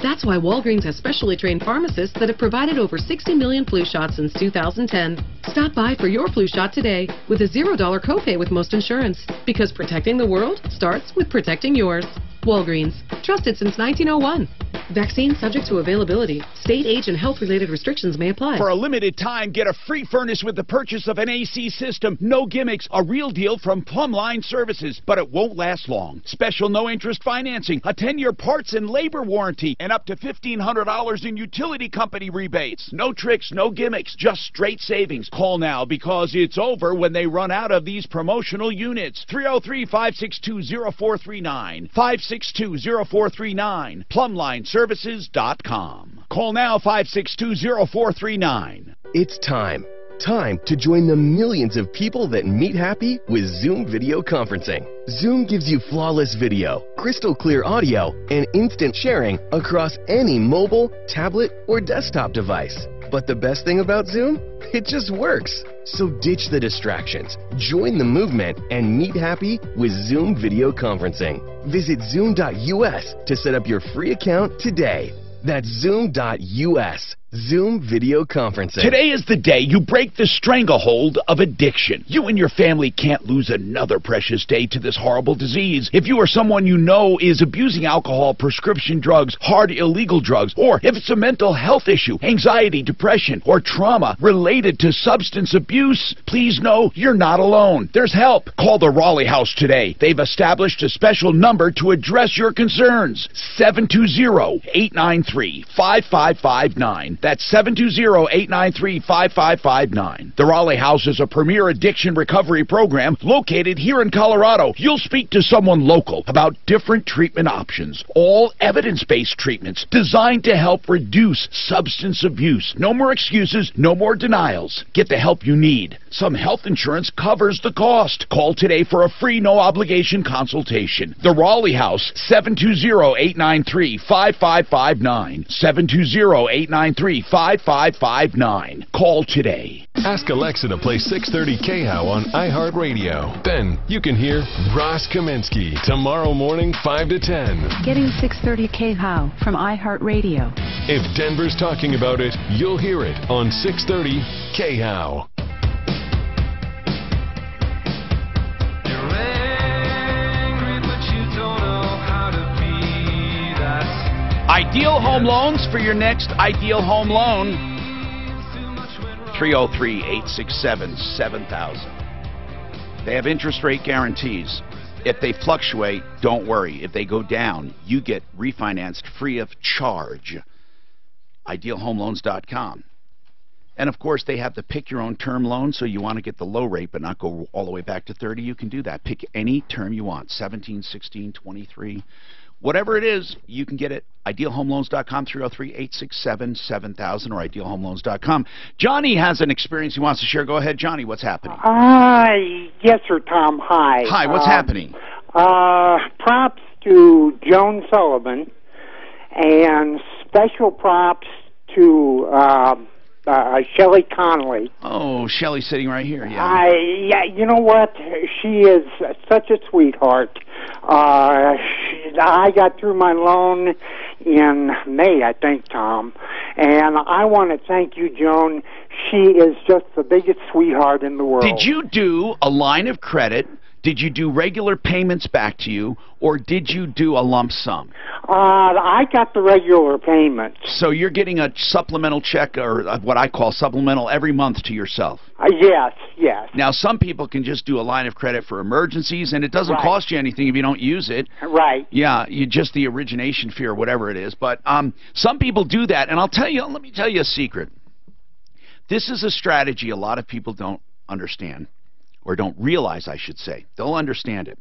That's why Walgreens has specially trained pharmacists that have provided over 60 million flu shots since 2010. Stop by for your flu shot today with a $0 copay with most insurance, because protecting the world starts with protecting yours. Walgreens, trusted since 1901. Vaccine subject to availability. State, age, and health-related restrictions may apply. For a limited time, get a free furnace with the purchase of an AC system. No gimmicks. A real deal from Plumline Services. But it won't last long. Special no-interest financing, a 10-year parts and labor warranty, and up to $1,500 in utility company rebates. No tricks, no gimmicks, just straight savings. Call now because it's over when they run out of these promotional units. 303-562-0439. 562-0439. PlumlineServices.com. Call now 562-0439. It's time. Time to join the millions of people that meet happy with Zoom video conferencing. Zoom gives you flawless video, crystal clear audio, and instant sharing across any mobile, tablet, or desktop device. But the best thing about Zoom? It just works. So ditch the distractions, join the movement, and meet happy with Zoom video conferencing. Visit zoom.us to set up your free account today. That's zoom.us. Zoom video conferencing. Today is the day you break the stranglehold of addiction. You and your family can't lose another precious day to this horrible disease. If you or someone you know is abusing alcohol, prescription drugs, hard illegal drugs, or if it's a mental health issue, anxiety, depression, or trauma related to substance abuse, please know you're not alone. There's help. Call the Raleigh House today. They've established a special number to address your concerns. 720-893-5559. That's 720-893-5559. The Raleigh House is a premier addiction recovery program located here in Colorado. You'll speak to someone local about different treatment options, all evidence-based treatments designed to help reduce substance abuse. No more excuses, no more denials. Get the help you need. Some health insurance covers the cost. Call today for a free, no-obligation consultation. The Raleigh House, 720-893-5559. 720-893-5559. Call today. Ask Alexa to play 630 KHOW on iHeartRadio. Then you can hear Ross Kaminsky tomorrow morning 5 to 10. Getting 630 KHOW from iHeartRadio. If Denver's talking about it, you'll hear it on 630 KHOW. Ideal Home Loans for your next ideal home loan. 303-867-7000. They have interest rate guarantees. If they fluctuate, don't worry. If they go down, you get refinanced free of charge. IdealHomeLoans.com. And, of course, they have the pick-your-own-term loan, so you want to get the low rate but not go all the way back to 30, you can do that. Pick any term you want, 17, 16, 23. Whatever it is, you can get it. IdealHomeLoans.com, 303-867-7000, or IdealHomeLoans.com. Johnny has an experience he wants to share. Go ahead, Johnny. What's happening? Yes, sir, Tom. Hi. Hi. What's happening? Props to Joan Sullivan, and special props to Shelley Connolly. Oh, Shelley's sitting right here. Yeah. Yeah. You know what? She is such a sweetheart. I got through my loan in May, I think, Tom, and I want to thank you, Joan. She is just the biggest sweetheart in the world. Did you do a line of credit? Did you do regular payments back to you, or did you do a lump sum? I got the regular payments. So you're getting a supplemental check, or what I call supplemental, every month to yourself? Yes, yes. Now, some people can just do a line of credit for emergencies, and it doesn't cost you anything if you don't use it. Right. Yeah, you just the origination fee or whatever it is. But some people do that, and let me tell you a secret. This is a strategy a lot of people don't understand. Or don't realize, I should say. They'll understand it.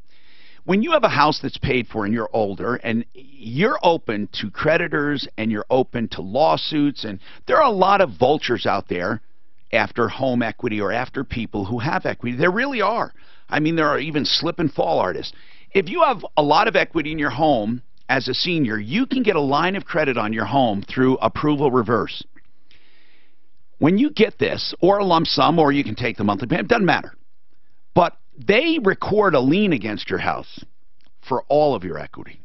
When you have a house that's paid for and you're older and you're open to creditors and you're open to lawsuits, and there are a lot of vultures out there after home equity or after people who have equity. There really are. I mean, there are even slip and fall artists. If you have a lot of equity in your home as a senior, you can get a line of credit on your home through approval reverse. When you get this, or a lump sum, or you can take the monthly payment, it doesn't matter. But they record a lien against your house for all of your equity.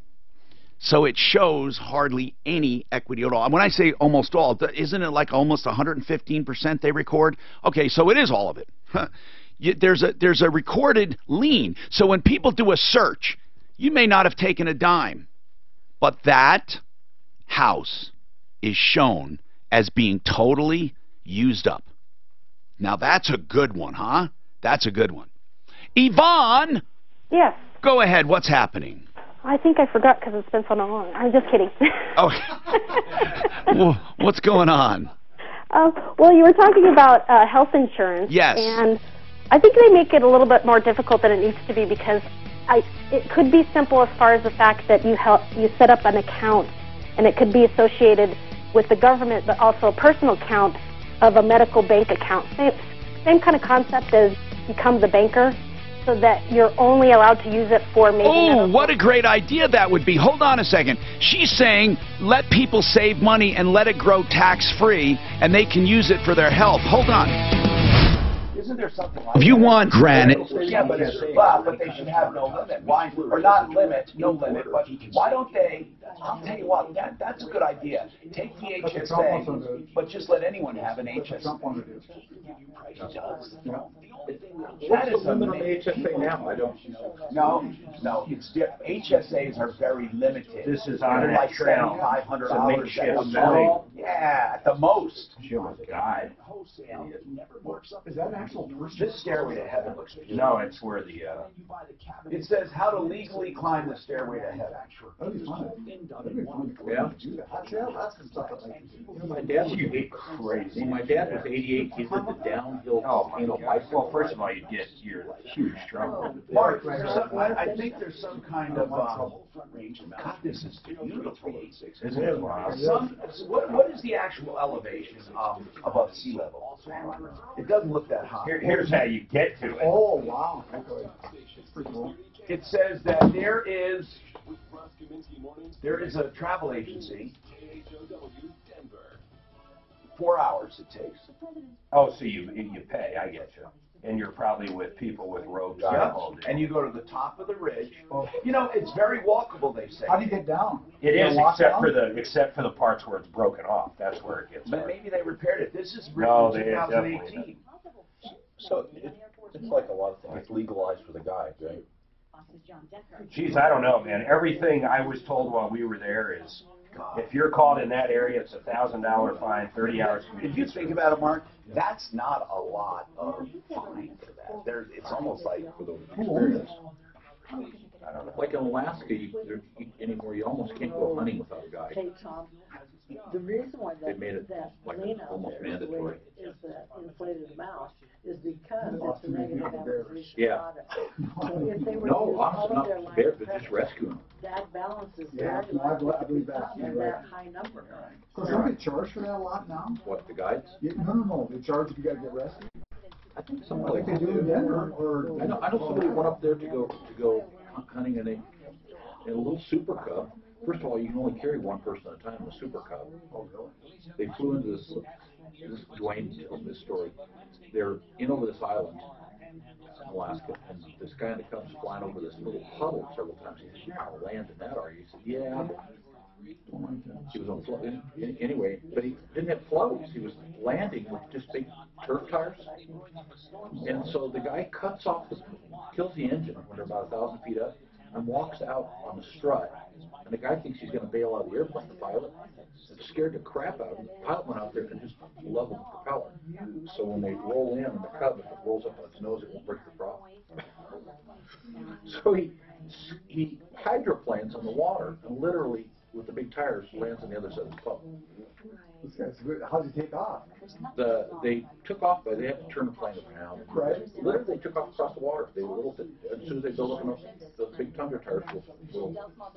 So it shows hardly any equity at all. And when I say almost all, isn't it like almost 115% they record? Okay, so it is all of it. There's a recorded lien. So when people do a search, you may not have taken a dime. But that house is shown as being totally used up. Now, that's a good one, huh? That's a good one. Yvonne! Yes. Go ahead. What's happening? I think I forgot because it's been so long. I'm just kidding. Well, what's going on? Well, you were talking about health insurance. Yes. And I think they make it a little bit more difficult than it needs to be because it could be simple as far as the fact that you set up an account, and it could be associated with the government, but also a personal account of a medical bank account. Same kind of concept as become the banker, so that you're only allowed to use it for maybe. Oh, what a great idea that would be. Hold on a second. She's saying let people save money and let it grow tax-free, and they can use it for their health. Hold on. Isn't there something like If you want granite. Yeah, but they should have no limit. Why, or not limit, no limit, but why don't they, I'll tell you what, that's a good idea. Take the HSA, but just let anyone have an HSA. That is amazing. HSA now, I don't. No, it's different. HSAs are very limited. This is on like that trail. $7,500 It's a makeshift at the building. most. Yeah, at the most. Oh, my God. Is that an actual person? This stairway to heaven looks beautiful. No, it's where the... It says how to legally climb the stairway to heaven. That'd be fun. That'd be fun. Yeah. That's some stuff that My dad would be crazy. When my dad was 88, he did the downhill bicycle. Well, first of all, you get your huge trouble. Mark, I think there's some kind of God, this is beautiful. Isn't it? What is the actual elevation above sea level? It doesn't look that high. Here's how you get to it. Oh, wow. It's pretty cool. It says that there is a travel agency. 4 hours it takes. Oh, so you pay, I get you. And you're probably with people with robes. Yep. And you go to the top of the ridge. You know, it's very walkable, they say. How do you get down? It is, except for the parts where it's broken off. That's where it gets But hard. maybe they repaired it. This is written in 2018. So it's like a lot of things. It's legalized for the guy, right? Geez, I don't know, man. Everything I was told while we were there is, if you're caught in that area, it's $1,000 fine, 30 hours. If you think about it, Mark, that's not a lot of fine for that. It's almost like for the experience. I don't know. Like in Alaska, anymore, you almost can't go hunting without a guide. Hey, Tom, the reason why They made it like almost mandatory. is that inflated amount is because it's a negative amortization Yeah. product. So if they were No, using all of their not line bear, of but just credit, rescue them. that balance is Yeah, I believe that. and that high number. So don't they charge for that a lot now? What, the guides? Yeah, no. They charge if you gotta get rescued. I think something Like they do in Denver, or I know somebody went up there to go hunting in a little Super Cub. First of all, you can only carry one person at a time in a Super Cub. Oh, really? They flew into this Dwayne tells this story. They're in over this island in Alaska, and this guy in the Cub's flying over this little puddle several times. He said, "You're not gonna land in that, are you?" He said, "Yeah." But he was on float anyway, but he didn't have floats. He was landing with just big turf tires, and so the guy kills the engine when they're about 1,000 feet up, and walks out on the strut. And the guy thinks he's going to bail out of the airplane. The pilot scared the crap out of him. The pilot went out there and just leveled the propeller. So when they roll in and the Cub, if it rolls up on its nose, it won't break the prop. So he hydroplanes on the water and literally, with the big tires, lands on the other side of the pump. This guy's good. How did he take off? They took off, but they had to turn the plane around. Right. Literally, they took off across the water. They were as soon as they built up enough, those big Tundra tires will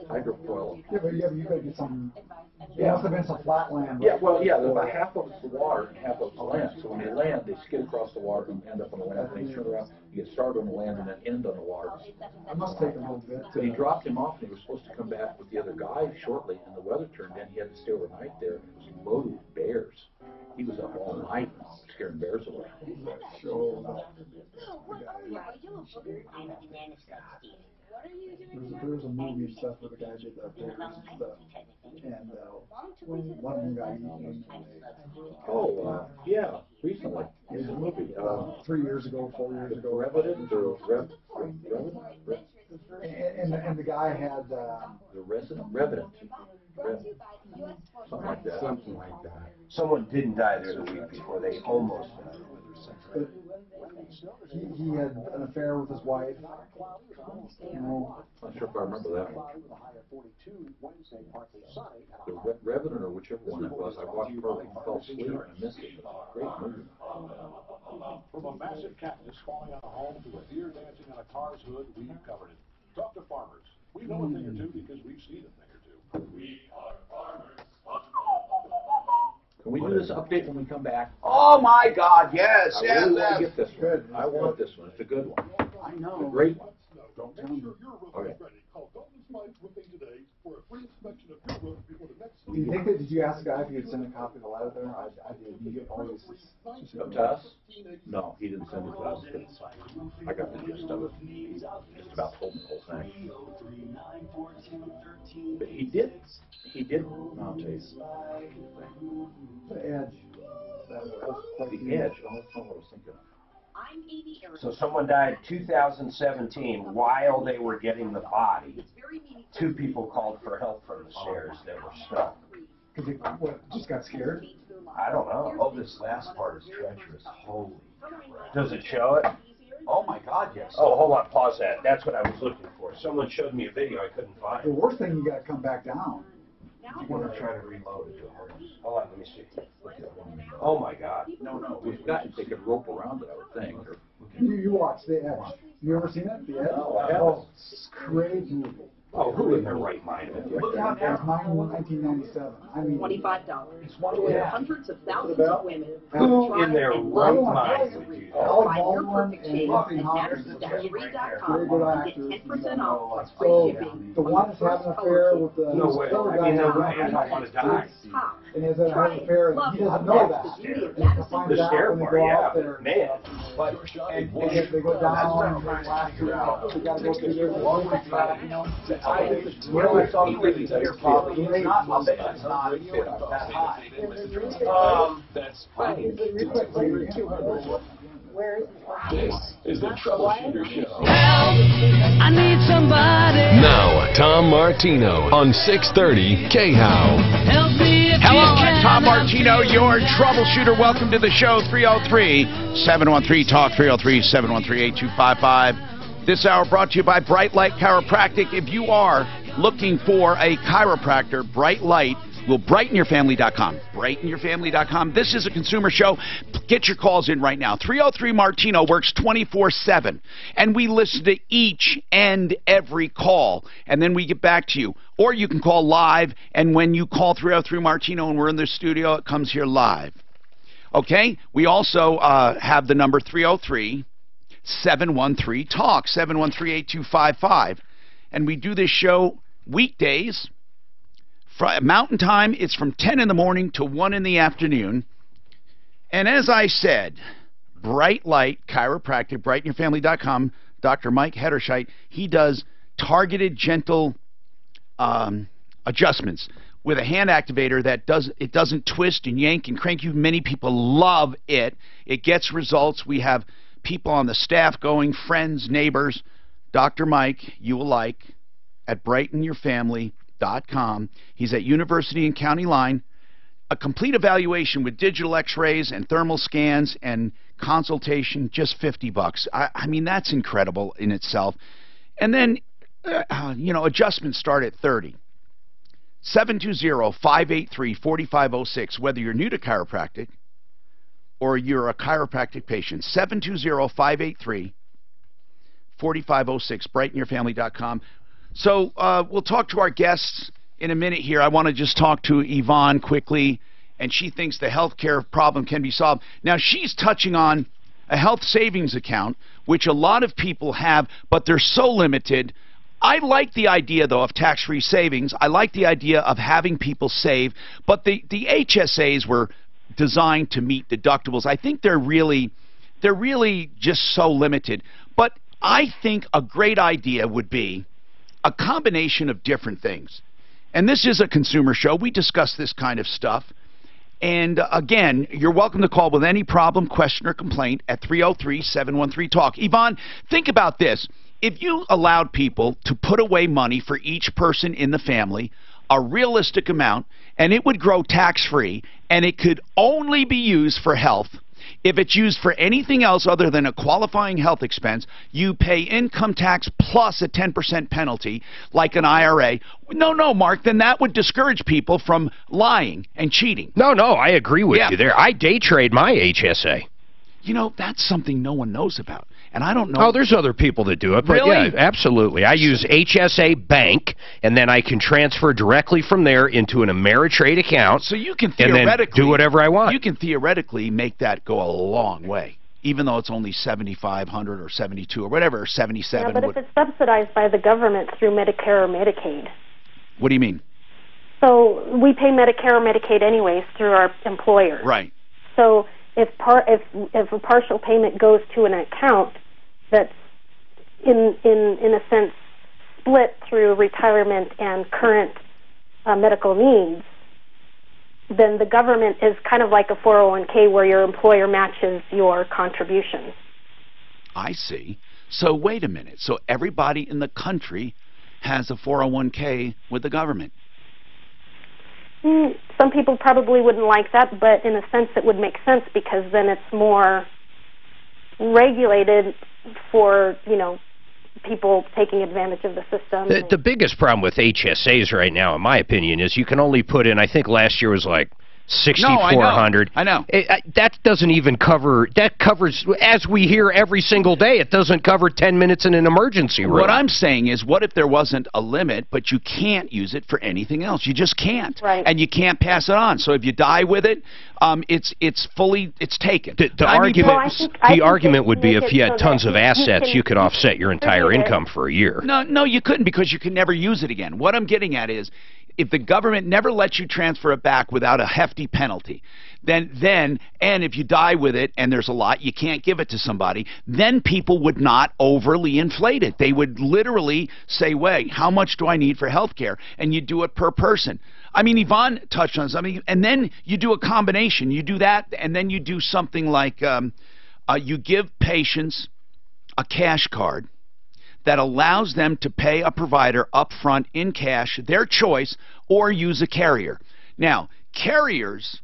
hydrofoil. Yeah, but you gotta get some. There must have been some flat land. Yeah, well, yeah, about half of it's the water and half of it's the land. So when they land, they skid across the water and end up on the land. When they turn around, you get started on the land and then end on the water. It must take a little bit. But he dropped him off, and he was supposed to come back with the other guy shortly, and the weather turned in. He had to stay overnight there, and it was loaded with bears. He was up all night scaring bears away. There's a movie and stuff where the guy did that bears and stuff, and one of them got eaten. Oh, yeah, recently. It was a movie. 3 years ago, 4 years ago. Revenant or Revenant? And the guy had the Revenant. Something like that. Something like that. Someone didn't die there the week before. They almost died. But he had an affair with his wife. You know, I'm not sure if I remember that one. The Revenant or whichever one it was, I watched part of it and fell asleep and I missed it. Great movie. From a massive cactus falling on a home to a deer dancing on a car's hood, we've covered it. Talk to farmers. We know a thing or two because we've seen a thing or two. We are farmers. Can we do this update when we come back? Oh my God, yes, I yes, really want to yes. get this one. I want this one. It's a good one. I know. A great one. Don't tell me. Okay. Call Dalton's Mines Roofing today for a free inspection of your roof before the next. do you think that, did you ask the guy if he would send a copy of the letter there? I did. You get always. To us? No, he didn't send it to us. I got the gist of it. He just about told me the whole thing. But he did. I'll tell you. The Edge. That was quite The Edge. Oh, that's not what I was thinking. So someone died 2017 while they were getting the body. 2 people called for help from the stairs. They were stuck. Because they just got scared? I don't know. Oh, this last part is treacherous. Holy crap. Does it show it? Oh my God, yes. Oh, hold on. Pause that. That's what I was looking for. Someone showed me a video I couldn't find. The worst thing, you got to come back down. You want to try to reload it. Hold on. Let me see. Oh my God. No. We've got to take a rope around it, I would think. You watch The Edge. You ever seen it? The Edge? No, I haven't. Oh, it's a great movie. Oh, who in their right mind? Look out there. It's 1997. I mean, $25. It's one With yeah. hundreds of thousands of women Who in their and right love mind together. would do that? Find your Baldwin perfect and shade Luffy at Hawkins. mattress-read.com Very good and actors. get 10% off plus free So, shipping. the one that's having an affair with the No way. other I guy mean, no has way. I don't want to die. and he has an affair, and he doesn't know that. They find The out stair when they bar, go yeah, out there. man. But and they go down and they last you out. They got to go through this long track, you know. It's not that high. That's This is the Troubleshooter Show. I need somebody. Now, Tom Martino on 630 KHOW. Help me if Hello, you I'm can. Tom Martino, your troubleshooter. Welcome to the show, 303-713-TALK, 303-713-8255. This hour brought to you by Bright Light Chiropractic. If you are looking for a chiropractor, Bright Light will brightenyourfamily.com. Brightenyourfamily.com. This is a consumer show. Get your calls in right now. 303-MARTINO works 24/7. And we listen to each and every call. And then we get back to you. Or you can call live. And when you call 303-MARTINO and we're in the studio, it comes here live. Okay? We also have the number 303-713-TALK, 713-8255. And we do this show weekdays. Mountain time, it's from 10 in the morning to 1 in the afternoon. And as I said, Bright Light Chiropractic, brightenyourfamily.com, Dr. Mike Hederscheit, he does targeted, gentle adjustments with a hand activator that doesn't twist and yank and crank you. Many people love it. It gets results. We have people on the staff going, friends, neighbors. Dr. Mike, you will like, at brightenyourfamily.com. He's at University and County Line. A complete evaluation with digital x-rays and thermal scans and consultation, just $50. I mean, that's incredible in itself. And then, adjustments start at $30. 720-583-4506, whether you're new to chiropractic or you're a chiropractic patient. 720-583-4506, brightenyourfamily.com. So we'll talk to our guests in a minute here. I want to just talk to Yvonne quickly, and she thinks the health care problem can be solved. Now, she's touching on a health savings account, which a lot of people have, but they're so limited. I like the idea, though, of tax-free savings. I like the idea of having people save, but the HSAs were designed to meet deductibles. I think they're really just so limited. But I think a great idea would be a combination of different things. And this is a consumer show. We discuss this kind of stuff. And again, you're welcome to call with any problem, question, or complaint at 303-713-TALK. Yvonne, think about this. If you allowed people to put away money for each person in the family, a realistic amount, and it would grow tax-free, and it could only be used for health. If it's used for anything else other than a qualifying health expense, you pay income tax plus a 10% penalty, like an IRA. No, Mark, then that would discourage people from lying and cheating. No, I agree with you there. I day trade my HSA. You know, that's something no one knows about. And I don't know. Oh, there's other people that do it. But really? Yeah, absolutely. I use HSA Bank, and then I can transfer directly from there into an Ameritrade account. So you can theoretically and then do whatever I want. You can theoretically make that go a long way, even though it's only $7,500 or $72 or whatever, or $77. Yeah, but if it's subsidized by the government through Medicare or Medicaid. What do you mean? So we pay Medicare or Medicaid anyways through our employer. Right. So if a partial payment goes to an account that's in a sense split through retirement and current medical needs, then the government is kind of like a 401k where your employer matches your contributions. I see. So wait a minute. So everybody in the country has a 401k with the government. Some people probably wouldn't like that, but in a sense it would make sense because then it's more regulated for, people taking advantage of the system. The biggest problem with HSAs right now, in my opinion, is you can only put in, I think last year was like $6,400. I know. That doesn't even cover, that covers, as we hear every single day, it doesn't cover 10 minutes in an emergency room. What I'm saying is, what if there wasn't a limit, but you can't use it for anything else? You just can't. Right. And you can't pass it on. So if you die with it, it's taken. The argument would be if you had tons of assets, you could offset your entire income for a year. No, you couldn't, because you could never use it again. What I'm getting at is, if the government never lets you transfer it back without a hefty penalty, then and if you die with it and there's a lot, you can't give it to somebody, then people would not overly inflate it. They would literally say, wait, how much do I need for health care? And you do it per person. I mean, Yvonne touched on something, and then you do a combination. You do that, and then you do something like you give patients a cash card that allows them to pay a provider up front in cash, their choice, or use a carrier. Now, carriers,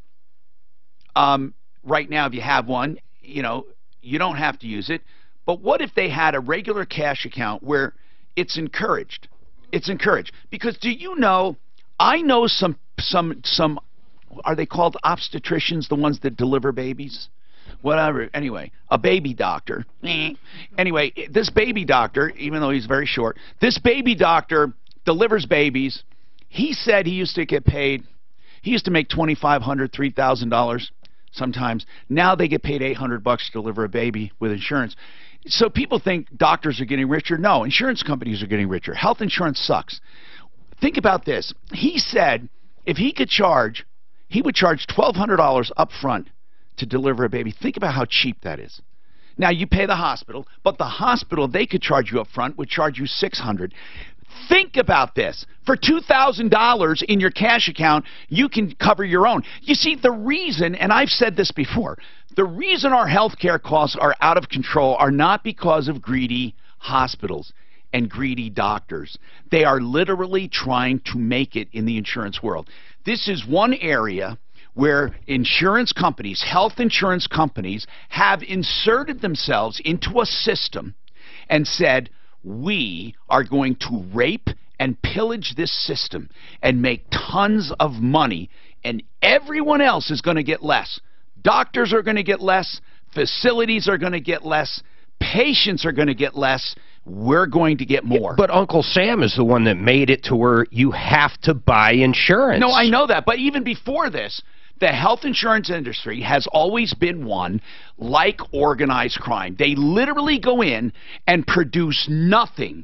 right now, if you have one, you don't have to use it. But what if they had a regular cash account where it's encouraged? It's encouraged. Because do you know, I know some, are they called obstetricians, the ones that deliver babies? Whatever. Anyway, a baby doctor. Anyway, this baby doctor, even though he's very short, this baby doctor delivers babies. He said he used to get paid, he used to make $2,500, $3,000 sometimes. Now they get paid $800 to deliver a baby with insurance. So people think doctors are getting richer. No, insurance companies are getting richer. Health insurance sucks. Think about this. He said if he could charge, he would charge $1,200 up front to deliver a baby. Think about how cheap that is. Now, you pay the hospital, but the hospital, they could charge you up front, would charge you $600. Think about this. For $2,000 in your cash account, you can cover your own. You see, the reason, and I've said this before, the reason our health care costs are out of control are not because of greedy hospitals and greedy doctors. They are literally trying to make it in the insurance world. This is one area where insurance companies, health insurance companies, have inserted themselves into a system and said, we are going to rape and pillage this system and make tons of money, and everyone else is going to get less. Doctors are going to get less. Facilities are going to get less. Patients are going to get less. We're going to get more. But Uncle Sam is the one that made it to where you have to buy insurance. No, I know that. But even before this, the health insurance industry has always been one like organized crime. They literally go in and produce nothing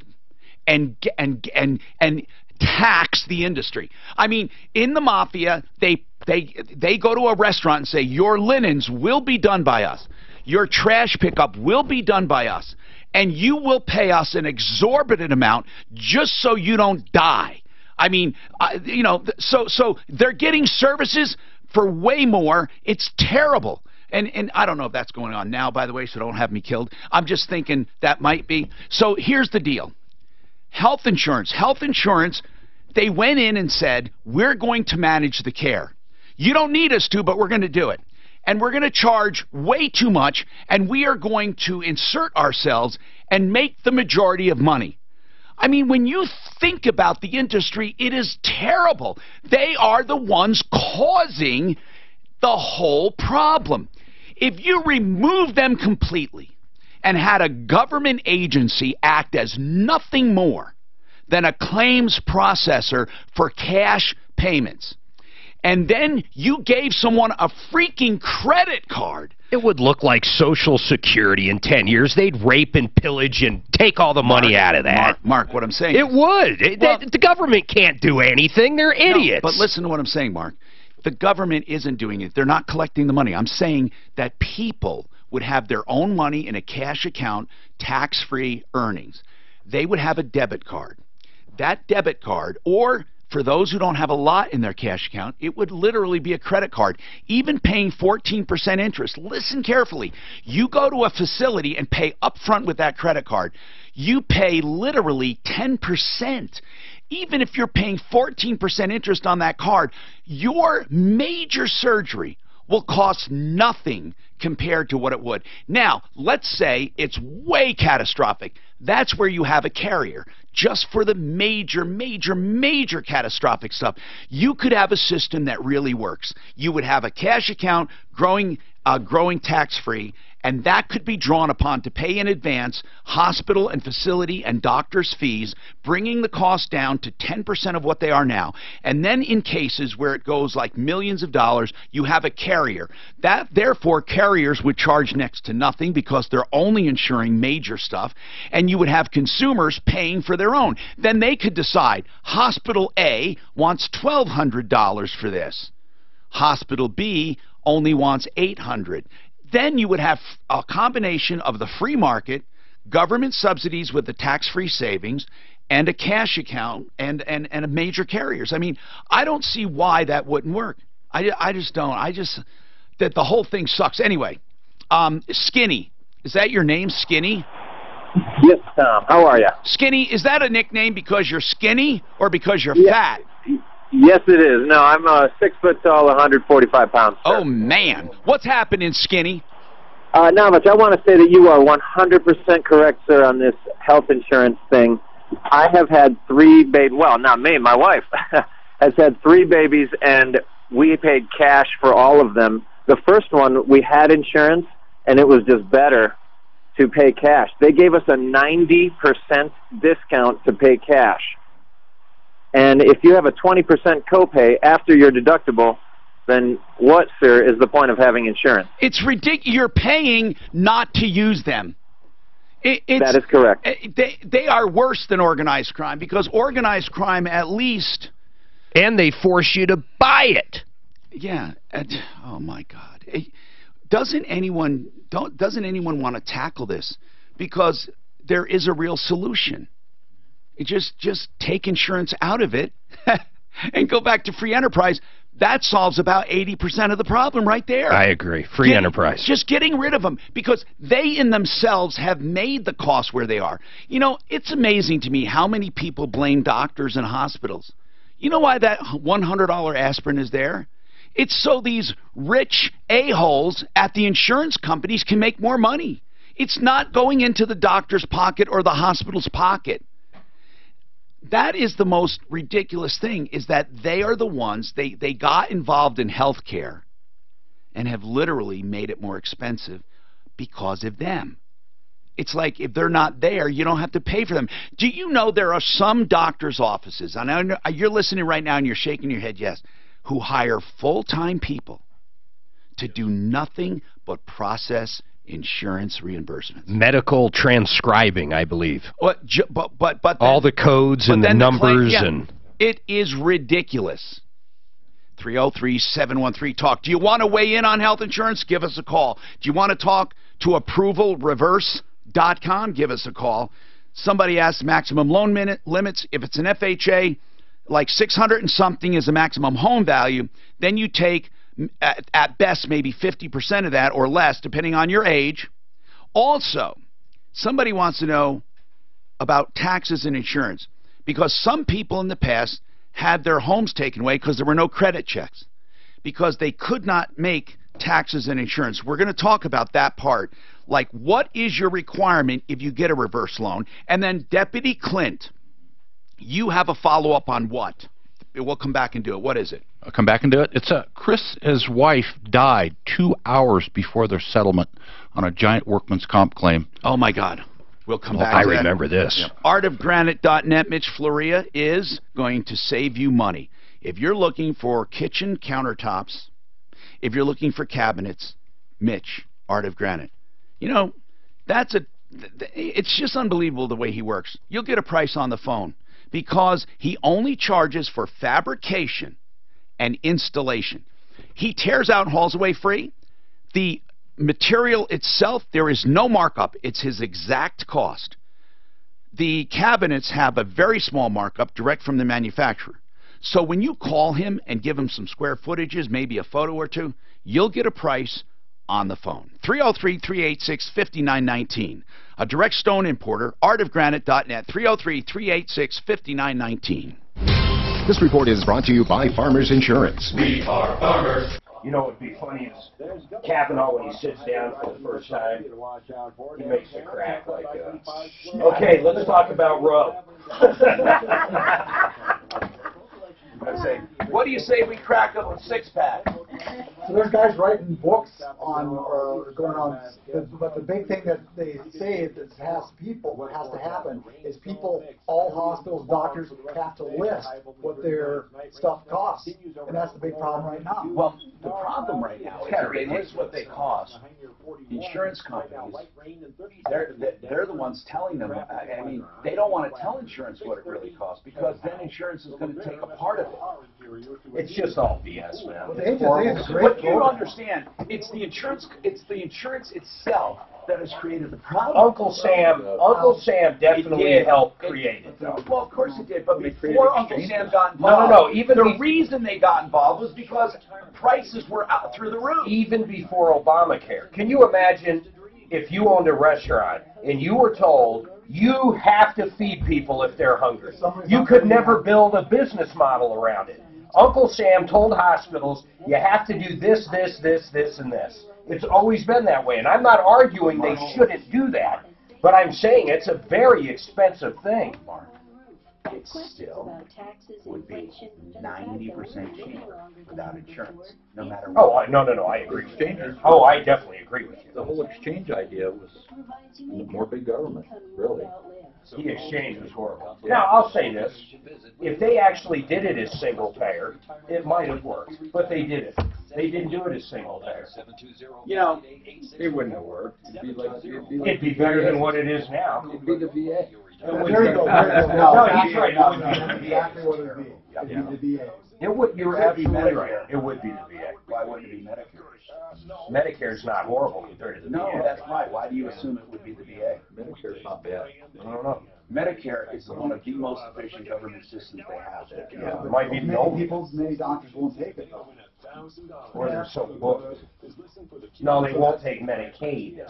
and tax the industry. I mean, in the mafia, they go to a restaurant and say, your linens will be done by us. Your trash pickup will be done by us. And you will pay us an exorbitant amount just so you don't die. I mean, so they're getting services for way more. It's terrible. And I don't know if that's going on now, by the way, so don't have me killed. I'm just thinking that might be. So here's the deal. Health insurance They went in and said, we're going to manage the care. You don't need us to, but we're going to do it. And we're going to charge way too much, and we are going to insert ourselves and make the majority of money. I mean, when you think about the industry, it is terrible. They are the ones causing the whole problem. If you remove them completely and had a government agency act as nothing more than a claims processor for cash payments, and then you gave someone a freaking credit card, it would look like Social Security in 10 years. They'd rape and pillage and take all the money out of that. Mark, what I'm saying... It would. The government can't do anything. They're idiots. No, but listen to what I'm saying, Mark. The government isn't doing it. They're not collecting the money. I'm saying that people would have their own money in a cash account, tax-free earnings. They would have a debit card. That debit card, or for those who don't have a lot in their cash account, it would literally be a credit card, even paying 14% interest. Listen carefully. You go to a facility and pay upfront with that credit card. You pay literally 10%. Even if you're paying 14% interest on that card, your major surgery will cost nothing compared to what it would. Now, let's say it's way catastrophic. That's where you have a carrier. Just for the major catastrophic stuff, you could have a system that really works. You would have a cash account growing tax-free, and that could be drawn upon to pay in advance hospital and facility and doctors' fees, bringing the cost down to 10% of what they are now. And then in cases where it goes like millions of dollars, you have a carrier. Therefore, carriers would charge next to nothing because they're only insuring major stuff, and you would have consumers paying for their own. Then they could decide, Hospital A wants $1,200 for this. Hospital B only wants $800. Then you would have a combination of the free market, government subsidies with the tax-free savings, and a cash account and a major carriers. I mean, I don't see why that wouldn't work. I just don't. That the whole thing sucks. Anyway, Skinny, is that your name, Skinny? Yes, Tom. How are you? Skinny, is that a nickname because you're skinny or because you're fat? Yes, it is. No, I'm 6 foot tall, 145 pounds. Sir. Oh, man. What's happening, Skinny? Not much. I want to say that you are 100% correct, sir, on this health insurance thing. I have had 3 babies. Well, not me. My wife has had 3 babies, and we paid cash for all of them. The first one, we had insurance, and it was just better to pay cash. They gave us a 90% discount to pay cash. And if you have a 20% copay after your deductible, then what, sir, is the point of having insurance? It's ridiculous. You're paying not to use them. That is correct. They are worse than organized crime because organized crime at least... And they force you to buy it. Yeah. Oh, my God. Doesn't anyone want to tackle this? Because there is a real solution. Just take insurance out of it and go back to free enterprise. That solves about 80% of the problem right there. I agree. Free enterprise. Just getting rid of them because they in themselves have made the cost where they are. You know, it's amazing to me how many people blame doctors and hospitals. You know why that $100 aspirin is there? It's so these rich a-holes at the insurance companies can make more money. It's not going into the doctor's pocket or the hospital's pocket. That is the most ridiculous thing, is that they are the ones, they got involved in health care and have literally made it more expensive because of them. It's like if they're not there, you don't have to pay for them. Do you know there are some doctor's offices, and I know, you're listening right now and you're shaking your head yes, who hire full-time people to do nothing but process insurance reimbursements. Medical transcribing, I believe. But then, all the codes and the numbers and it is ridiculous. 303-713-TALK. Do you want to weigh in on health insurance? Give us a call. Do you want to talk to approvalreverse.com? Give us a call. Somebody asked maximum loan limits. If it's an FHA, like 600 and something is the maximum home value, then you take at best maybe 50% of that or less, depending on your age. Also, somebody wants to know about taxes and insurance, because some people in the past had their homes taken away because there were no credit checks, because they could not make taxes and insurance. We're going to talk about that part. Like, what is your requirement if you get a reverse loan? And then, Deputy Clint, you have a follow-up on what? We'll come back and do it. What is it? I'll come back and do it. It's Chris, his wife, died 2 hours before their settlement on a giant workman's comp claim. Oh, my God. We'll come back I to that. remember this. Yep. Artofgranite.net, Mitch Floria, is going to save you money. If you're looking for kitchen countertops, if you're looking for cabinets, Mitch, Art of Granite. You know, it's just unbelievable the way he works. You'll get a price on the phone because he only charges for fabrication and installation. He tears out and hauls away free. The material itself, there is no markup. It's his exact cost. The cabinets have a very small markup direct from the manufacturer. So when you call him and give him some square footages, maybe a photo or two, you'll get a price on the phone. 303-386-5919. A direct stone importer, artofgranite.net, 303-386-5919. This report is brought to you by Farmers Insurance. We are farmers. You know what would be funny is Kavanaugh, when he sits down for the first time, he makes a crack like, okay, let's talk about Roe. I say, what do you say we crack up a six-pack? So there's guys writing books on going on, but the big thing that they say that what has to happen is people, all hospitals, doctors have to list what their stuff costs, and that's the big problem right now. Well, the problem right now is if they list what they cost, insurance companies, they're the ones telling them. I mean, they don't want to tell insurance what it really costs because then insurance is going to take a part of it. It's just all BS, man. What you don't understand, it's the insurance itself that has created the problem. Uncle Sam definitely helped create it, though. Well, of course it did, but before Uncle Sam got involved, no, even the reason they got involved was because prices were out through the roof. Even before Obamacare. Can you imagine if you owned a restaurant and you were told you have to feed people if they're hungry? You could never build a business model around it. Uncle Sam told hospitals, you have to do this, this, this, this, and this. It's always been that way, and I'm not arguing they shouldn't do that, but I'm saying it's a very expensive thing. Mark, it still would be 90% cheaper without insurance, no matter what. Oh, no, I agree with you. Oh, I definitely agree with you. The whole exchange idea was more big government, really. The exchange was horrible. Now, I'll say this. If they actually did it as single payer, it might have worked, but they didn't. They didn't do it as single payer. You know, it wouldn't have worked. It'd be better than what it is now. It'd be the VA. There you go. No, he's right. That's exactly what it would be. It'd be the VA. You're absolutely right. It would be the VA. Why wouldn't it be Medicare? Medicare's not horrible compared to the VA. No, that's right. Why do you assume it would be the VA? Medicare's not bad. I don't know. Medicare is one of the most efficient government systems they have. Yeah, it might be many doctors won't take it though. Or they're so booked. No, they won't take Medicaid.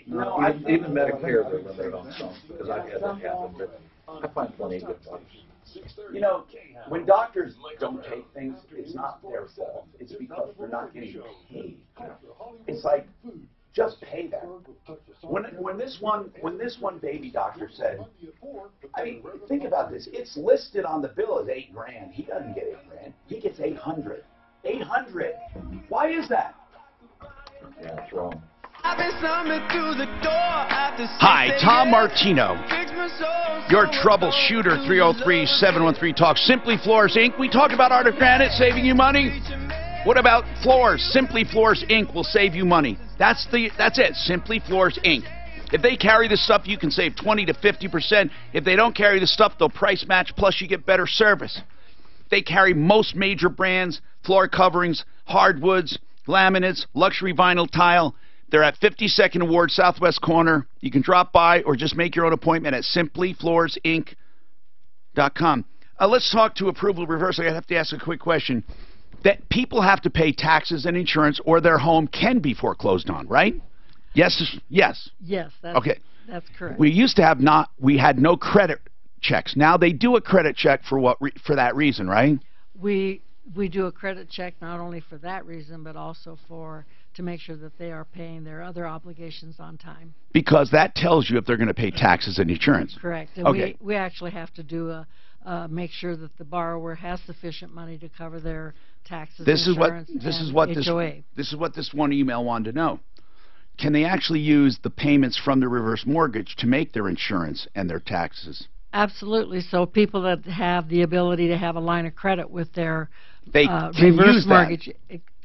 No, even Medicare they're limited on some because I've had that happen, but I find plenty of good ones. You know, when doctors don't take things, it's not their fault. It's because they're not getting paid. It's like, just pay them. When this one baby doctor said, I mean, think about this. It's listed on the bill as $8,000. He doesn't get $8,000. He gets $800. $800. Why is that? Yeah, that's wrong. Hi, Tom Martino, your troubleshooter. 303-713-TALK. Simply Floors, Inc. We talk about Art of Granite saving you money. What about floors? Simply Floors, Inc. will save you money. That's it. Simply Floors, Inc. If they carry the stuff, you can save 20 to 50%. If they don't carry the stuff, they'll price match, plus you get better service. They carry most major brands, floor coverings, hardwoods, laminates, luxury vinyl tile. They're at 52nd Ward, Southwest Corner. You can drop by or just make your own appointment at simplyfloorsinc.com. Let's talk to Approval Reverse. I have to ask a quick question. That people have to pay taxes and insurance or their home can be foreclosed on, right? Yes? Yes. Yes, Okay. That's correct. We used to have we had no credit checks. Now they do a credit check for for that reason, right? We do a credit check not only for that reason, but also to make sure that they are paying their other obligations on time. Because that tells you if they're going to pay taxes and insurance. Correct. And okay. we actually have to do make sure that the borrower has sufficient money to cover their taxes, insurance, this is what this one email wanted to know. Can they actually use the payments from the reverse mortgage to make their insurance and their taxes? Absolutely. So people that have the ability to have a line of credit with their reverse mortgage,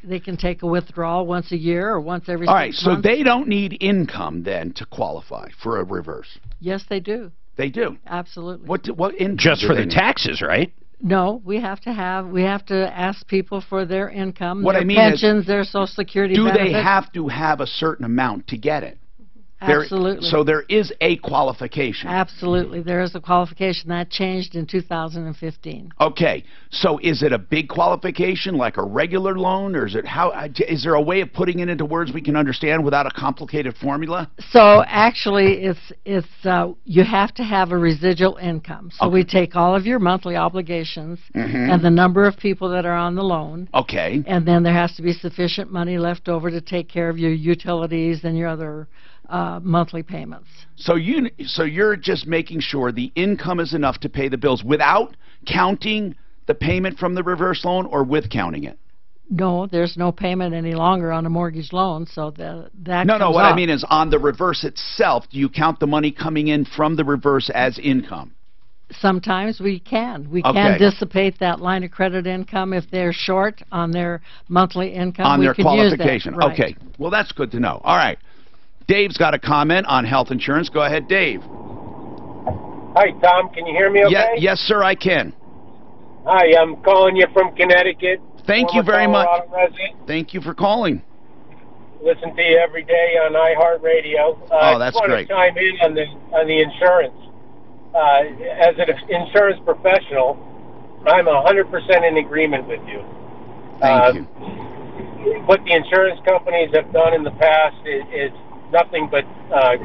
they can take a withdrawal once a year or once every 6 months. All right, so they don't need income then to qualify for a reverse? Yes, they do. They do? Absolutely. What income? Just for the taxes, right? No, we have to ask people for their income, what their I mean pensions, their Social Security benefits. Do they have to have a certain amount to get it? Absolutely. So there is a qualification. Absolutely. There is a qualification. That changed in 2015. Okay. So is it a big qualification like a regular loan, or is there a way of putting it into words we can understand without a complicated formula? So actually it's you have to have a residual income. So we take all of your monthly obligations and the number of people that are on the loan. Okay. And then there has to be sufficient money left over to take care of your utilities and your other monthly payments. So you're just making sure the income is enough to pay the bills without counting the payment from the reverse loan, or with counting it? No, there's no payment any longer on a mortgage loan, so that No, comes what off. I mean is on the reverse itself, do you count the money coming in from the reverse as income? Sometimes we can. We can dissipate that line of credit income if they're short on their monthly income. On their can qualification. Use that. Right. Okay. Well, that's good to know. All right. Dave's got a comment on health insurance. Go ahead, Dave. Hi, Tom. Can you hear me okay? Yes, sir, I can. Hi, I'm calling you from Connecticut. Thank you very much. Resident. Thank you for calling. Listen to you every day on iHeartRadio. That's I just want great. to chime in on the insurance. As an insurance professional, I'm 100% in agreement with you. Thank you. What the insurance companies have done in the past is nothing but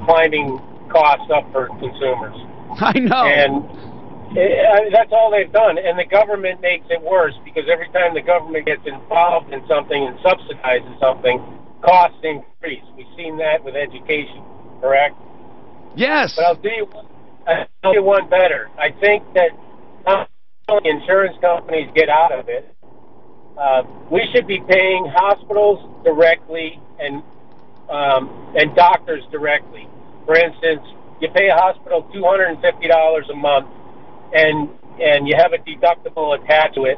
climbing costs up for consumers. I know. And that's all they've done. And the government makes it worse, because every time the government gets involved in something and subsidizes something, costs increase. We've seen that with education, correct? Yes. But I'll do you one better. I think that the insurance companies get out of it. We should be paying hospitals directly and doctors directly. For instance, you pay a hospital $250 a month, and you have a deductible attached to it,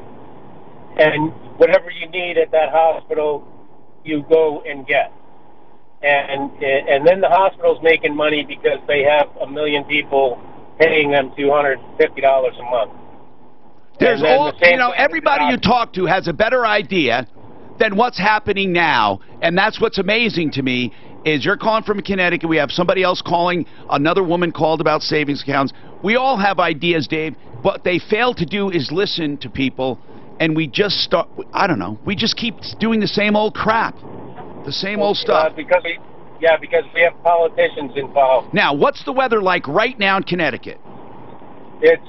and whatever you need at that hospital, you go and get. And then the hospital's making money because they have 1 million people paying them $250 a month. There's everybody you talk to has a better idea than what's happening now, and that's what's amazing to me. Is you're calling from Connecticut, we have somebody else calling, another woman called about savings accounts. We all have ideas, Dave. What they fail to do is listen to people, and we just start, I don't know, we just keep doing the same old crap, the same old stuff. Because we have politicians involved. Now, what's the weather like right now in Connecticut? It's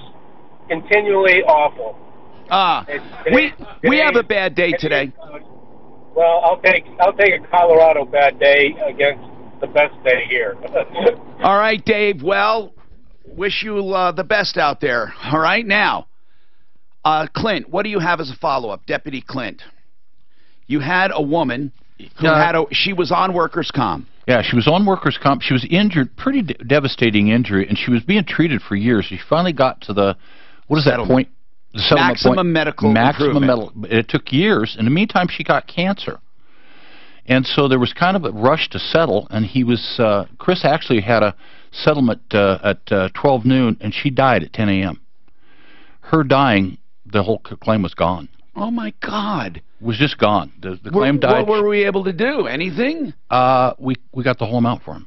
continually awful. We have a bad day today. Well, I'll take a Colorado bad day against the best day here. All right, Dave. Well, wish you the best out there. All right, now, Clint, what do you have as a follow-up, Deputy Clint? You had a woman who she was on workers' comp. Yeah, she was on workers' comp. She was injured, pretty devastating injury, and she was being treated for years. She finally got to the, what is that point? The maximum medical improvement. It took years. In the meantime, she got cancer. And so there was kind of a rush to settle, and Chris actually had a settlement at 12 noon, and she died at 10 a.m. Her dying, the whole claim was gone. Oh, my God. It was just gone. The claim died. What were we able to do? Anything? We got the whole amount for him.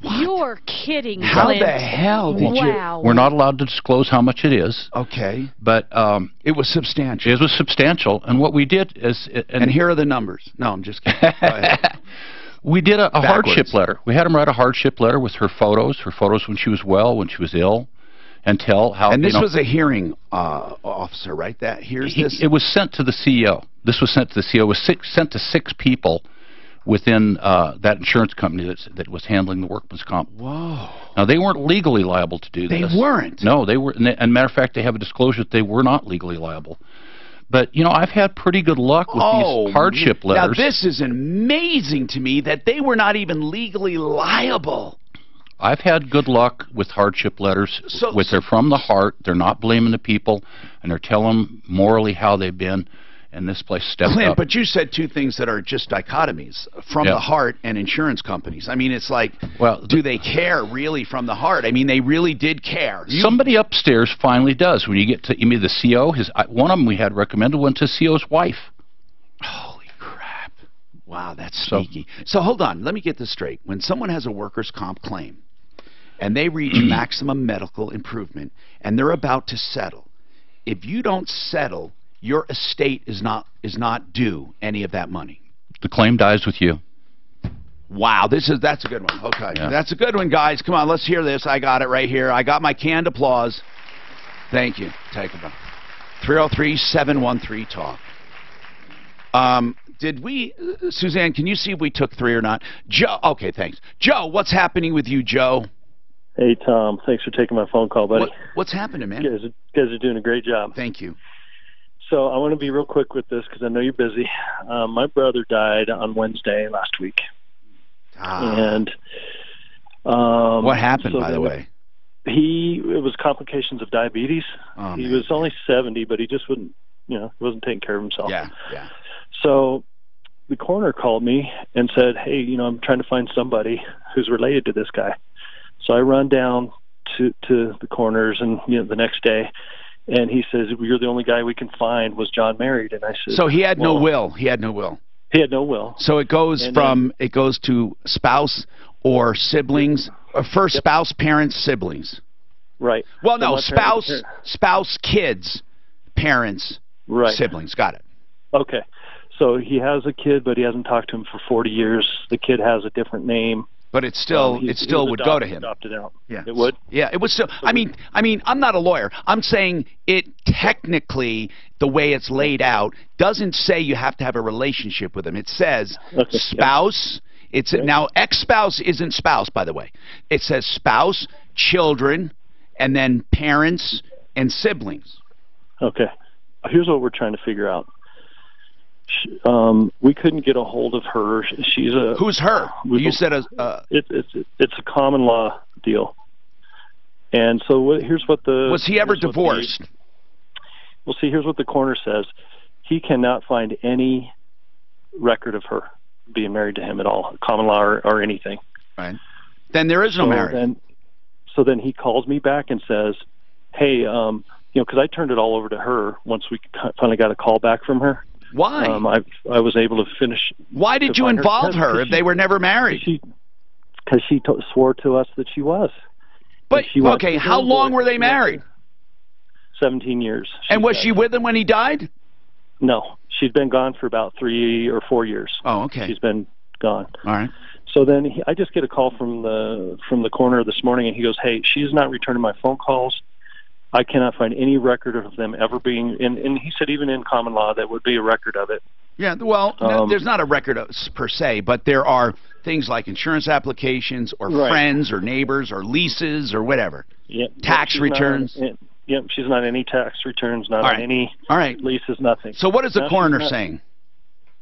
What? You're kidding, How Clint. the hell did you? Wow. We're not allowed to disclose how much it is. Okay. But it was substantial. It was substantial. And what we did is... And here are the numbers. No, I'm just kidding. Go ahead. We did a hardship letter. We had him write a hardship letter with her photos when she was well, when she was ill. and tell how. And this was a hearing officer, right? That hears this. It was sent to the CEO. This was sent to the CEO. It was sent to 6 people within that insurance company that was handling the workman's comp. Whoa. Now, they weren't legally liable to do this. They weren't? No, they were. And matter of fact, they have a disclosure that they were not legally liable. But, you know, I've had pretty good luck with these hardship letters. Now, this is amazing to me that they were not even legally liable. I've had good luck with hardship letters. They're from the heart. They're not blaming the people, and they're telling them morally how they've been. And this place stepped Clint, up. but you said 2 things that are just dichotomies, from the heart and insurance companies. I mean, it's like, well, do they care really from the heart? I mean, they really did care. Somebody upstairs finally does. When you get to, the CO, one of them we had recommended went to CO's wife. Holy crap. Wow, that's sneaky. So hold on, let me get this straight. When someone has a workers' comp claim, and they reach maximum medical improvement, and they're about to settle, if you don't settle, your estate is not due any of that money. The claim dies with you. Wow, that's a good one. Okay, that's a good one, guys. Come on, let's hear this. I got it right here. I got my canned applause. Thank you. Take it back. 303-713-TALK. Did we, Suzanne? Can you see if we took 3 or not? Joe. Okay, thanks. Joe, what's happening with you, Joe? Hey, Tom. Thanks for taking my phone call, buddy. What's happening, man? You guys are doing a great job. Thank you. So I want to be real quick with this because I know you're busy. My brother died on Wednesday last week. And what happened, by the way? It was complications of diabetes. He was only 70, but he just wasn't taking care of himself. Yeah. So the coroner called me and said, hey, I'm trying to find somebody who's related to this guy. So I run down to the coroner's and the next day. And he says, you're the only guy we can find. Was John married? And I said, so he had no will. He had no will. He had no will. So it goes to spouse or siblings, or first spouse, parents, siblings. Right. Well, no, spouse, kids, parents, siblings. Got it. Okay. So he has a kid, but he hasn't talked to him for 40 years. The kid has a different name. But it still would go to him. Adopted out. Yeah, it would. Yeah, it would still. I mean, I'm not a lawyer. I'm saying it technically, the way it's laid out, doesn't say you have to have a relationship with him. It says spouse. It's now ex-spouse isn't spouse, by the way. It says spouse, children, and then parents and siblings. Okay. Here's what we're trying to figure out. We couldn't get a hold of her. She's a. Who's her? You said it's a common law deal. And so here's what the. Was he ever divorced? Well, see, here's what the coroner says. He cannot find any record of her being married to him at all, common law or anything. Right. Then there is no marriage. So then he calls me back and says, "Hey, because I turned it all over to her once we finally got a call back from her." Why? I was able to finish. Why did you involve her if they were never married? Because she swore to us that she was. But okay, how long were they married? 17 years. And was she with him when he died? No, she's been gone for about 3 or 4 years. Oh, okay. She's been gone. All right. So then I just get a call from the coroner this morning, and he goes, "Hey, she's not returning my phone calls. I cannot find any record of them ever being," and he said even in common law that would be a record of it. Yeah, well, there's not a record per se, but there are things like insurance applications or friends or neighbors or leases or whatever. Yep. Tax returns. Yep, she's not any tax returns, not on any leases, nothing. So what is the coroner saying?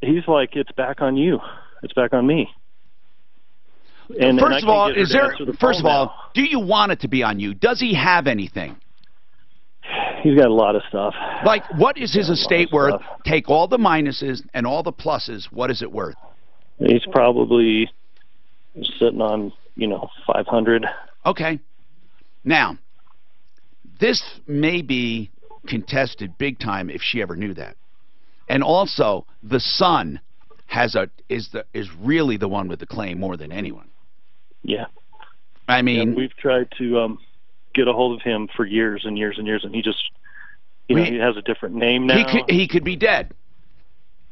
He's like, it's back on you. It's back on me. And first of all, do you want it to be on you? Does he have anything? He's got a lot of stuff. Like, what is his estate worth? Take all the minuses and all the pluses. What is it worth? He's probably sitting on, 500. Okay. Now, this may be contested big time if she ever knew that. And also, the son is really the one with the claim more than anyone. Yeah. I mean, we've tried to get a hold of him for years and years and years, and he just, he has a different name now. He could be dead.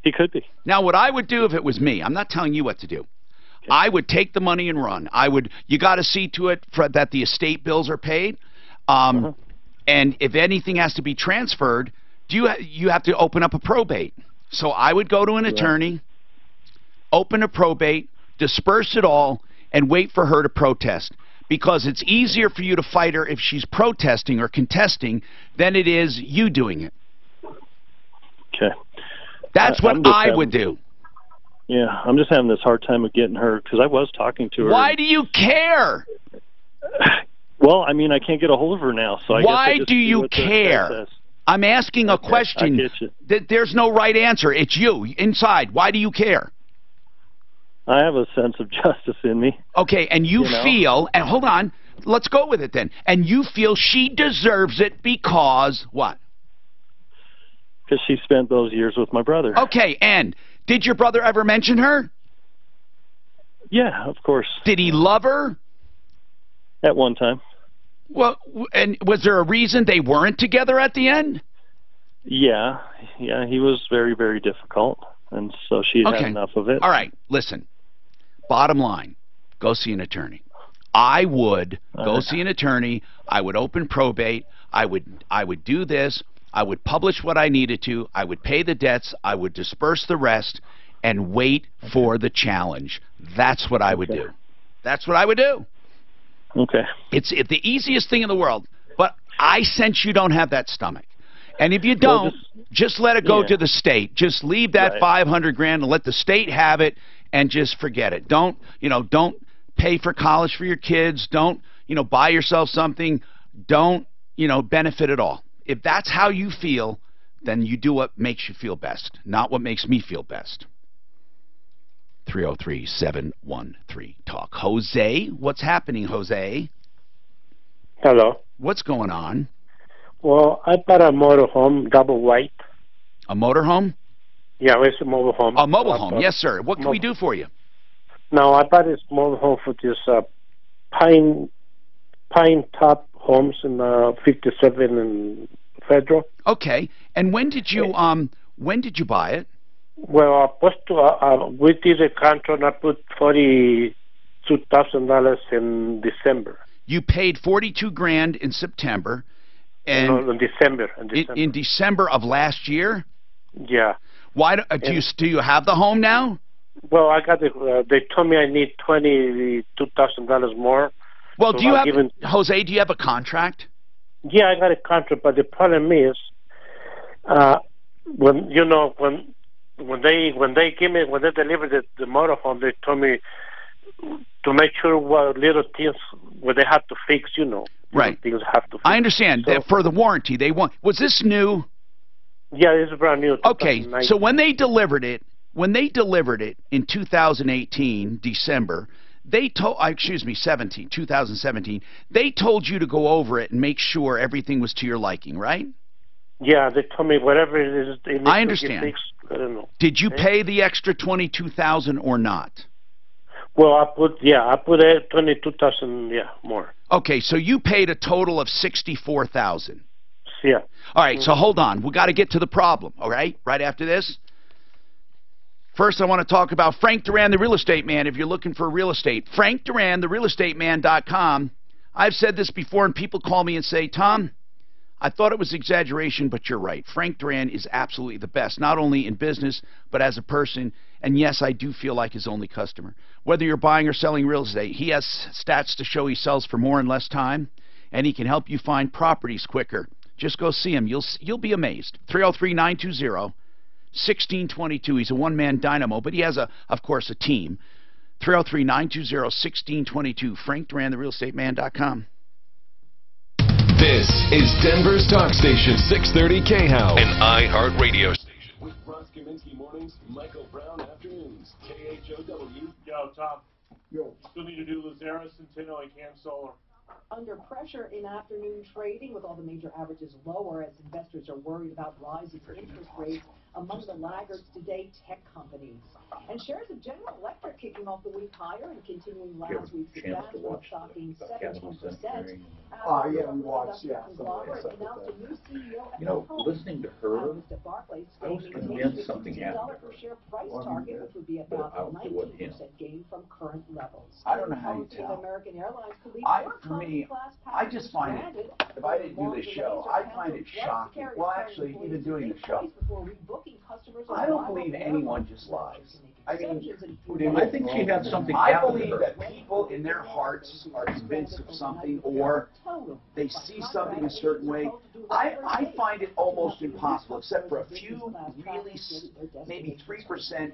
He could be. Now, what I would do if it was me, I'm not telling you what to do. Okay. I would take the money and run. You got to see to it that the estate bills are paid. And if anything has to be transferred, you have to open up a probate. So I would go to an attorney, open a probate, disperse it all, and wait for her to protest. Because it's easier for you to fight her if she's protesting or contesting than it is you doing it. Okay. That's what I would do. Yeah, I'm just having this hard time of getting her, because I was talking to her. Why do you care? Well, I mean, I can't get a hold of her now, so I guess Why I just do you what the guy care? says. I'm asking a question. I get you. There's no right answer. It's you, inside. Why do you care? I have a sense of justice in me. Okay, and you know? feel, and hold on, let's go with it then. And you feel she deserves it because what? Because she spent those years with my brother. Okay, and did your brother ever mention her? Yeah, of course. Did he love her? At one time. Well, and was there a reason they weren't together at the end? Yeah, he was very, very difficult, and so she had enough of it. All right, listen. Bottom line, go see an attorney. I would go see an attorney. I would open probate. I would do this. I would publish what I needed to. I would pay the debts. I would disperse the rest and wait for the challenge. That's what I would do. That's what I would do. Okay. It's the easiest thing in the world, but I sense you don't have that stomach. And if you don't, just let it go to the state. Just leave that $500,000 and let the state have it, and just forget it. Don't pay for college for your kids. Don't buy yourself something. Don't benefit at all. If that's how you feel, then you do what makes you feel best, not what makes me feel best. 303-713-TALK. Jose, what's happening, Jose? Hello. What's going on? Well, I bought a motorhome, double white. A motorhome? Yeah, it's a mobile home. A mobile home, yes, sir. What can we do for you? No, I bought this mobile home for this pine top homes in 57 and Federal. Okay, and when did you buy it? Well, we did a contract. I put $42,000 in December. You paid $42,000 in September, and no, in December. In December of last year. Yeah. Why do you have the home now? Well, I got it. They told me I need $22,000 more. Well, so do you have Jose? Do you have a contract? Yeah, I got a contract, but the problem is, when they delivered the motorhome, they told me to make sure what little things they have to fix. Right. Things have to fix. I understand. So, for the warranty, was this new? Yeah, it's brand new. Okay, so when they delivered it in 2018 December. 2017, they told you to go over it and make sure everything was to your liking, right? Yeah, they told me whatever it is. I understand. Fixed, I don't know. Did you pay the extra $22,000 or not? Well, I put $22,000, more. Okay, so you paid a total of $64,000. Yeah. All right, so hold on. We got to get to the problem. All right, right after this. First, I want to talk about Frank Duran, the real estate man, if you're looking for real estate. Frank Duran, therealestateman.com. I've said this before, and people call me and say, Tom, I thought it was exaggeration, but you're right. Frank Duran is absolutely the best, not only in business, but as a person. And yes, I do feel like his only customer. Whether you're buying or selling real estate, he has stats to show he sells for more in less time, and he can help you find properties quicker. Just go see him. You'll be amazed. 303-920-1622. He's a one-man dynamo, but he has, of course, a team. 303-920-1622. Frank Duran, therealestateman.com. This is Denver's Talk Station, 630 KHOW, an iHeart radio station. With Ross Kaminsky mornings, Michael Brown afternoons, KHOW. Yo, Tom. Yo. Still need to do Lucera, Centeno, and Cam Solar. Under pressure in afternoon trading with all the major averages lower as investors are worried about rising interest rates. Among the laggards today, tech companies. And shares of General Electric kicking off the week higher and continuing last week's advance, with stocking 17%. Yeah, we watched, yeah. You know, listening to her, I was convinced something happened to her. Price target, which would be about a 19% gain from current levels. I don't know how you tell. American Airlines could leave For me, I just find it, if I didn't do this show, I find it shocking. Well, actually, even doing the show, I don't believe anyone just lies. I mean, I think she had something I happen to believe her. that people in their hearts are convinced of something, or they see something a certain way. I find it almost impossible, except for a few really, maybe 3%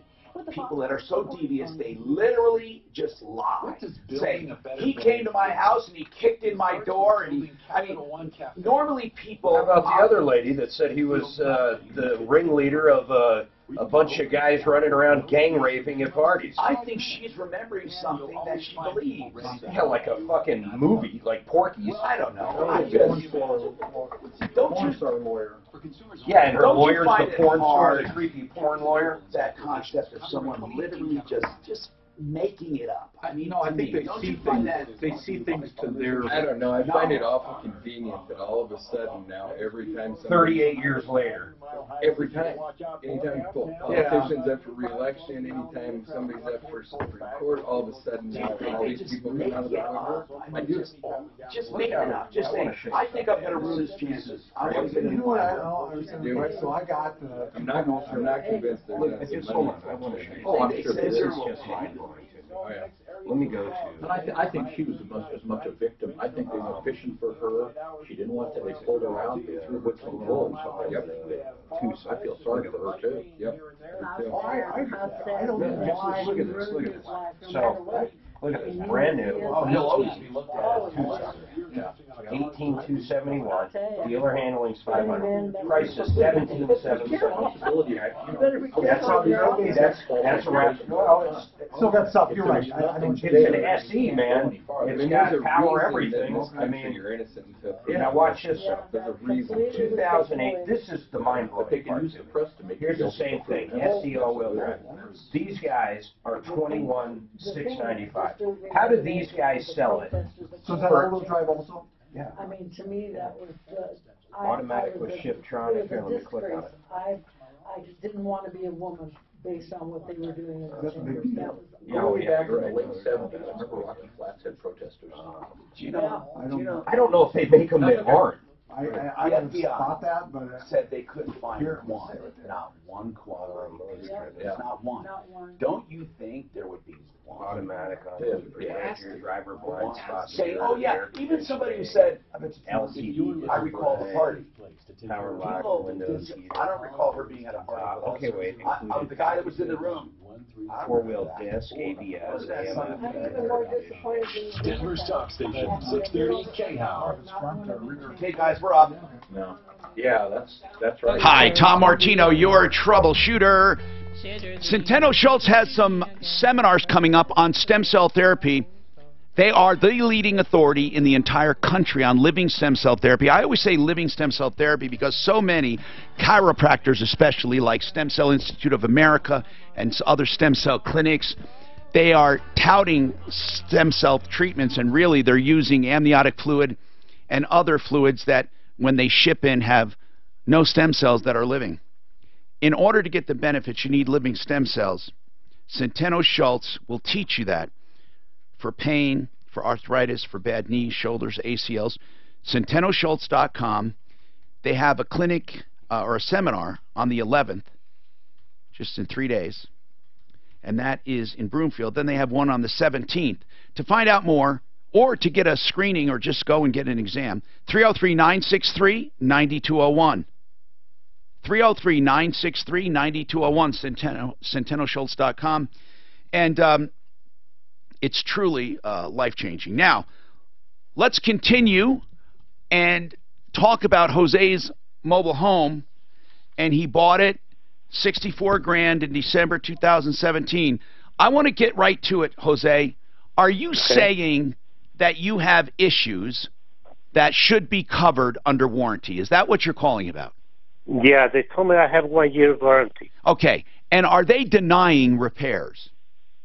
people that are so devious, they literally just lie. Say, he came to my house and he kicked in my door, and normally people... How about the other lady that said he was the ringleader of a bunch of guys running around gang raping at parties? I think she's remembering something that she believes. Yeah, like a fucking movie, like Porky's. I don't know. Yeah, and her Don't you lawyer's find the it porn star, hard, the creepy porn lawyer. That concept of someone literally just making it up. I mean, No, I think they don't see you find things. that They see things to their. I don't know. I find it awful convenient that all of a sudden now, every time somebody, 38 years later. every time, anytime politicians up for re-election, anytime somebody's up for Supreme Court, all of a sudden now all these people come out of the woodwork. I just make it up. Just say, I think I'm going to ruin his chances. I'm going to You know what I know? So I got the. I'm not convinced they're Look, not just some hold money. on. I want to show you. Oh, I'm sure They this say is zero. just mind-blowing. Oh, yeah. Let me go to... But I think she was as much a victim. I think they were fishing for her. She didn't want that. They pulled her out. They threw hooks and bull. Yep. I feel sorry for her, too. Yep. I don't know why. Look at this. Look at this. So, look at this. Brand new. Oh, he'll always be looked at. 18,271. Dealer handling's 500. Price is 17,770. That's okay. That's right. Well, it's Still got stuff. You're right. I don't. it's an SE, man. It's got power everything. I mean, you're innocent until now watch this. there's a reason. 2008. This is the mind But they blowing can use the press to make. Here's the same thing. SE all-wheel drive. These guys are 21,695. How do these guys sell it? So is that all-wheel drive also? Yeah. I mean, to me, that was Automatic with Shiftronic. Here, let me click on it. I just didn't want to be a woman based on what they were doing in the That's a big chambers. deal. That was Oh, yeah, Back in you're the right. late 70s, I remember Rocky Flats had protesters. Do you know? I don't know if they make them that aren't. I didn't spot that, but said they couldn't find one, not one quality. Yeah. Not one. Not one. Don't you think there would be one? Automatic on Yeah. protect your driver blind spot. Say, oh yeah, even somebody who said, LCD. I recall the party. Power lock, People, windows, I don't recall her being at a party. okay, wait. I'm the guy that was in the room. Four-wheel disc, ABS, I'm even more disappointed than Denver's top station, 630 K-How. Okay, guys, we're up. No. Yeah, that's right. Hi, Tom Martino, your troubleshooter. Centeno Schultz has some seminars coming up on stem cell therapy. They are the leading authority in the entire country on living stem cell therapy. I always say living stem cell therapy because so many chiropractors, especially like Stem Cell Institute of America and other stem cell clinics, they are touting stem cell treatments, and really they're using amniotic fluid and other fluids that when they ship in have no stem cells that are living. In order to get the benefits, you need living stem cells. Centeno Schultz will teach you that. For pain, for arthritis, for bad knees, shoulders, ACLs, CentenoSchultz.com. They have a clinic or a seminar on the 11th, just in 3 days, and that is in Broomfield. Then they have one on the 17th. To find out more or to get a screening or just go and get an exam, 303-963-9201. 303-963-9201, CentenoSchultz.com. And it's truly life-changing. Now, let's continue and talk about Jose's mobile home. And he bought it, $64,000 in December 2017. I want to get right to it, Jose. Are you saying that you have issues that should be covered under warranty? Is that what you're calling about? Yeah, they told me I have 1 year warranty. Okay. And are they denying repairs?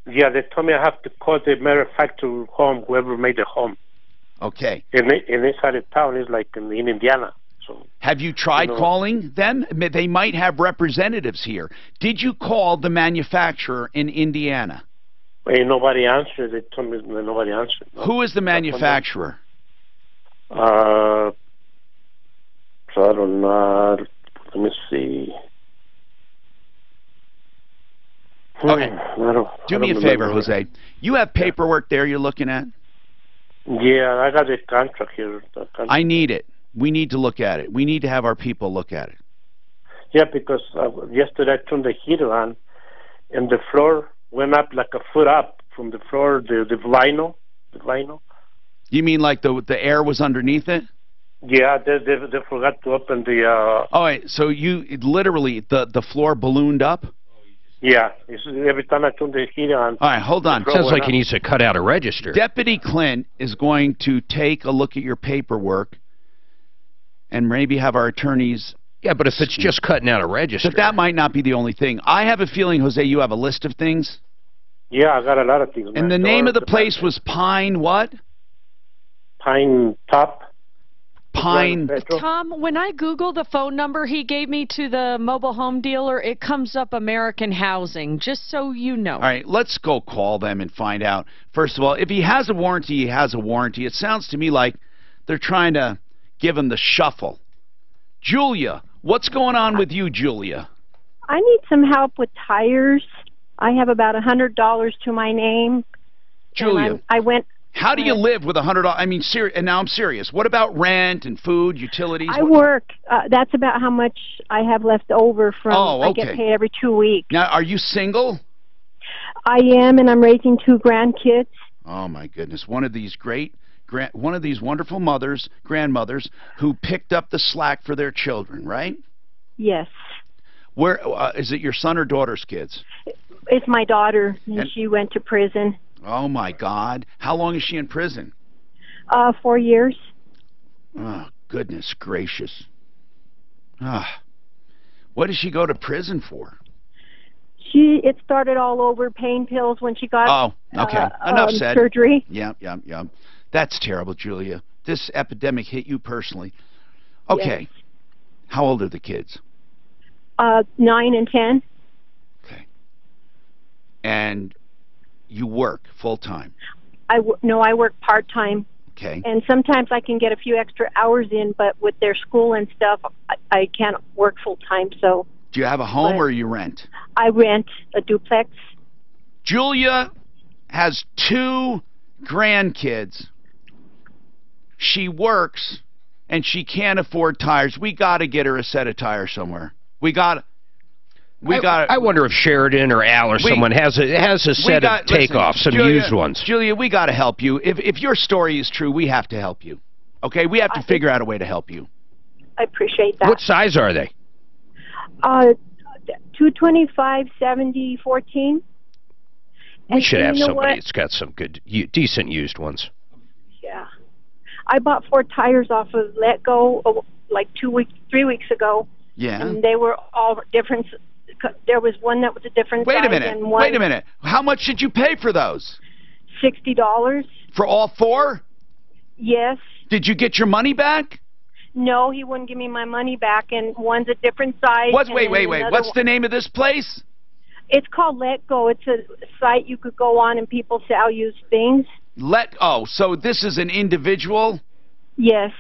Yeah, they told me I have to call the manufacturer home, whoever made the home. Okay. And inside the town is like in Indiana. So have you tried calling them? They might have representatives here. Did you call the manufacturer in Indiana? Nobody answered. They told me nobody answered. Who is the manufacturer? So I don't know. Let me see. Okay. Do me a favor, Jose. You have paperwork there you're looking at? Yeah, I got the contract here. I need it. We need to look at it. We need to have our people look at it. Yeah, because yesterday I turned the heater on, and the floor went up like a foot up from the floor, the vinyl. The vinyl. You mean like the air was underneath it? Yeah, they forgot to open the... All right, so you literally, the floor ballooned up? Yeah, every time I turn the heater on... All right, hold on. Sounds like he needs to cut out a register. Deputy Clint is going to take a look at your paperwork and maybe have our attorneys... Yeah, but if it's just cutting out a register... But that might not be the only thing. I have a feeling, Jose, you have a list of things? Yeah, I got a lot of things. And the name of the place was Pine what? Pine Top. Pine. Tom, when I Google the phone number he gave me to the mobile home dealer, it comes up American Housing, just so you know. All right, let's go call them and find out. First of all, if he has a warranty, he has a warranty. It sounds to me like they're trying to give him the shuffle. Julia, what's going on with you, Julia? I need some help with tires. I have about $100 to my name. Julia, I went... How do you live with $100? I mean, and now I'm serious. What about rent and food, utilities? I work. That's about how much I have left over from. Oh, okay. I get paid every 2 weeks. Now, are you single? I am, and I'm raising 2 grandkids. Oh my goodness! One of these one of these wonderful grandmothers, who picked up the slack for their children, right? Yes. Where is it? Your son or daughter's kids? It's my daughter, and she went to prison. Oh, my God. How long is she in prison? 4 years. Oh, goodness gracious. What did she go to prison for? It started all over pain pills when she got enough said. Surgery. Yeah. That's terrible, Julia. This epidemic hit you personally. Okay. Yes. How old are the kids? 9 and 10. Okay. And... you work full-time? No, I work part-time. Okay. And sometimes I can get a few extra hours in, but with their school and stuff, I can't work full-time. So. Do you have a home or you rent? I rent a duplex. Julia has 2 grandkids. She works, and she can't afford tires. We got to get her a set of tires somewhere. I wonder if Sheridan or Al or someone has a set of takeoffs, some used ones. Julia, we got to help you. If your story is true, we have to help you. Okay, we have to figure out a way to help you. I appreciate that. What size are they? 225, 70, 14. We should have somebody that's got some good, decent used ones. Yeah, I bought 4 tires off of Let Go like 3 weeks ago. Yeah, and they were all different. There was one that was a different size. Wait a minute. How much did you pay for those? $60. For all 4? Yes. Did you get your money back? No, he wouldn't give me my money back, and one's a different size. Wait. What's the name of this place? It's called Let Go. It's a site you could go on and people sell used things. So this is an individual? Yes.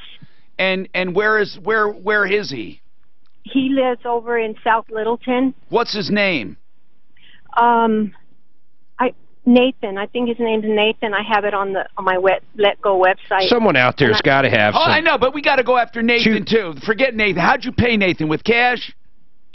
And where is he? He lives over in South Littleton. What's his name? Nathan. I think his name's Nathan. I have it on my Let Go website. Someone out there's got to have. I know, but we got to go after Nathan too. Forget Nathan. How'd you pay Nathan? With cash?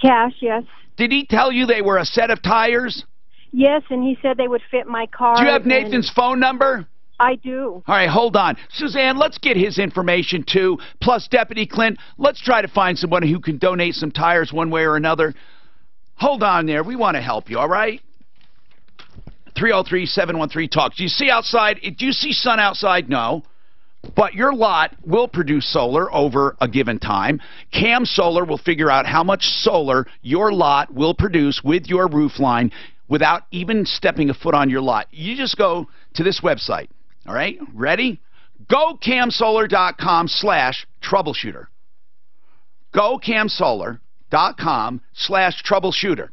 Cash, yes. Did he tell you they were a set of tires? Yes, and he said they would fit my car. Do you have Nathan's phone number? I do. All right, hold on. Suzanne, let's get his information, too. Plus, Deputy Clint, let's try to find somebody who can donate some tires one way or another. Hold on there. We want to help you, all right? 303-713-TALK. Do you see outside? Do you see sun outside? No. But your lot will produce solar over a given time. Cam Solar will figure out how much solar your lot will produce with your roof line without even stepping a foot on your lot. You just go to this website. All right? Ready? GoCamSolar.com/troubleshooter. GoCamSolar.com/troubleshooter.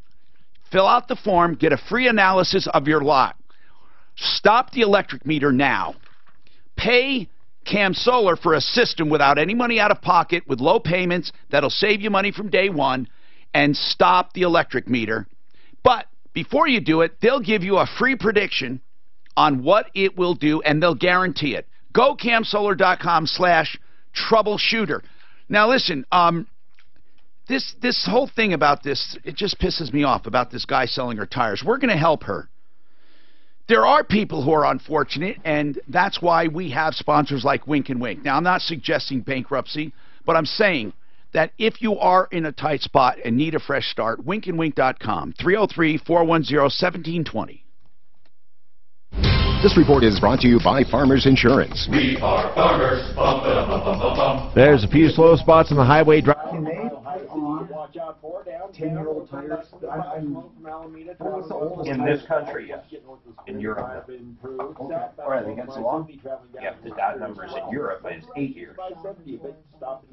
Fill out the form. Get a free analysis of your lot. Stop the electric meter now. Pay Cam Solar for a system without any money out of pocket, with low payments that'll save you money from day one, and stop the electric meter. But before you do it, they'll give you a free prediction on what it will do, and they'll guarantee it. GoCamSolar.com/troubleshooter. Now listen, this whole thing about this, it just pisses me off about this guy selling her tires. We're going to help her. There are people who are unfortunate, and that's why we have sponsors like Wink and Wink. Now, I'm not suggesting bankruptcy, but I'm saying that if you are in a tight spot and need a fresh start, winkandwink.com, 303-410-1720. This report is brought to you by Farmers Insurance. We are farmers. Bum, ba, bum, bum, bum, bum. There's a few slow spots on the highway drive. Can they put on 10-year-old tires? In this country, yes. In Europe, no. Or are they against the law? Yeah, the dot numbers in Europe is 8 years.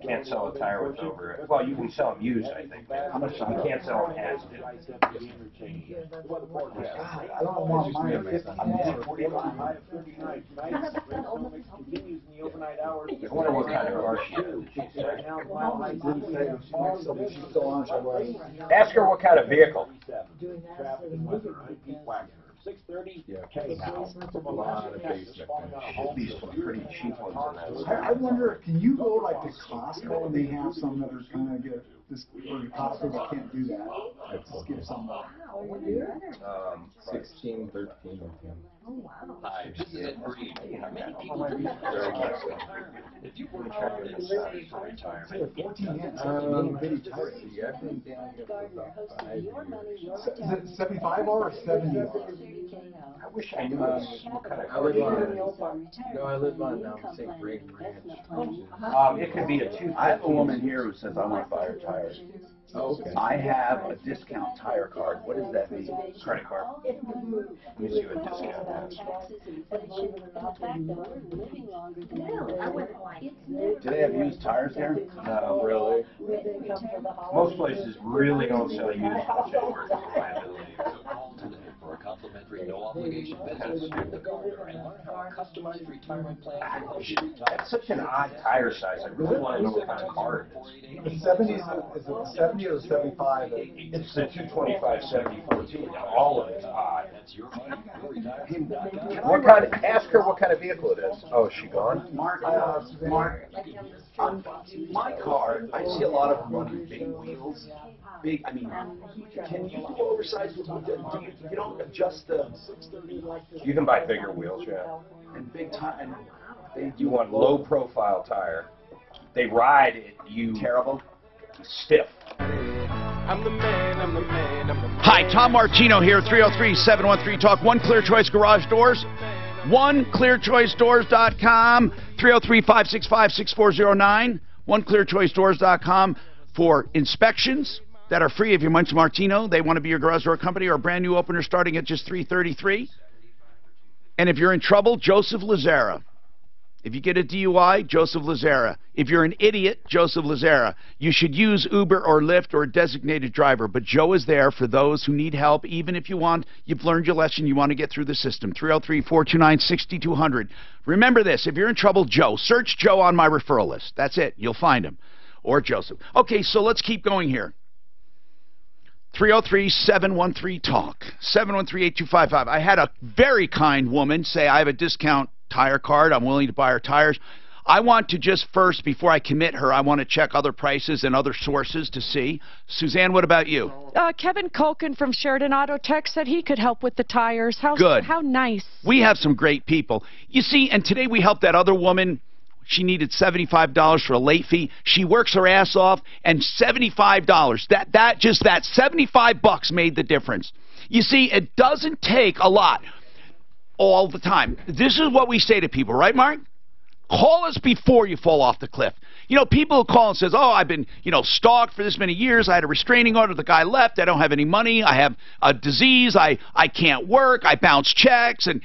Can't sell a tire with over. Well, you can sell them used, I think. How much? You can't sell them as new. I don't want mine at 50. I wonder what kind of car she has. Ask her what kind of vehicle. 630. Yeah, a lot of basic. These are pretty cheap ones on that. I wonder, can you go like to Costco and they have some that are kind of get this, or Costco that can't do that? Let's give some. 16, 13. If you work hard and save for retirement, 14 hands. I've been down here for about 5 years. Is it 75 or 70? I wish I knew what kind of I car live she on, had. no, I live on St. Greg Ranch. It could be a 2. I have a woman here who says I want to buy her tires. Oh, okay. I have a discount tire card. What does that mean? Credit card. Let me see what discount has. Do they have used tires there? No, really. Most places really don't sell used much anymore. for a complimentary no-obligation visit to the gardener and learn how a customized retirement plan can help you retire. That's such an odd tire size. I really want to know what kind of car it is. The 70 is it the 70 or the 75? It's the 225/74 too. Now all of it's odd. What kind of, ask her what kind of vehicle it is. Oh, is she gone? Mark, on my car, I see a lot of them running big wheels. Big, I mean, can you go oversized? You don't adjust the. You can buy bigger wheels, yeah. And big time. You want low profile tire. They ride it. You terrible. Stiff. I'm the man, I'm the man, I'm the man. Hi, Tom Martino here, 303-713-TALK. One Clear Choice Garage Doors. OneClearChoiceDoors.com. 303-565-6409. OneClearChoiceDoors.com for inspections that are free if you're Munch Martino. They want to be your garage door company, or a brand new opener starting at just $333. And if you're in trouble, Joseph Lazara. If you get a DUI, Joseph Lazara. If you're an idiot, Joseph Lazara. You should use Uber or Lyft or a designated driver, but Joe is there for those who need help, even if you've learned your lesson, you want to get through the system. 303-429-6200. Remember this, if you're in trouble, Joe. Search Joe on my referral list. That's it. You'll find him. Or Joseph. Okay, so let's keep going here. 303-713-TALK. 713-8255. I had a very kind woman say, I have a discount tire card. I'm willing to buy her tires. I want to just first, before I commit her, I want to check other prices and other sources to see. Suzanne, what about you? Kevin Culkin from Sheridan Auto Tech said he could help with the tires. Good. How nice. We have some great people. You see, and today we helped that other woman. She needed $75 for a late fee. She works her ass off, and $75. That 75 bucks made the difference. You see, it doesn't take a lot all the time. This is what we say to people, right, Mark? Call us before you fall off the cliff. You know, people call and says, oh, I've been, stalked for this many years. I had a restraining order. The guy left. I don't have any money. I have a disease. I can't work. I bounce checks. And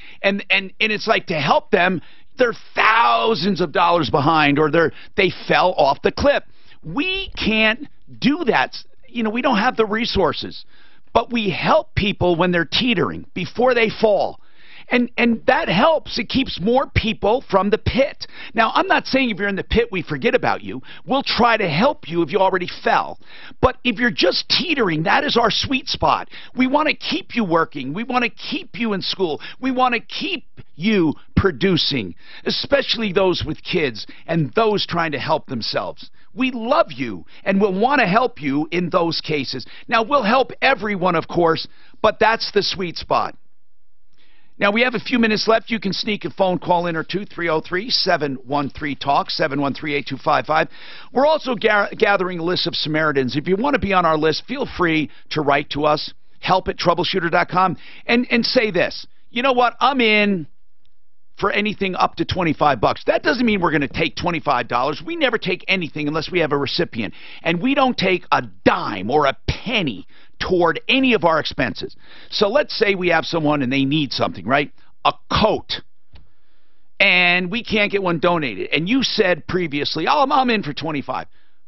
it's like, to help them, they're thousands of dollars behind, or they fell off the cliff. We can't do that. We don't have the resources. But we help people when they're teetering, before they fall. And that helps. It keeps more people from the pit. Now, I'm not saying if you're in the pit, we forget about you. We'll try to help you if you already fell. But if you're just teetering, that is our sweet spot. We want to keep you working. We want to keep you in school. We want to keep you producing, especially those with kids and those trying to help themselves. We love you, and we'll want to help you in those cases. Now, we'll help everyone, of course, but that's the sweet spot. Now, we have a few minutes left. You can sneak a phone call in or two, 303-713-TALK, 713-8255. We're also gathering a list of Samaritans. If you want to be on our list, feel free to write to us, help@troubleshooter.com, and say this. You know what? I'm in for anything up to $25. That doesn't mean we're going to take $25. We never take anything unless we have a recipient. And we don't take a dime or a penny toward any of our expenses. So let's say we have someone and they need something, right? A coat. And we can't get one donated. And you said previously, oh, I'm in for $25.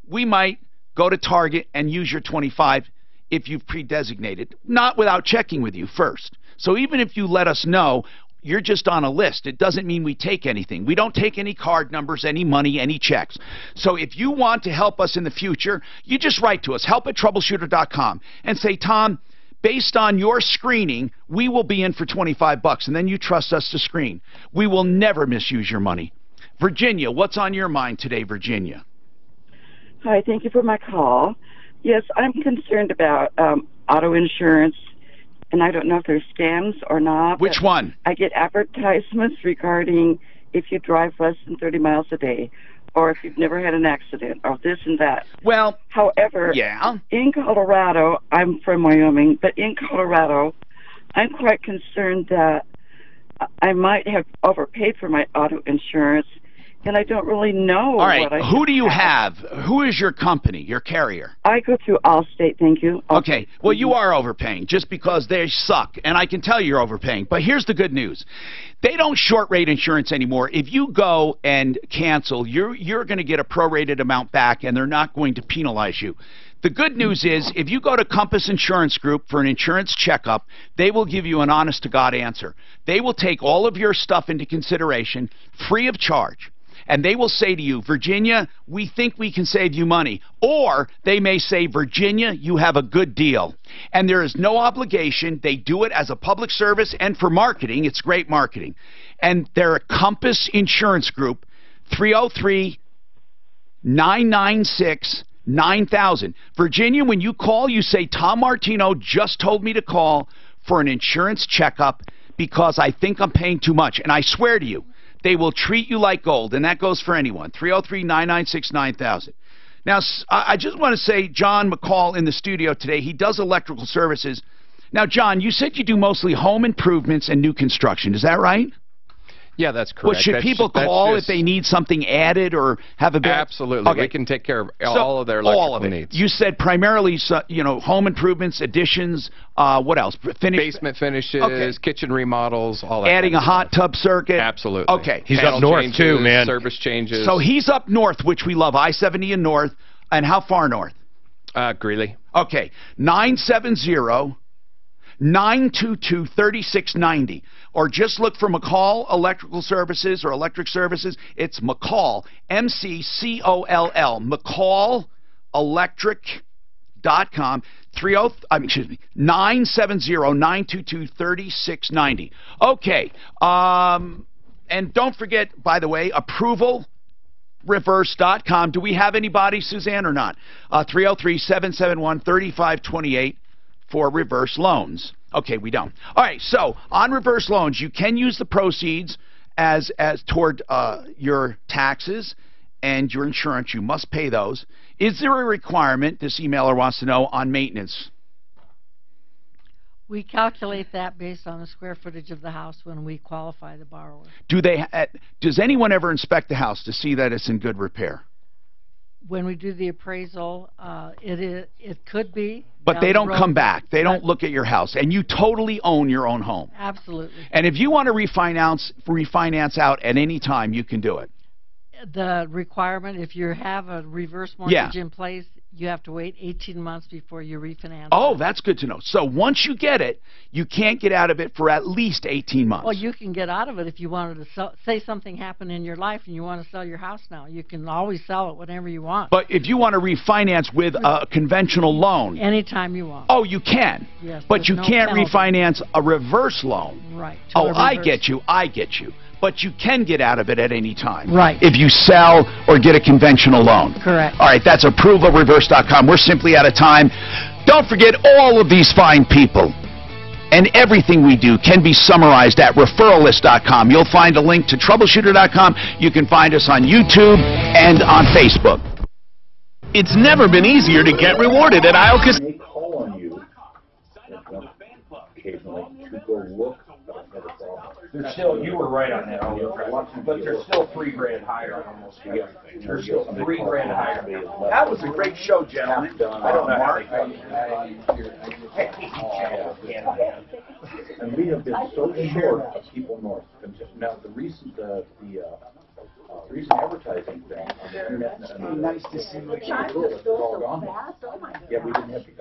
We might go to Target and use your $25 if you've pre-designated, not without checking with you first. So even if you let us know, you're just on a list. It doesn't mean we take anything. We don't take any card numbers, any money, any checks. So if you want to help us in the future, you just write to us, help@troubleshooter.com, and say, Tom, based on your screening, we will be in for $25, and then you trust us to screen. We will never misuse your money. Virginia, what's on your mind today, Virginia? Hi, thank you for my call. Yes, I'm concerned about auto insurance. And I don't know if they're scams or not. Which one? I get advertisements regarding if you drive less than 30 miles a day, or if you've never had an accident, or this and that. Well, however, yeah. In Colorado, I'm from Wyoming, but in Colorado, I'm quite concerned that I might have overpaid for my auto insurance, and I don't really know. All right, what I who do you have? Who is your company, your carrier? I go through Allstate, thank you. Okay, well, you are overpaying just because they suck, and I can tell you're overpaying. But here's the good news. They don't short rate insurance anymore. If you go and cancel, you're going to get a prorated amount back, and they're not going to penalize you. The good news is, if you go to Compass Insurance Group for an insurance checkup, they will give you an honest-to-God answer. They will take all of your stuff into consideration, free of charge. And they will say to you, Virginia, we think we can save you money. Or they may say, Virginia, you have a good deal. And there is no obligation. They do it as a public service and for marketing. It's great marketing. And they're a Compass Insurance Group, 303-996-9000. Virginia, when you call, you say, Tom Martino just told me to call for an insurance checkup because I think I'm paying too much. And I swear to you, they will treat you like gold, and that goes for anyone. 303-996-9000. Now, I just want to say John McCall in the studio today, he does electrical services. Now, John, you said you do mostly home improvements and new construction. Is that right? Yeah, that's correct. Well, should people call if they need something added or have a bit? Absolutely. Okay. We can take care of all of their electrical needs. You said primarily, home improvements, additions, what else? Basement finishes, kitchen remodels, all that. Adding a hot tub circuit? Absolutely. Okay. He's up north too, man. Service changes. So he's up north, which we love, I-70 and north. And how far north? Greeley. Okay. 970-922-3690. Or just look for McCall Electrical Services or Electric Services. It's McCall, M-C-C-O-L-L, McCallelectric.com, 970-922-3690. Okay. And don't forget, by the way, approvalreverse.com. Do we have anybody, Suzanne, or not? 303-771-3528 for reverse loans. Okay, we don't. All right, so on reverse loans, you can use the proceeds as toward your taxes and your insurance. You must pay those. Is there a requirement, this emailer wants to know, on maintenance? We calculate that based on the square footage of the house when we qualify the borrower. Does anyone ever inspect the house to see that it's in good repair? When we do the appraisal, it could be. But they don't come back. They don't look at your house. And you totally own your own home. Absolutely. And if you want to refinance out at any time, you can do it. The requirement, if you have a reverse mortgage in place, you have to wait 18 months before you refinance. Oh, that's good to know. So once you get it, you can't get out of it for at least 18 months. Well, you can get out of it if you wanted to say something happened in your life and you want to sell your house now. You can always sell it whenever you want. But if you want to refinance with a conventional loan. Anytime you want. Oh, you can. Yes. But you can't refinance a reverse loan. Right. Oh, I get you. I get you. But you can get out of it at any time. Right. If you sell or get a conventional loan. Correct. All right, that's ApprovalReverse.com. We're simply out of time. Don't forget all of these fine people and everything we do can be summarized at Referralist.com. You'll find a link to Troubleshooter.com. You can find us on YouTube and on Facebook. It's never been easier to get rewarded at Iowa Casino. They call on you occasionally to go look. They're still, you were right on that, but they're still $3,000 higher on almost everything. They're still $3,000 higher. That was a great show, gentlemen. I don't know how they got And we have been so short of people north. Now, the recent advertising thing on the internet and Nice to see you. it's all gone. Yeah, we didn't have to